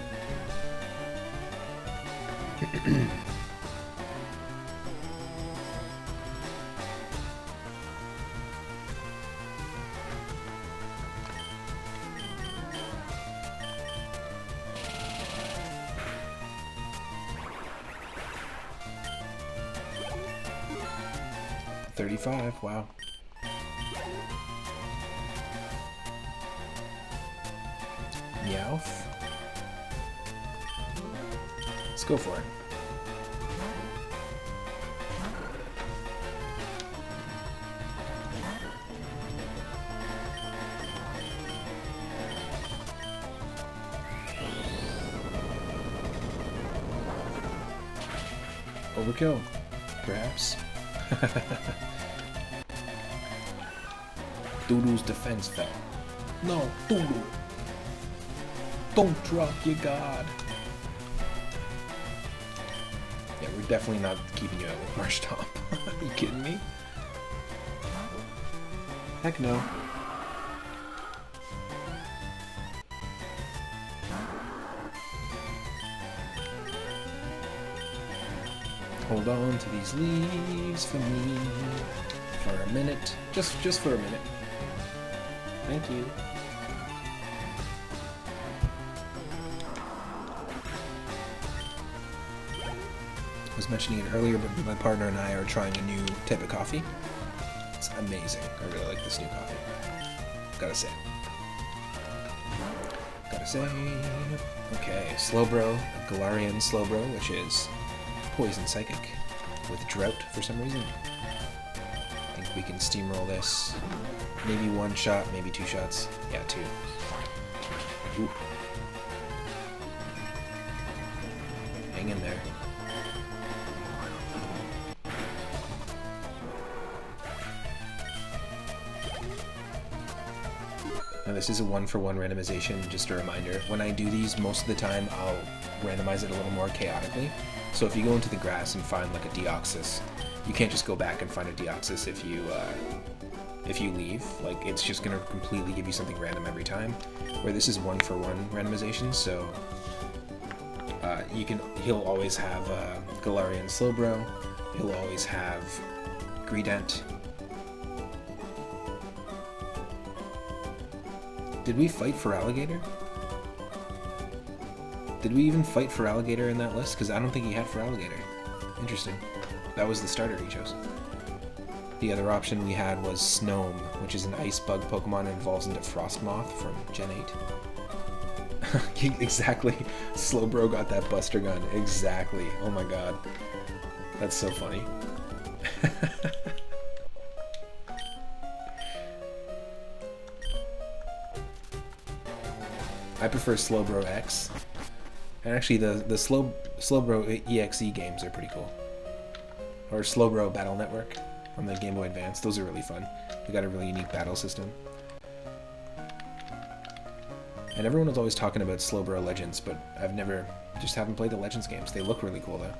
$35, wow. Meowth. Let's go for it. Overkill, perhaps. Doodoo's defense fell. No, Doodoo! Don't drop your guard! Yeah, we're definitely not keeping you out with Marshtomp. Are you kidding me? Heck no. Hold on to these leaves for me for a minute. Just for a minute. Thank you. I was mentioning it earlier, but my partner and I are trying a new type of coffee. It's amazing. I really like this new coffee. Gotta say. Okay, Slowbro, Galarian Slowbro, which is Poison Psychic with Drought for some reason. I think we can steamroll this. Maybe one shot, maybe two shots. Yeah, two. Ooh. Hang in there. Now this is a 1-for-1 randomization, just a reminder. When I do these, most of the time I'll randomize it a little more chaotically. So if you go into the grass and find like a Deoxys, you can't just go back and find a Deoxys if you leave. Like, it's just gonna completely give you something random every time. Where this is 1-for-1 randomization, so he'll always have Galarian Slowbro, he'll always have Greedent. Did we fight for Alligator? Did we even fight for Alligator in that list? Because I don't think he had for Alligator. Interesting. That was the starter he chose. The other option we had was Snom, which is an ice bug Pokemon and evolves into Frostmoth from Gen 8. Exactly. Slowbro got that Buster Gun. Exactly. Oh my god. That's so funny. I prefer Slowbro X. And actually the Slowbro EXE games are pretty cool. Or Slowbro Battle Network on the Game Boy Advance. Those are really fun. They got a really unique battle system. And everyone was always talking about Slowbro Legends, but I've never, just haven't played the Legends games. They look really cool though.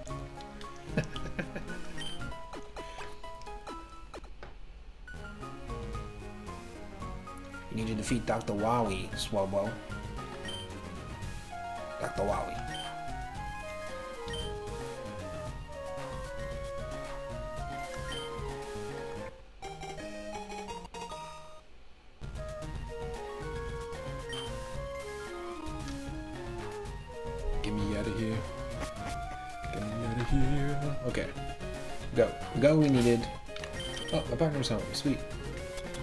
You need to defeat Dr. Wowie, Slowbro. Dr. Wowie. Get me out of here. Get me out of here. Okay. Go. Go we needed. Oh, my partner's home. Sweet.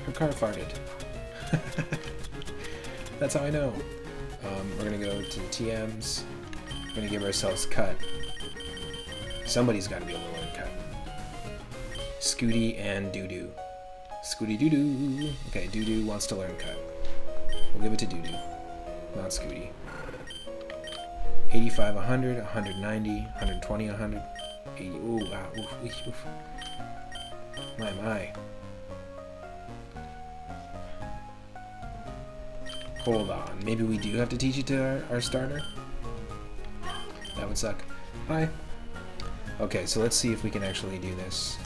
Her car farted. That's how I know. We're gonna go to the TMs. We're gonna give ourselves cut. Somebody's gotta be able to learn cut. Scooty and Doodoo. Scooty Doodoo. Okay, Doodoo wants to learn cut. We'll give it to Doodoo, not Scooty. 85, 100, 190, 120, 100, 80. Ooh, wow. Oof. My. Hold on. Maybe we do have to teach it to our starter? That would suck. Hi. Okay, so let's see if we can actually do this.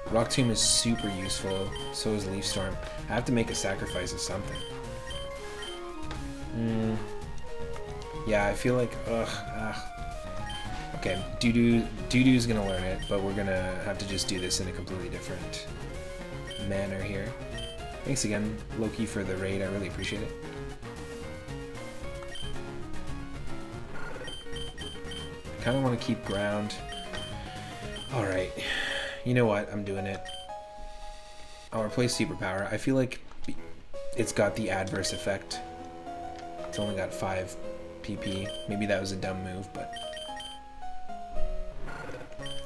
Rock Tomb is super useful, so is Leaf Storm. I have to make a sacrifice of something. Yeah, I feel like, Okay, Doodoo's gonna learn it, but we're gonna have to just do this in a completely different manner here. Thanks again, Loki, for the raid. I really appreciate it. I kind of want to keep ground. Alright. You know what? I'm doing it. I'll replace Superpower. I feel like it's got the adverse effect. It's only got 5 PP. Maybe that was a dumb move, but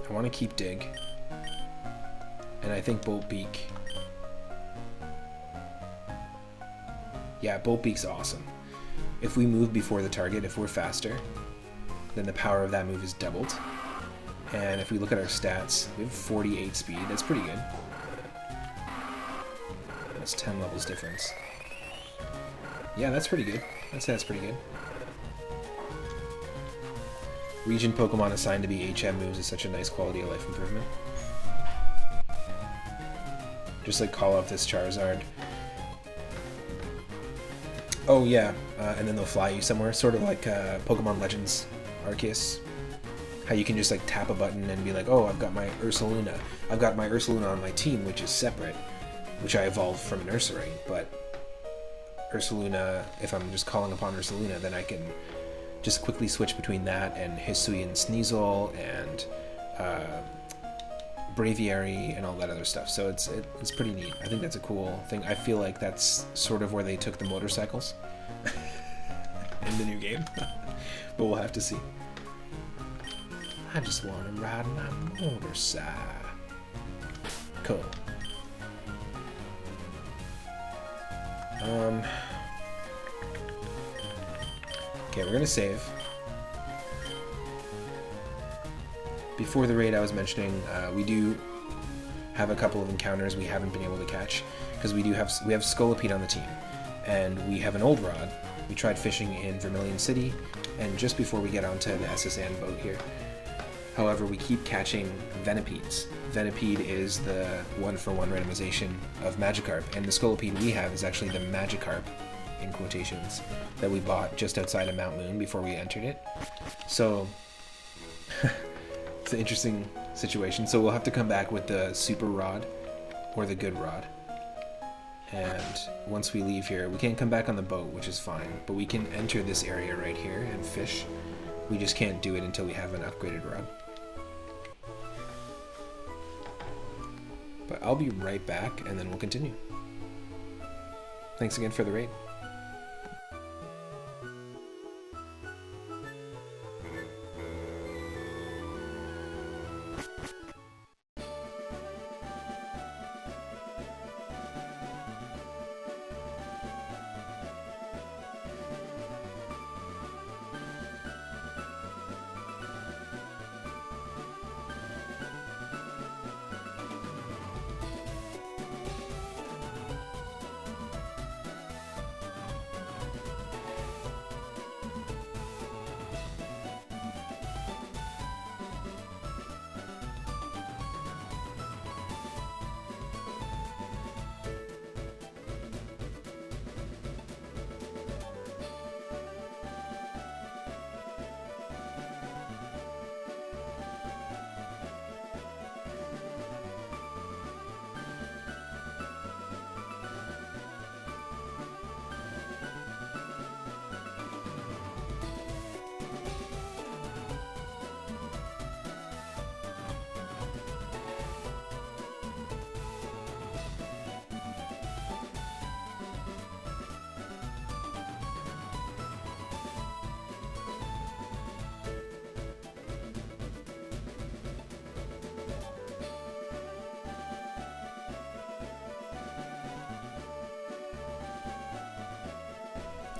I want to keep Dig. And I think Bolt Beak. Yeah, Bolt Beak's awesome. If we move before the target, if we're faster, then the power of that move is doubled. And if we look at our stats, we have 48 speed. That's pretty good. That's 10 levels difference. Yeah, that's pretty good. That's pretty good. Region Pokemon assigned to be HM moves is such a nice quality of life improvement. Just like call off this Charizard. Oh yeah, and then they'll fly you somewhere, sort of like Pokemon Legends Arceus. How you can just like tap a button and be like, oh, I've got my Ursaluna. I've got my Ursaluna on my team, which is separate, which I evolved from an Ursaring. But Ursaluna, if I'm just calling upon Ursaluna, then I can just quickly switch between that and Hisuian Sneasel and Braviary and all that other stuff. So it's pretty neat. I think that's a cool thing. I feel like that's sort of where they took the motorcycles in the new game. But we'll have to see. I just want to ride my motorcycle. Cool. Okay, we're gonna save. Before the raid I was mentioning, we do have a couple of encounters we haven't been able to catch, because we have Scolipede on the team, and we have an old rod. We tried fishing in Vermilion City, and just before we get onto the SSN boat here. However, we keep catching Venipedes. Venipede is the 1-for-1 randomization of Magikarp, and the Scolipede we have is actually the Magikarp, in quotations, that we bought just outside of Mount Moon before we entered it. So it's an interesting situation. So we'll have to come back with the super rod or the good rod. And once we leave here, we can't come back on the boat, which is fine, but we can enter this area right here and fish. We just can't do it until we have an upgraded rod. But I'll be right back and then we'll continue. Thanks again for the raid.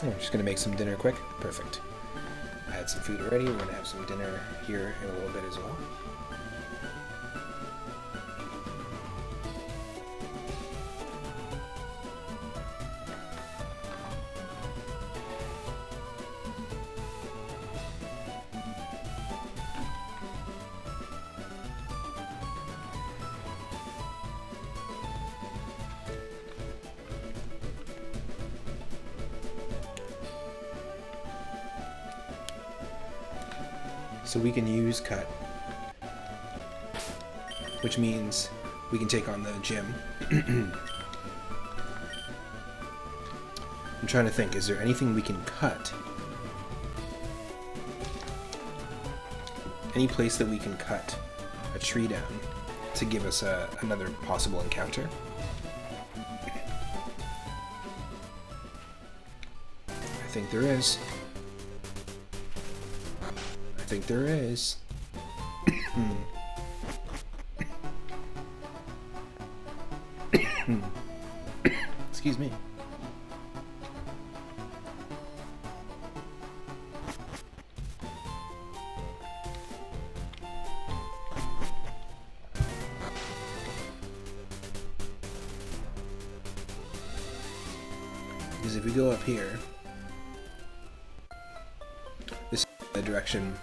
Oh, I'm just gonna make some dinner quick. Perfect. I had some food already. We're gonna have some dinner here in a little bit as well. So we can use cut, which means we can take on the gym. I'm trying to think, is there anything we can cut? Any place that we can cut a tree down to give us another possible encounter? I think there is. I think there is. Excuse me. Because if we go up here, this is the direction.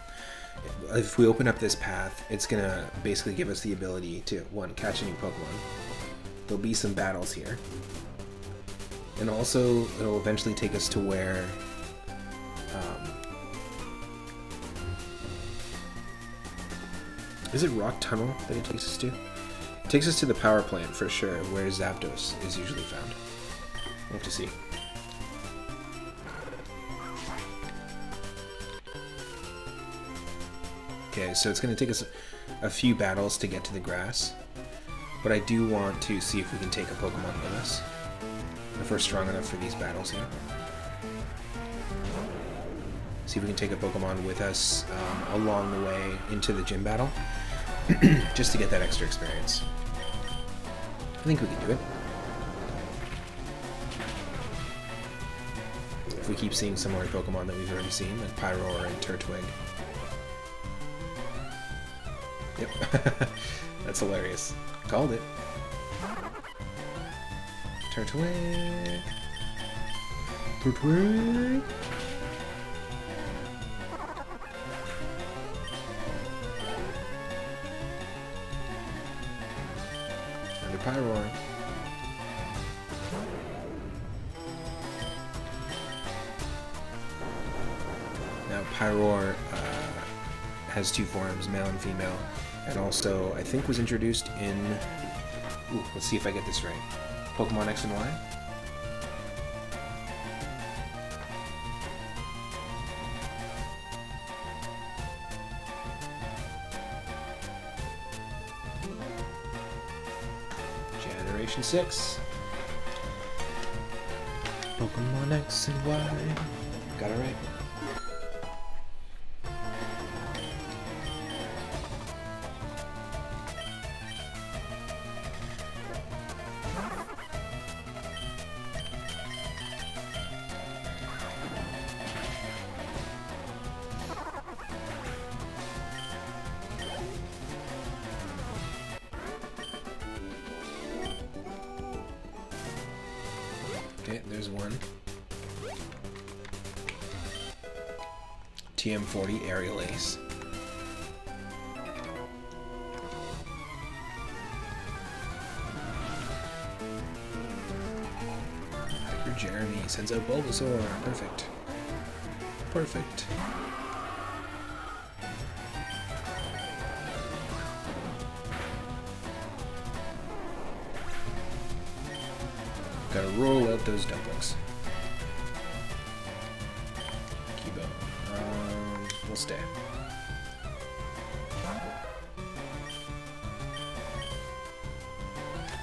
If we open up this path, it's gonna basically give us the ability to, one, catch a new Pokemon. There'll be some battles here. And also, it'll eventually take us to where... is it Rock Tunnel that it takes us to? It takes us to the power plant, for sure, where Zapdos is usually found. We'll have to see. Okay, so it's going to take us a few battles to get to the grass. But I do want to see if we can take a Pokemon with us. If we're strong enough for these battles here. See if we can take a Pokemon with us along the way into the gym battle. Just to get that extra experience. I think we can do it. If we keep seeing similar Pokemon that we've already seen, like Pyroar and Turtwig. Yep. That's hilarious. Called it. Turtwig. Turtwig. Another Pyroar. Now Pyroar has two forms, male and female, and also I think was introduced in... Ooh, let's see if I get this right. Pokemon X and Y? Generation 6. Pokemon X and Y. Got it right. Okay, there's one. TM40 Aerial Ace. Hyper Jeremy sends out Bulbasaur. Perfect. Perfect. Gotta roll out those dumplings. Cubone. We'll stay.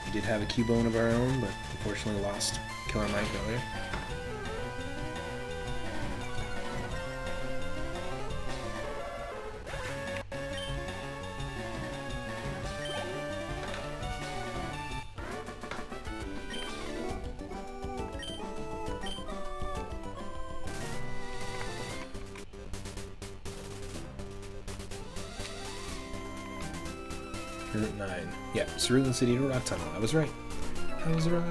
We did have a Cubone of our own, but unfortunately lost Killer Mike earlier. Route 9. Yeah, Cerulean City to Rock Tunnel. I was right. I was right.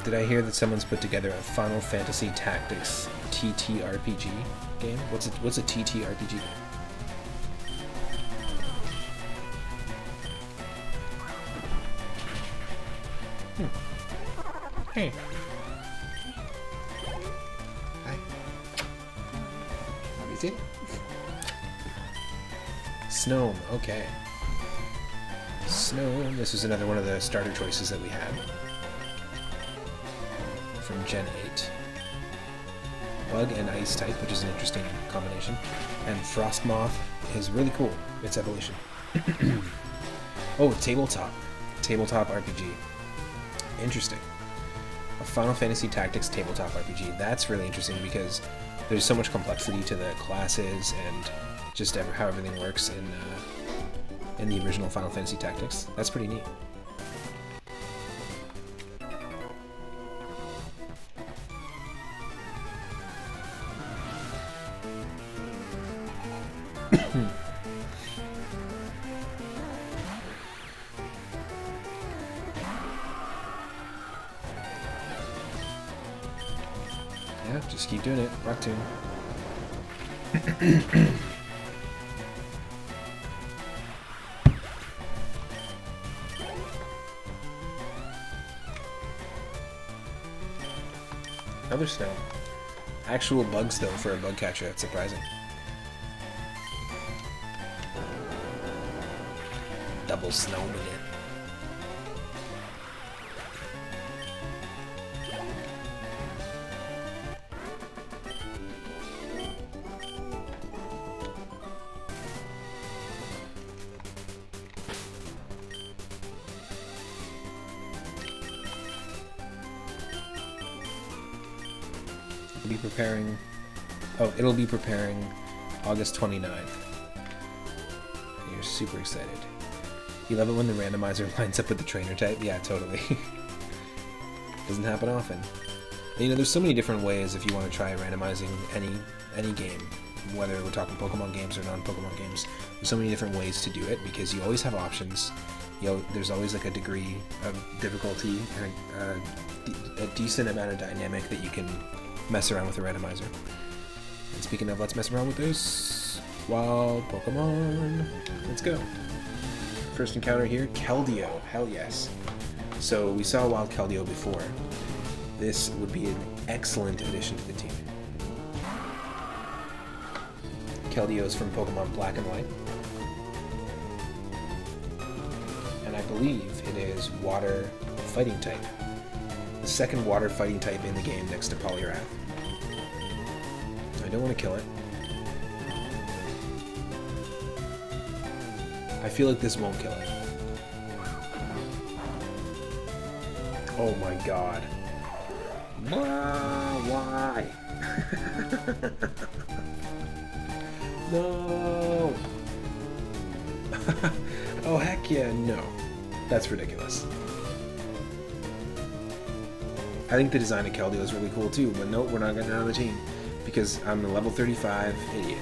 Did I hear that someone's put together a Final Fantasy Tactics TTRPG game? What's a TTRPG game? Hey. Hi. What is it? Snome, okay. Snome, this was another one of the starter choices that we had. From Gen 8. Bug and Ice type, which is an interesting combination. And Frostmoth is really cool, its evolution. Oh, tabletop. Tabletop RPG. Interesting. A Final Fantasy Tactics tabletop RPG. That's really interesting because there's so much complexity to the classes and just how everything works in the original Final Fantasy Tactics. That's pretty neat. Yeah, just keep doing it. Rock tomb. Another snow. Actual bugs, though, for a bug catcher. That's surprising. Double snow minute. Be preparing. Oh, it'll be preparing August 29th. You're super excited. You love it when the randomizer lines up with the trainer type? Yeah, totally. Doesn't happen often. And, you know, there's so many different ways if you want to try randomizing any game, whether we're talking Pokemon games or non-Pokemon games. There's so many different ways to do it because you always have options. You know, there's always like a degree of difficulty and a decent amount of dynamic that you can mess around with a randomizer. And speaking of let's mess around with this, Wild Pokemon. Let's go. First encounter here, Keldeo. Hell yes. So we saw Wild Keldeo before. This would be an excellent addition to the team. Keldeo is from Pokemon Black and White. And I believe it is water fighting type. The second water fighting type in the game next to Poliwrath. I don't want to kill it. I feel like this won't kill it. Oh my god. Why? No! Oh heck yeah, no. That's ridiculous. I think the design of Keldeo is really cool too, but nope, we're not getting out of the team. Because I'm a level 35 idiot.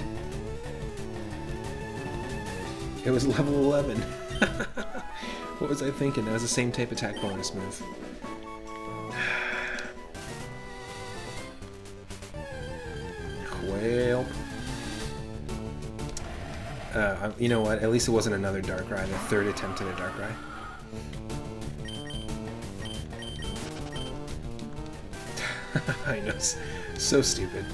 It was level 11. What was I thinking? That was the same type attack bonus move. Well. You know what? At least it wasn't another Darkrai. The third attempt at a Darkrai. I know. So stupid.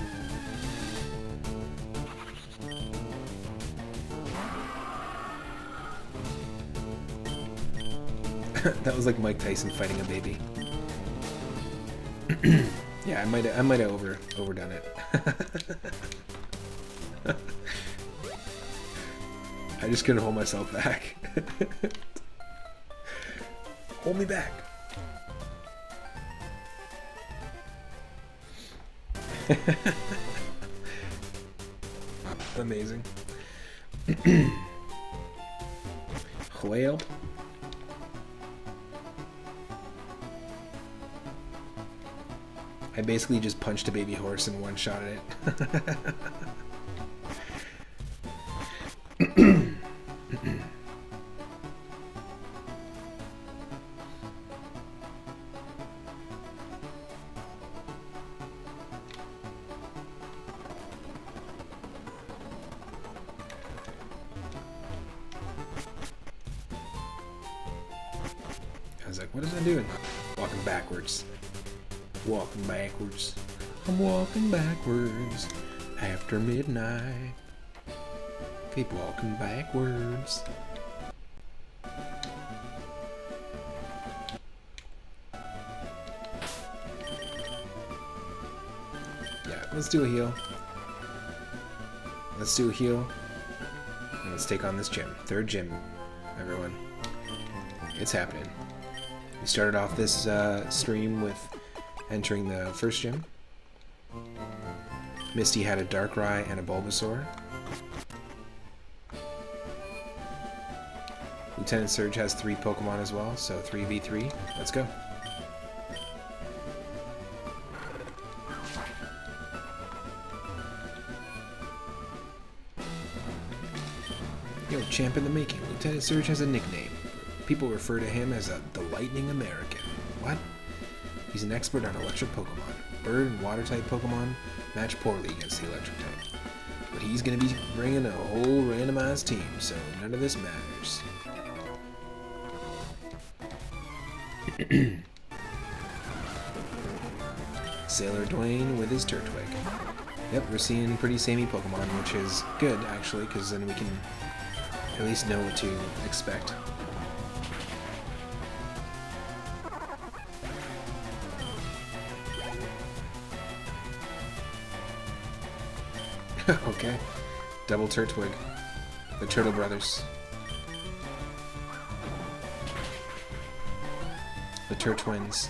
That was like Mike Tyson fighting a baby. Yeah, I might have overdone it. I just couldn't hold myself back. Hold me back. Amazing. Whale. I basically just punched a baby horse and one-shot it. I was like, what is I doing? Walking backwards. Walking backwards. I'm walking backwards after midnight. Keep walking backwards. Yeah, let's do a heal. Let's do a heal. And let's take on this gym. Third gym, everyone. It's happening. We started off this stream with entering the first gym. Misty had a Darkrai and a Bulbasaur. Lieutenant Surge has 3 Pokemon as well, so 3v3. Let's go. Yo, champ in the making. Lieutenant Surge has a nickname. People refer to him as the Lightning American. What? He's an expert on electric Pokemon. bird and water-type Pokemon match poorly against the electric type. But he's going to be bringing a whole randomized team, so none of this matters. Sailor Dwayne with his Turtwig. Yep, we're seeing pretty samey Pokemon, which is good, actually, because then we can at least know what to expect. Okay, double Turtwig. The Turtle Brothers. The Turtwins.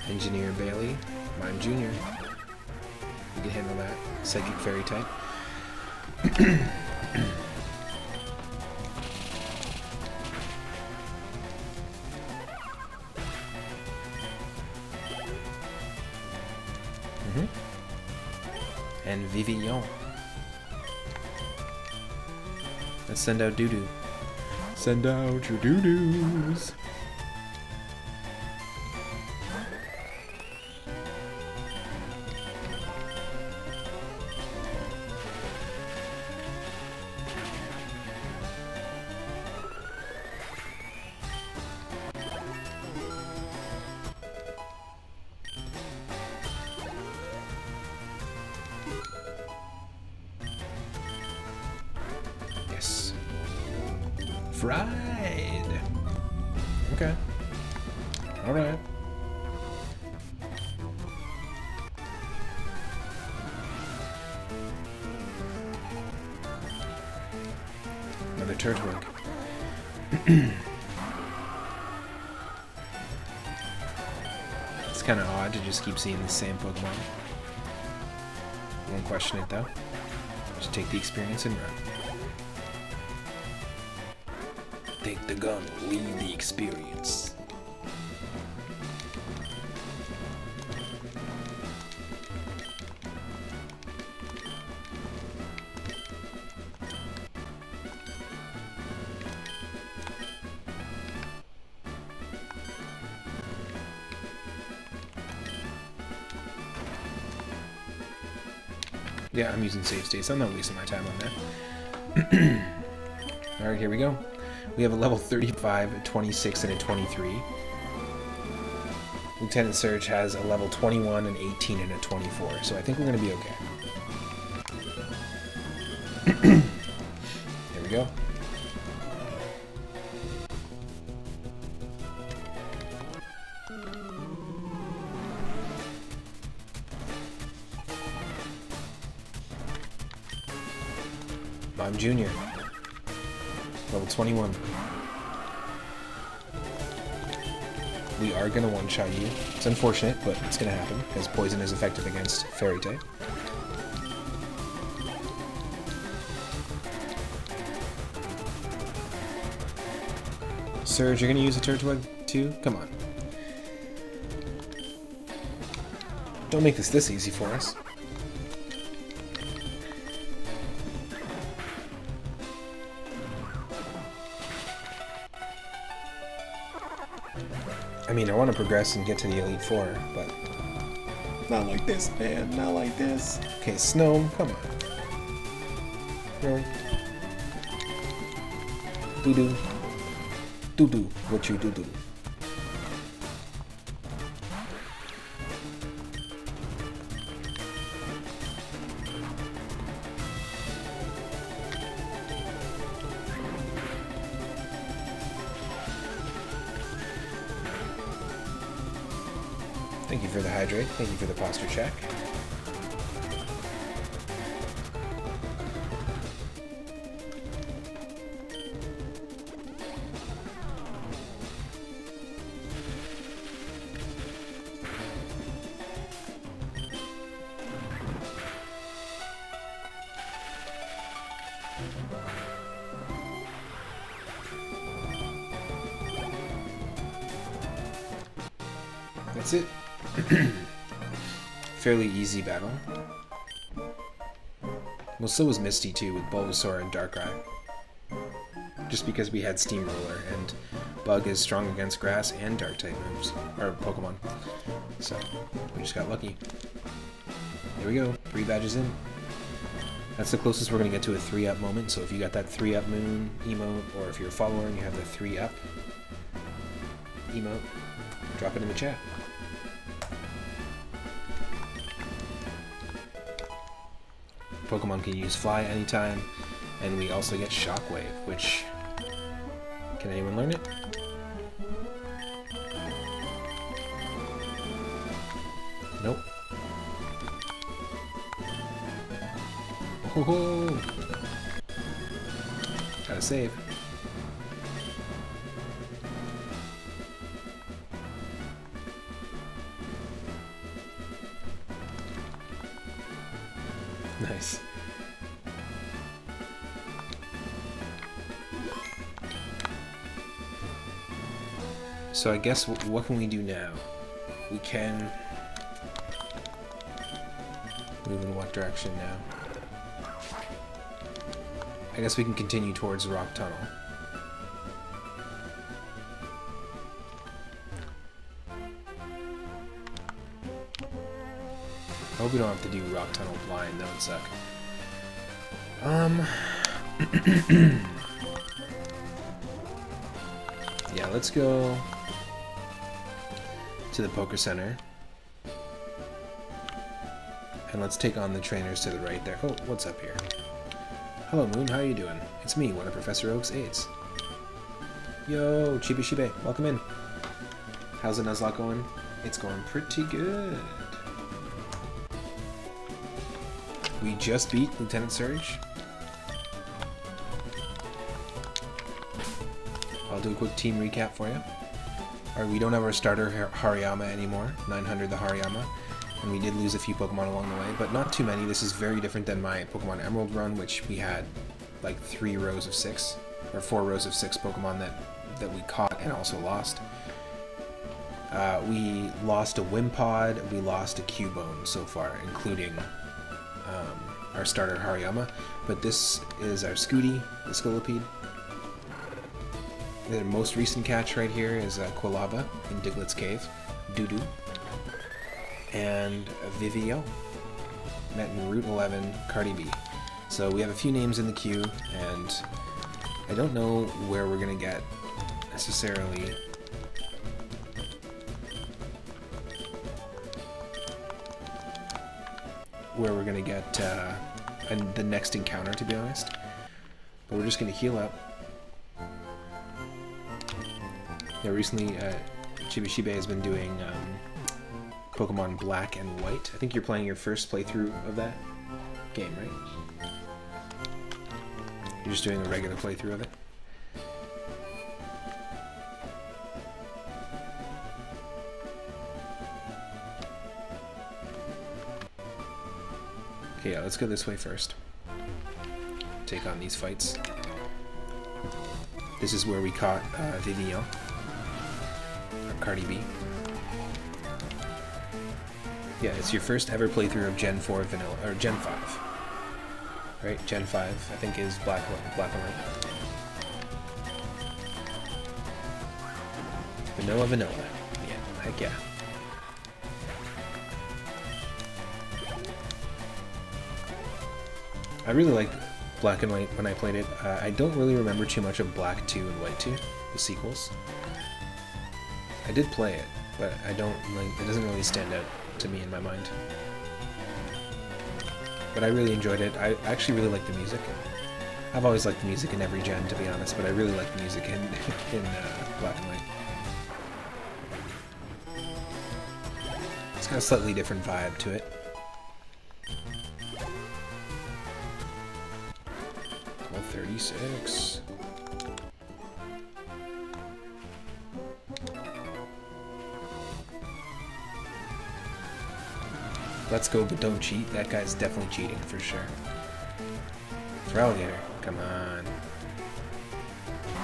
Engineer Bailey, Mime Jr. You can handle that. Psychic Fairy type. And Vivillon. Let's send out doo-doo. Send out your doo-doos. Fried. Okay. All right. Another Turtwig. It's kind of odd to just keep seeing the same Pokemon. Won't question it though. Just take the experience and run. Take the gun, leave the experience. Yeah, I'm using save states. I'm not wasting my time on that. Alright, here we go. We have a level 35, a 26, and a 23. Lieutenant Surge has a level 21, an 18, and a 24, so I think we're going to be okay. There we go. Mime Jr. Level 21. We are going to one-shot you. It's unfortunate, but it's going to happen, because poison is effective against Fairy type. Surge, you're going to use a Turtwig too? Come on. Don't make this easy for us. I mean, I want to progress and get to the Elite Four, but not like this, man. Not like this. Okay, Snow, come on. Really? Doo-doo. Doo-doo. What you doo-doo? Thank you for the hydrate. Thank you for the posture check. That's it. Fairly easy battle. Well, so was Misty too, with Bulbasaur and Darkrai. Just because we had Steamroller, and Bug is strong against Grass and Dark-type moves, or Pokemon. So, we just got lucky. There we go, 3 badges in. That's the closest we're going to get to a 3-up moment, so if you got that 3-up moon emote, or if you're a follower and you have the 3-up emote, drop it in the chat. Pokemon can use Fly anytime, and we also get Shockwave, which... Can anyone learn it? Nope. Oh, gotta save. Nice. So I guess what can we do now? We can move in what direction now? I guess we can continue towards the rock tunnel. I hope we don't have to do rock tunnel blind, that would suck. Yeah, let's go to the Poker Center. And let's take on the trainers to the right there. Oh, what's up here? Hello, Moon. How are you doing? It's me, one of Professor Oak's aides. Yo, Chibi, welcome in. How's the Nuzlocke going? It's going pretty good. We just beat Lieutenant Surge. I'll do a quick team recap for you. We don't have our starter Hariyama anymore, 900 the Hariyama, and we did lose a few Pokemon along the way, but not too many. This is very different than my Pokemon Emerald run, which we had like 3 rows of 6, or 4 rows of 6 Pokemon that we caught and also lost. We lost a Wimpod, we lost a Cubone so far, including our starter Hariyama, but this is our Scooty, the Scolipede. The most recent catch right here is Quilava in Diglett's Cave, Doodoo, and Vivio, met in Route 11, Cardi B. So we have a few names in the queue, and I don't know where we're going to get necessarily the next encounter, to be honest. But we're just going to heal up. Yeah, recently Chibi has been doing Pokemon Black and White. I think you're playing your first playthrough of that game, right? You're just doing a regular playthrough of it? Okay, yeah, let's go this way first. Take on these fights. This is where we caught Vivillon, or Cardi B. Yeah, it's your first ever playthrough of Gen 4 Vanilla, or Gen 5. Right? Gen 5, I think, is Black and White. Vanilla. Yeah, heck yeah. I really liked Black and White when I played it. I don't really remember too much of Black 2 and White 2, the sequels. I did play it, but I don't like it. Doesn't really stand out to me in my mind. But I really enjoyed it. I actually really like the music. I've always liked the music in every gen, to be honest, but I really like the music in Black and White. It's got a slightly different vibe to it. 36. Let's go, but don't cheat. That guy's definitely cheating for sure. Feraligatr, come on.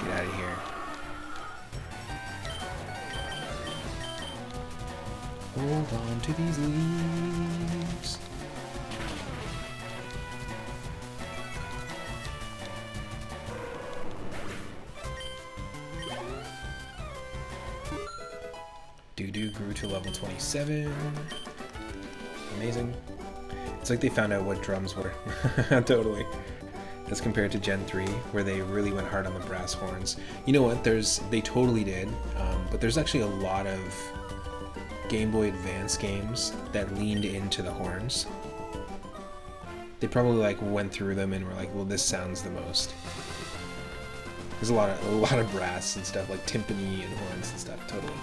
Get out of here. Hold on to these leaves. Doo-doo grew to level 27. Amazing. It's like they found out what drums were. Totally. As compared to Gen 3, where they really went hard on the brass horns. You know what? They totally did, but there's actually a lot of Game Boy Advance games that leaned into the horns. They probably like went through them and were like, well, this sounds the most. There's a lot of brass and stuff, like timpani and horns and stuff, totally.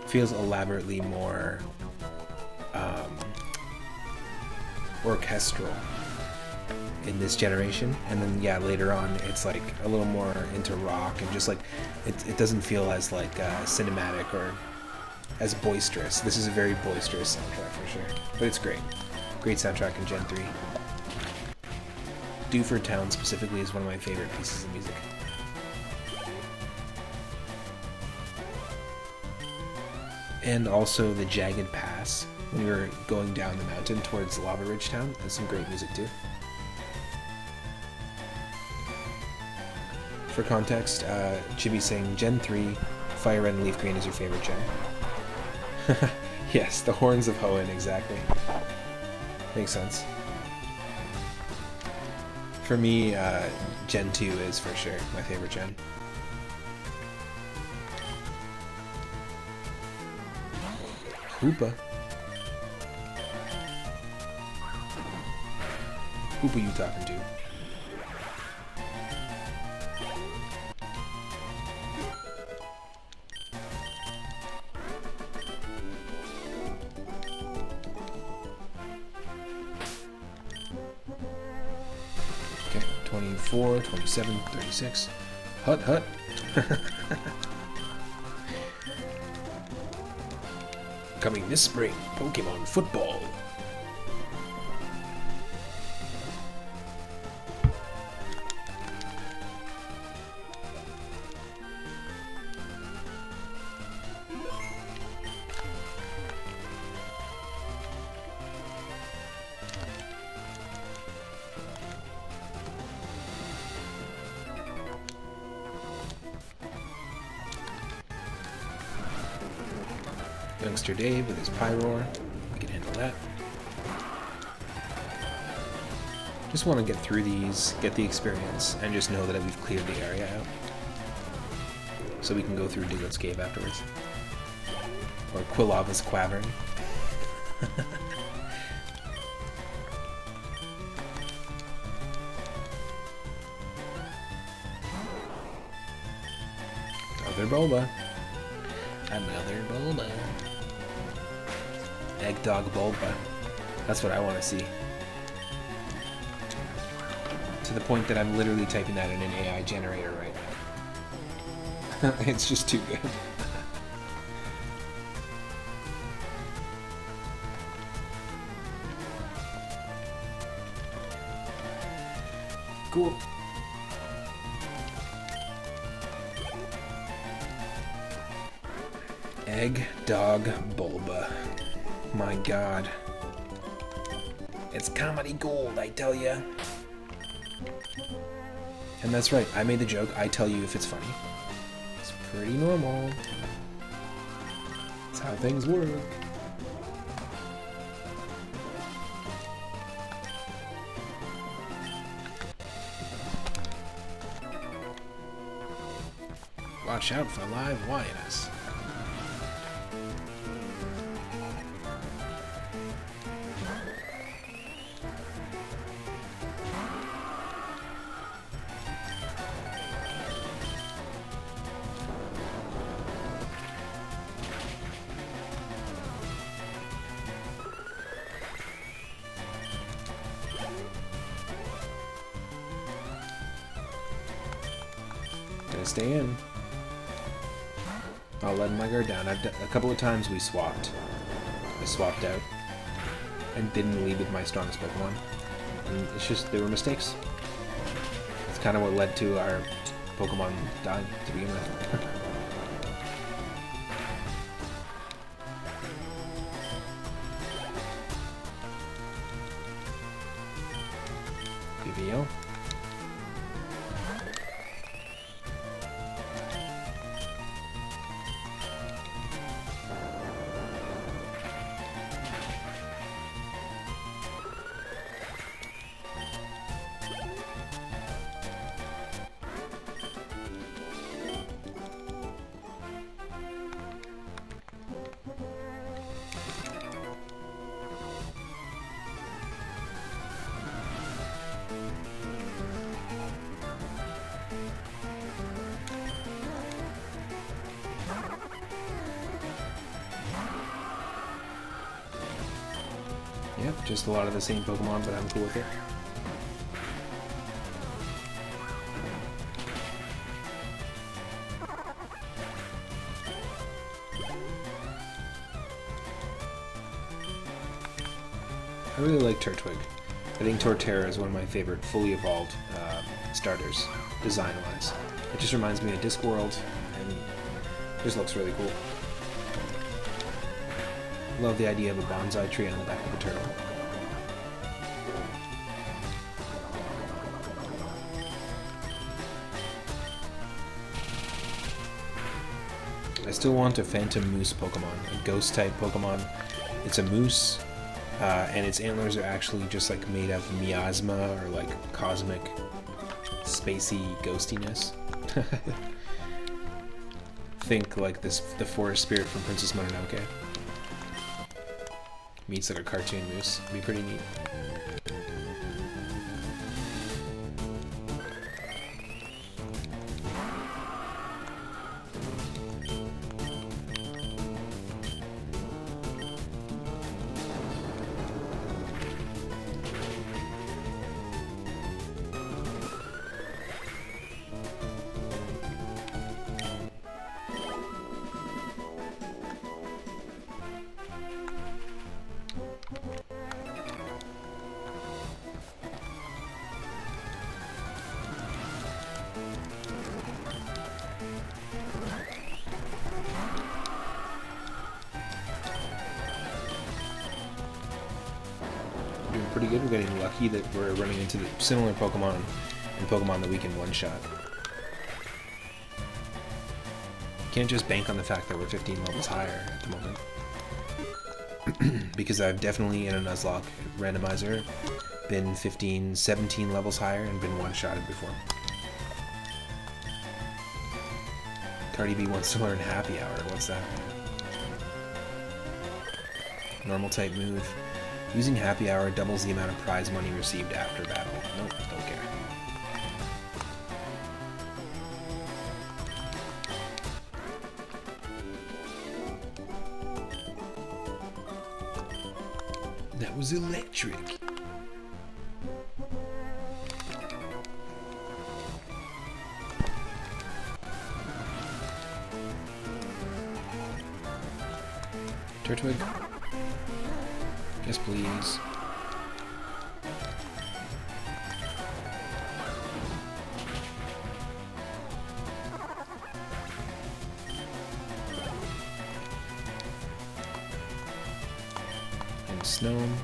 Feels elaborately more orchestral in this generation, and then yeah, later on it's like a little more into rock, and just like it doesn't feel as like cinematic or as boisterous. This is a very boisterous soundtrack for sure, but it's great soundtrack in Gen 3. Dewford Town specifically is one of my favorite pieces of music. And also the Jagged Pass, when we were going down the mountain towards Lava Ridge Town. That's some great music too. For context, Chibi's saying Gen 3, Fire Red and Leaf Green is your favorite gen. Yes, the horns of Hoenn, exactly. Makes sense. For me, Gen 2 is for sure my favorite gen. Hoopa. Hoopa you talking to? Okay, 24, 27, 36. Hut, hut. Coming this spring, Pokemon football. Youngster Dave with his Pyroar. We can handle that. Just want to get through these, get the experience, and just know that we've cleared the area out. So we can go through Diglett's Cave afterwards. Or Quilava's Quavern. Another Bulba. Another Bulba. Egg Dog Bulba. That's what I want to see. To the point that I'm literally typing that in an AI generator right now. It's just too good. Cool. Egg Dog Bulba. My god. It's comedy gold, I tell ya. And that's right, I made the joke, I tell you if it's funny. It's pretty normal. That's how things work. Watch out for live wires. Gonna stay in. I'll let my guard down. A couple of times we swapped. I swapped out and didn't lead with my strongest Pokemon. And it's just, they were mistakes. It's kind of what led to our Pokemon died to begin with. BBL. Yep, just a lot of the same Pokemon, but I'm cool with it. I really like Turtwig. I think Torterra is one of my favorite fully evolved starters, design-wise. It just reminds me of Discworld, and just looks really cool. Love the idea of a bonsai tree on the back of a turtle. I still want a Phantom Moose Pokemon, a Ghost-type Pokemon. It's a moose, and its antlers are actually just like made of miasma or like cosmic, spacey ghostiness. Think like the forest spirit from Princess Mononoke. Meets like a cartoon moose. It'd be pretty neat. Pretty good. We're getting lucky that we're running into the similar Pokemon and Pokemon that we can one-shot. Can't just bank on the fact that we're 15 levels higher at the moment. Because I've definitely, in a Nuzlocke randomizer, been 15, 17 levels higher and been one-shotted before. Cardi B wants to learn Happy Hour. What's that? Normal type move. Using Happy Hour doubles the amount of prize money received after battle. Nope, don't care. That was electric. Turtwig. Yes, please. And snow 'em.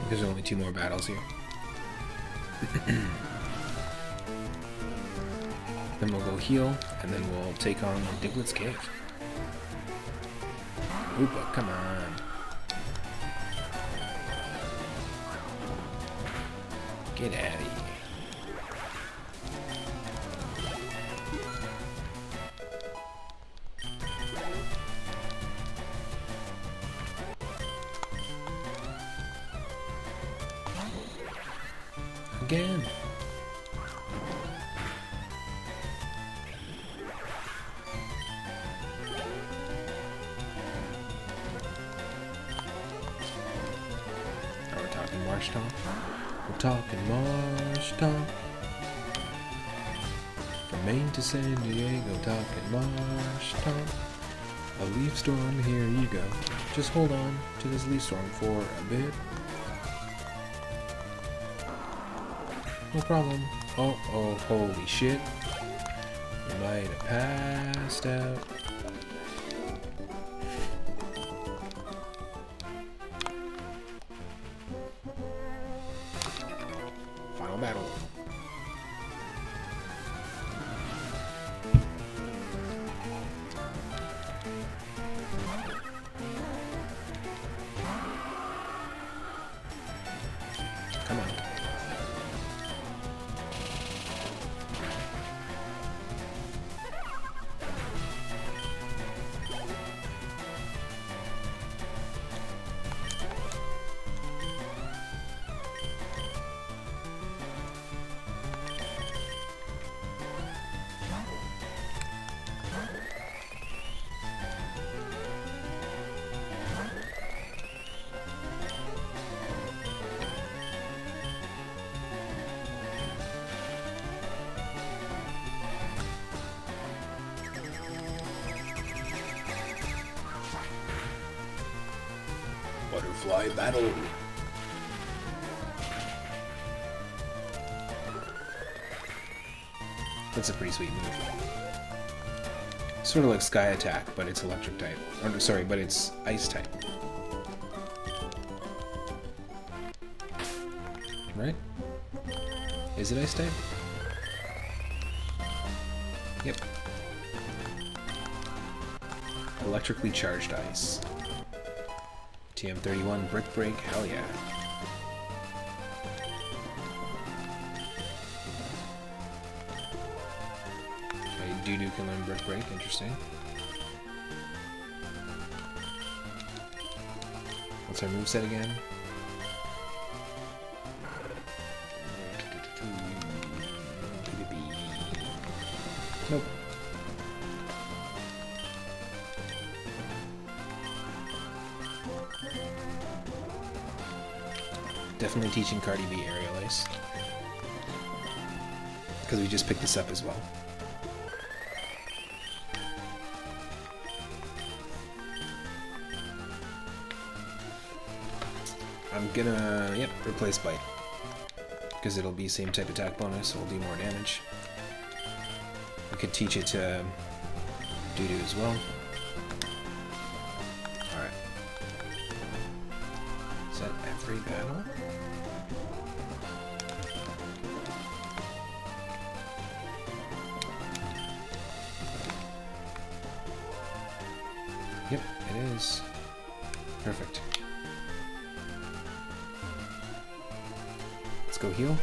There's only 2 more battles here. Then we'll go heal, and then we'll take on Diglett's Cave. Oopa, come on. Get out of here. Again. Marsh Tomp. We're talking Marsh Tomp. From Maine to San Diego, talking Marsh Tomp. A leaf storm, here you go. Just hold on to this leaf storm for a bit. No problem. Oh, holy shit. You might have passed out. Final battle. Come on. Butterfly battle. That's a pretty sweet move. Sort of like Sky Attack, but it's electric type. Or, sorry, but it's ice type. Right? Is it ice type? Yep. Electrically charged ice. TM31 Brick Break, hell yeah. Okay, Doodoo can learn Brick Break, interesting. What's our moveset again? Nope. Definitely teaching Cardi B Aerial Ace. Because we just picked this up as well. I'm gonna, yep, replace Bite. Because it'll be same type attack bonus, so it'll do more damage. We could teach it to Doodoo as well. Alright. Is that every battle? Yep, it is. Perfect. Let's go heal.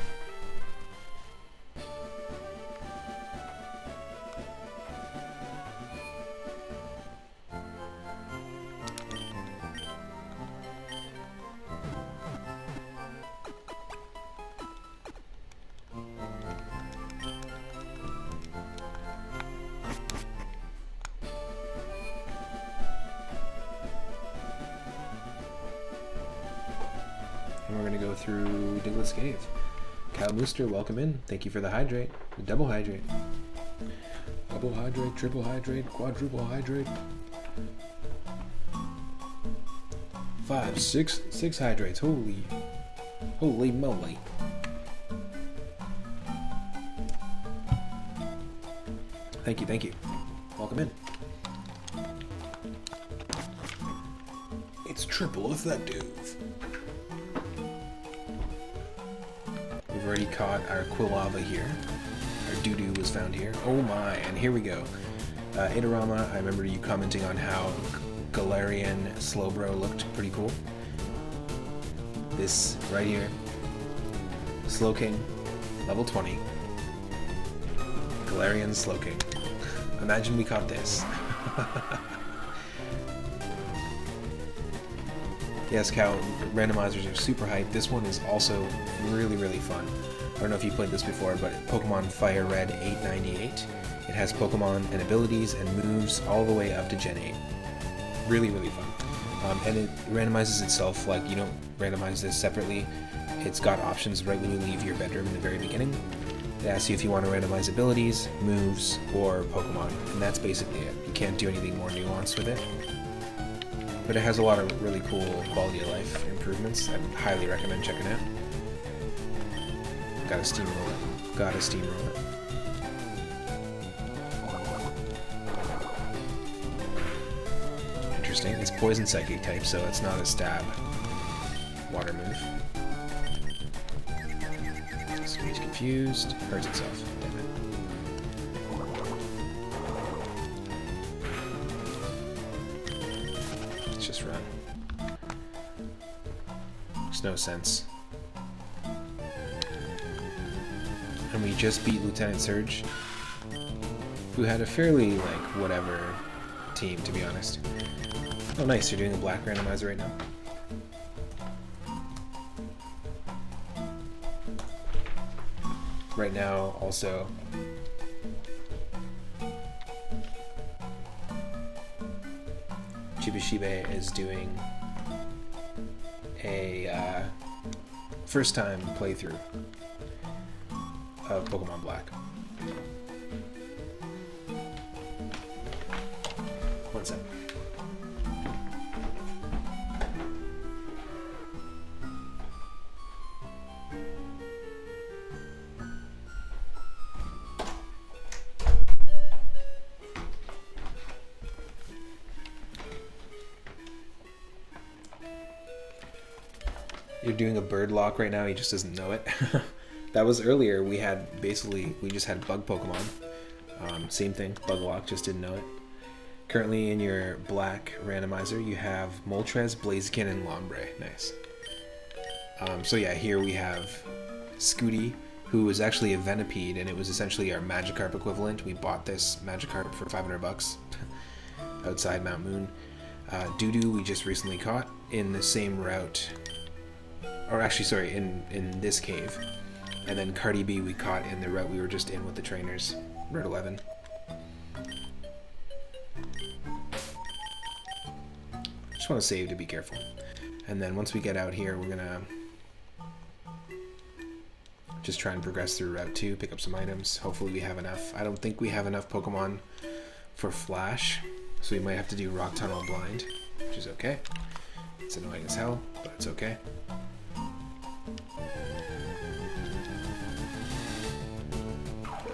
And we're going to go through Diglett's Cave. Cow Booster, welcome in. Thank you for the hydrate. The double hydrate. Double hydrate, triple hydrate, quadruple hydrate. 5, 6 hydrates. Holy moly. Thank you. Welcome in. It's triple effective. We've already caught our Quilava here. Our Doodoo was found here. Oh my, and here we go. Idarama, I remember you commenting on how Galarian Slowbro looked pretty cool. This right here. Slowking, level 20. Galarian Slowking. Imagine we caught this. Yes, Cal, randomizers are super hype. This one is also really, really fun. I don't know if you played this before, but Pokemon Fire Red 898. It has Pokemon and abilities and moves all the way up to Gen 8. Really, really fun. And it randomizes itself. Like, you don't randomize this separately. It's got options right when you leave your bedroom in the very beginning. It asks you if you want to randomize abilities, moves, or Pokemon, and that's basically it. You can't do anything more nuanced with it. But it has a lot of really cool quality of life improvements. I'd highly recommend checking out. Gotta steamroll it. Gotta steamroll it. Interesting. It's Poison Psychic type, so it's not a stab water move. So he's confused. Hurts itself. Damn it. Let's just run. Makes no sense. And we just beat Lieutenant Surge, who had a fairly, like, whatever team, to be honest. Oh nice, you're doing a black randomizer right now? Right now, also, Chibishibe is doing a first time playthrough of Pokemon Black. One second. You're doing a bird lock right now, he just doesn't know it. That was earlier, we just had bug Pokemon. Same thing, bug lock, just didn't know it. Currently in your black randomizer, you have Moltres, Blaziken, and Lombre. Nice. So yeah, here we have Scooty, who was actually a Venipede, and it was essentially our Magikarp equivalent. We bought this Magikarp for 500 bucks outside Mount Moon. Doodoo we just recently caught in the same route. Or actually, sorry, in this cave. And then Cardi B we caught in the route we were just in with the trainers. Route 11. Just want to save to be careful. And then once we get out here, we're gonna just try and progress through Route 2, pick up some items. Hopefully we have enough. I don't think we have enough Pokemon for Flash, so we might have to do Rock Tunnel Blind, which is okay. It's annoying as hell, but it's okay.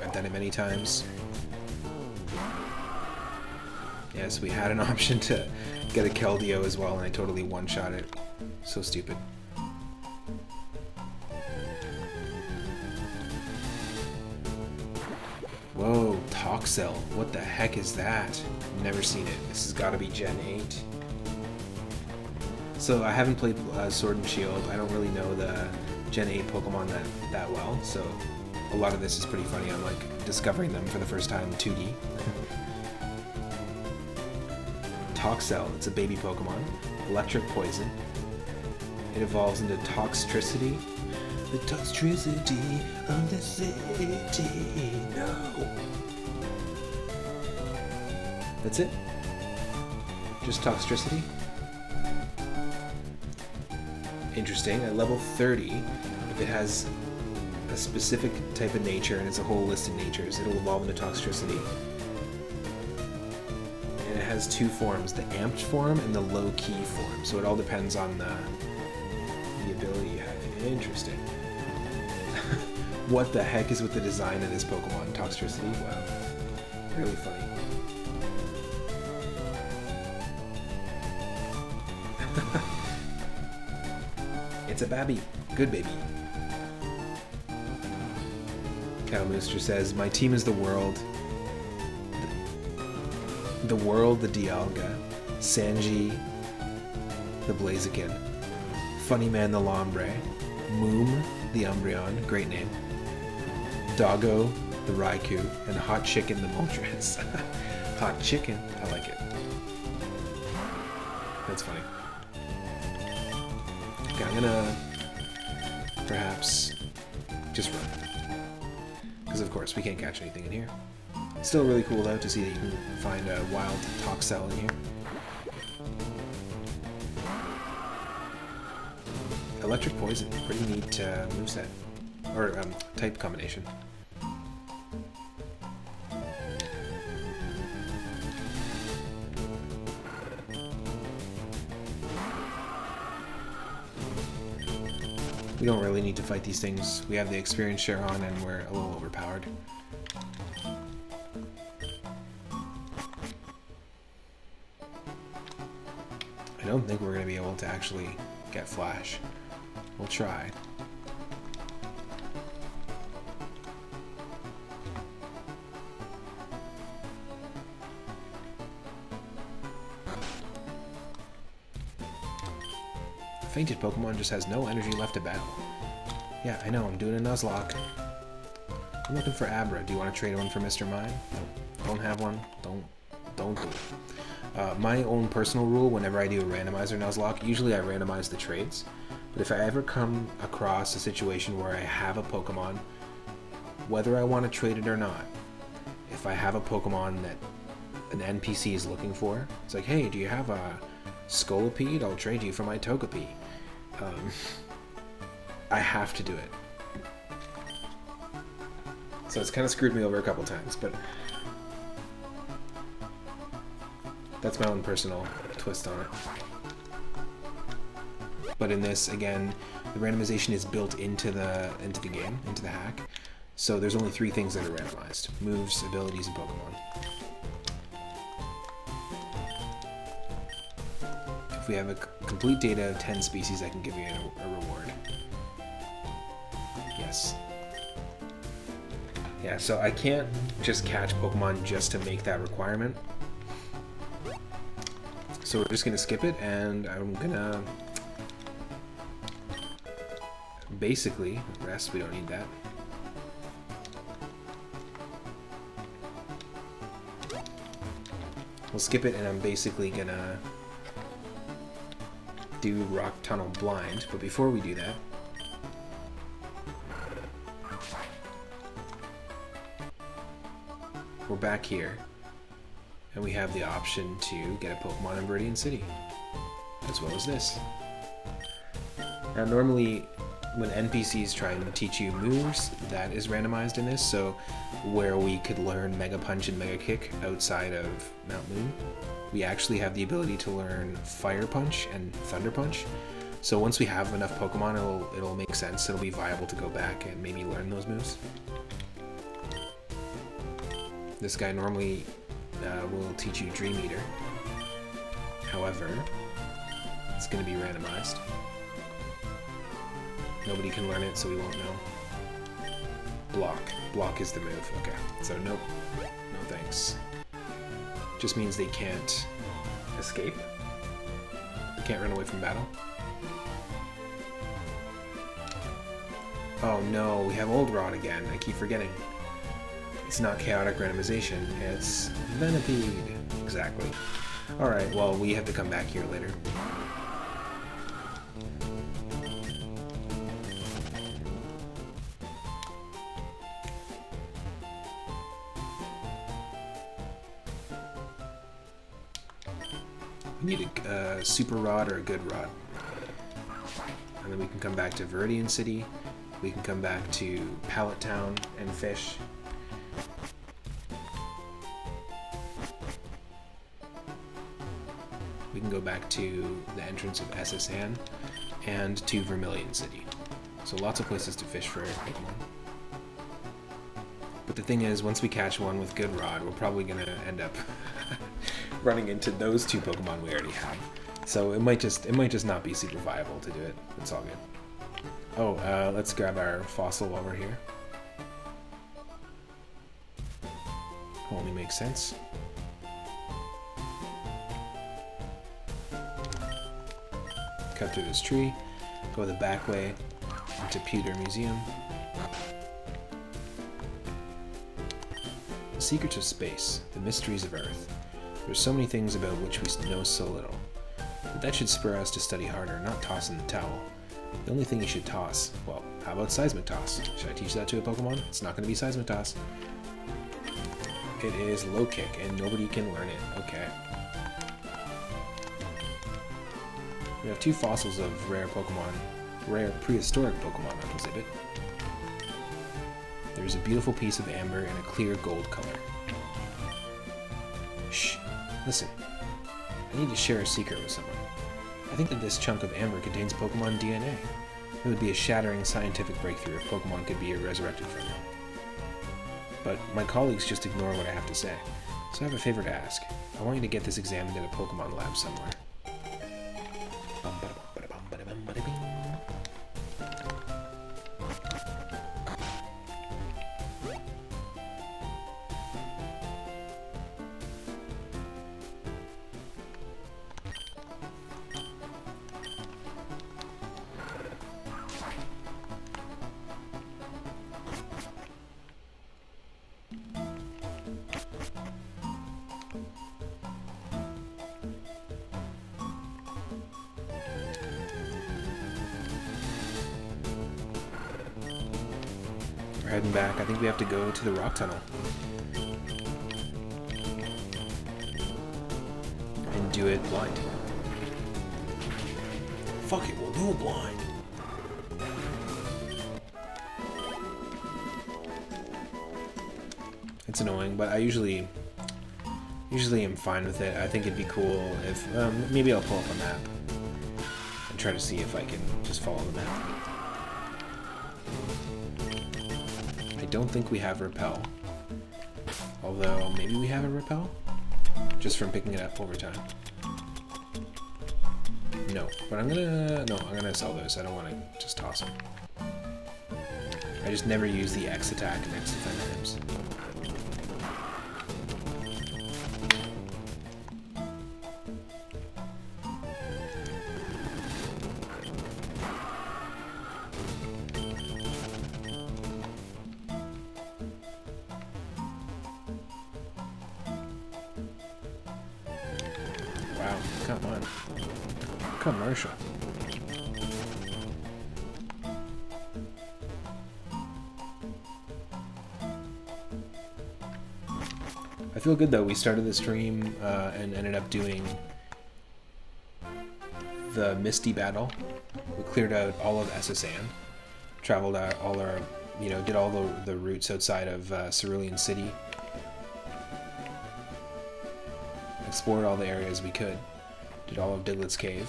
I've done it many times. Yes, we had an option to get a Keldeo as well, and I totally one-shot it. So stupid. Whoa, Toxel. What the heck is that? Never seen it. This has got to be Gen 8. So I haven't played Sword and Shield. I don't really know the Gen 8 Pokemon that well, so a lot of this is pretty funny. I'm like discovering them for the first time 2D. Toxel, it's a baby Pokemon. Electric Poison. It evolves into Toxtricity. The Toxtricity of the city. No. That's it? Just Toxtricity? Interesting. At level 30, if it has a specific type of nature and it's a whole list of natures, it'll evolve into Toxtricity. And it has two forms, the amped form and the low-key form. So it all depends on the ability you have. Interesting. What the heck is with the design of this Pokemon? Toxtricity? Wow. Really funny. It's a babby. Good baby. Cowmooster says, my team is the world. The world, the Dialga. Sanji, the Blaziken. Funny Man, the Lombre. Moom, the Umbreon. Great name. Doggo, the Raikou. And Hot Chicken, the Moltres. Hot Chicken. I like it. That's funny. Okay, I'm gonna perhaps just run. Because of course we can't catch anything in here. Still really cool though to see that you can find a wild Toxel in here. Electric Poison, pretty neat moveset. Or type combination. We don't really need to fight these things. We have the experience share on and we're a little overpowered. I don't think we're going to be able to actually get Flash. We'll try. Fainted Pokemon just has no energy left to battle. Yeah, I know, I'm doing a Nuzlocke. I'm looking for Abra. Do you want to trade one for Mr. Mime? No. Don't have one? Don't do it. My own personal rule, whenever I do a randomizer Nuzlocke, usually I randomize the trades. But if I ever come across a situation where I have a Pokemon, whether I want to trade it or not, if I have a Pokemon that an NPC is looking for, it's like, hey, do you have a Scolipede? I'll trade you for my Togepi. I have to do it. So it's kind of screwed me over a couple times, but that's my own personal twist on it. But in this, again, the randomization is built into the game, into the hack. So there's only 3 things that are randomized: moves, abilities, and Pokemon. If we have a complete data of 10 species, I can give you a reward. Yes. Yeah, so I can't just catch Pokemon just to make that requirement. So we're just going to skip it, and I'm going to basically rest. We don't need that. We'll skip it, and I'm basically going to do Rock Tunnel blind, but before we do that, we're back here, and we have the option to get a Pokemon in Viridian City, as well as this. Now normally, when NPCs try and teach you moves, that is randomized in this, so where we could learn Mega Punch and Mega Kick outside of Mount Moon, we actually have the ability to learn Fire Punch and Thunder Punch. So once we have enough Pokemon, it'll make sense. It'll be viable to go back and maybe learn those moves. This guy normally will teach you Dream Eater. However, it's going to be randomized. Nobody can learn it, so we won't know. Block. Block is the move. Okay, so nope. No thanks. Just means they can't escape. They can't run away from battle. Oh no, we have Old Rod again. I keep forgetting. It's not chaotic randomization, it's Venipede. Exactly. Alright, well, we have to come back here later. We need a Super Rod or a Good Rod. And then we can come back to Viridian City. We can come back to Pallet Town and fish. We can go back to the entrance of Essasan and to Vermilion City. So lots of places to fish for Pokemon. But the thing is, once we catch one with Good Rod, we're probably going to end up running into those 2 Pokemon we already have. So it might just not be super viable to do it. It's all good. Oh, let's grab our fossil while we're here. Only makes sense. Cut through this tree, go the back way into Pewter Museum. The secrets of space, the mysteries of Earth. There's so many things about which we know so little. But that should spur us to study harder, not toss in the towel. The only thing you should toss, well, how about Seismic Toss? Should I teach that to a Pokemon? It's not going to be Seismic Toss. It is Low Kick, and nobody can learn it. Okay. We have 2 fossils of rare Pokemon rare prehistoric Pokemon up exhibit. There's a beautiful piece of amber in a clear gold color. Shh, listen. I need to share a secret with someone. I think that this chunk of amber contains Pokemon DNA. It would be a shattering scientific breakthrough if Pokemon could be resurrected from it. But my colleagues just ignore what I have to say, so I have a favor to ask. I want you to get this examined in a Pokemon lab somewhere. We're heading back. I think we have to go to the rock tunnel. And do it blind. Fuck it, we'll do it blind. It's annoying, but I usually am fine with it. I think it'd be cool if, maybe I'll pull up a map and try to see if I can just follow the map. I don't think we have Repel. Although, maybe we have a Repel? Just from picking it up over time. No, but I'm gonna sell those. I don't want to just toss them. I just never use the X attack and X defend items. Wow, come on. Commercial. I feel good though. We started the stream and ended up doing the Misty battle. We cleared out all of Essasan, traveled out all our, did all the routes outside of Cerulean City. Explored all the areas we could. Did all of Diglett's Cave.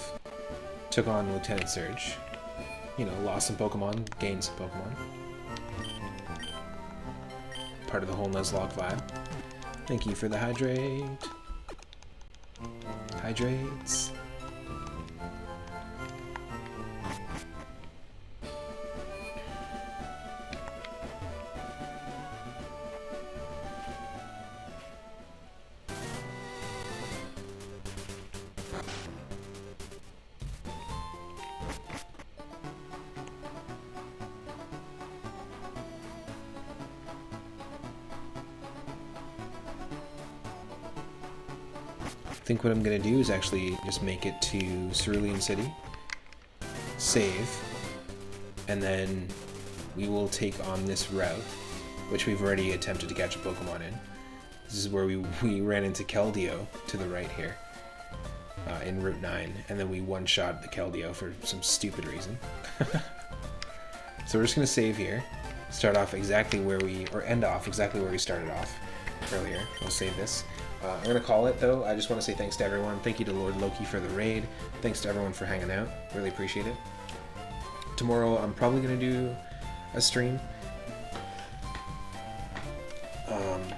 Took on Lieutenant Surge. Lost some Pokemon, gained some Pokemon. Part of the whole Nuzlocke vibe. Thank you for the hydrate. Hydrates. I think what I'm going to do is actually just make it to Cerulean City, save, and then we will take on this route, which we've already attempted to catch a Pokemon in. This is where we ran into Keldeo to the right here, in Route 9, and then we one-shot the Keldeo for some stupid reason. So we're just going to save here, start off exactly where end off exactly where we started off earlier. We'll save this. I'm going to call it, though. I just want to say thanks to everyone. Thank you to Lord Loki for the raid. Thanks to everyone for hanging out. Really appreciate it. Tomorrow, I'm probably going to do a stream.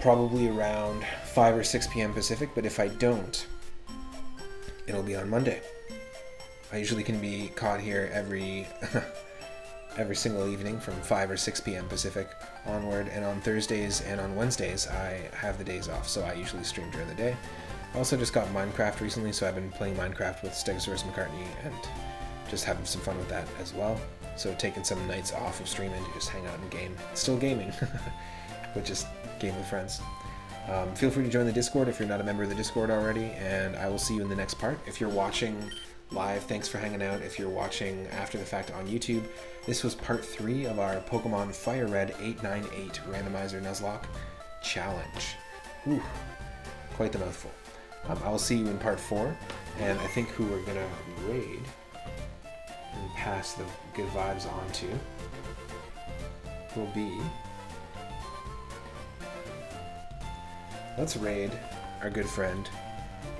Probably around 5 or 6 p.m. Pacific, but if I don't, it'll be on Monday. I usually can be caught here every single evening from 5 or 6 p.m. Pacific onward, and on Thursdays and on Wednesdays I have the days off, so I usually stream during the day. I also just got Minecraft recently, so I've been playing Minecraft with Stegosaurus McCartney and just having some fun with that as well. So taking some nights off of streaming to just hang out and game. Still gaming, but just game with friends. Feel free to join the Discord if you're not a member of the Discord already, and I will see you in the next part. If you're watching live, thanks for hanging out. If you're watching after the fact on YouTube, this was part 3 of our Pokemon Fire Red 898 Randomizer Nuzlocke Challenge. Whew, quite the mouthful. I will see you in part 4, and I think who we're gonna raid and pass the good vibes on to will be, let's raid our good friend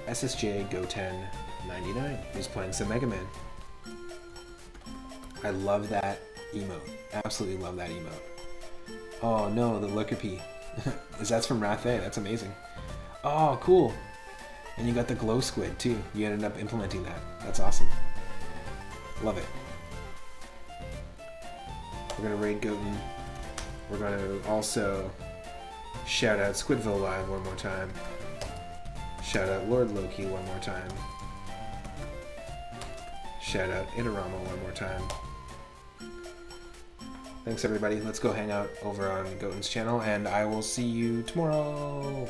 SSJ Go1099, who's playing some Mega Man. I love that emote. Absolutely love that emote. Oh no, the Lurkipy. That's from Rathe. That's amazing. Oh, cool. And you got the glow squid too. You ended up implementing that. That's awesome. Love it. We're gonna raid Goten. We're gonna also shout out Squidville Live one more time. Shout out Lord Loki one more time. Shout out Itorama one more time. Thanks everybody. Let's go hang out over on Goten's channel, and I will see you tomorrow.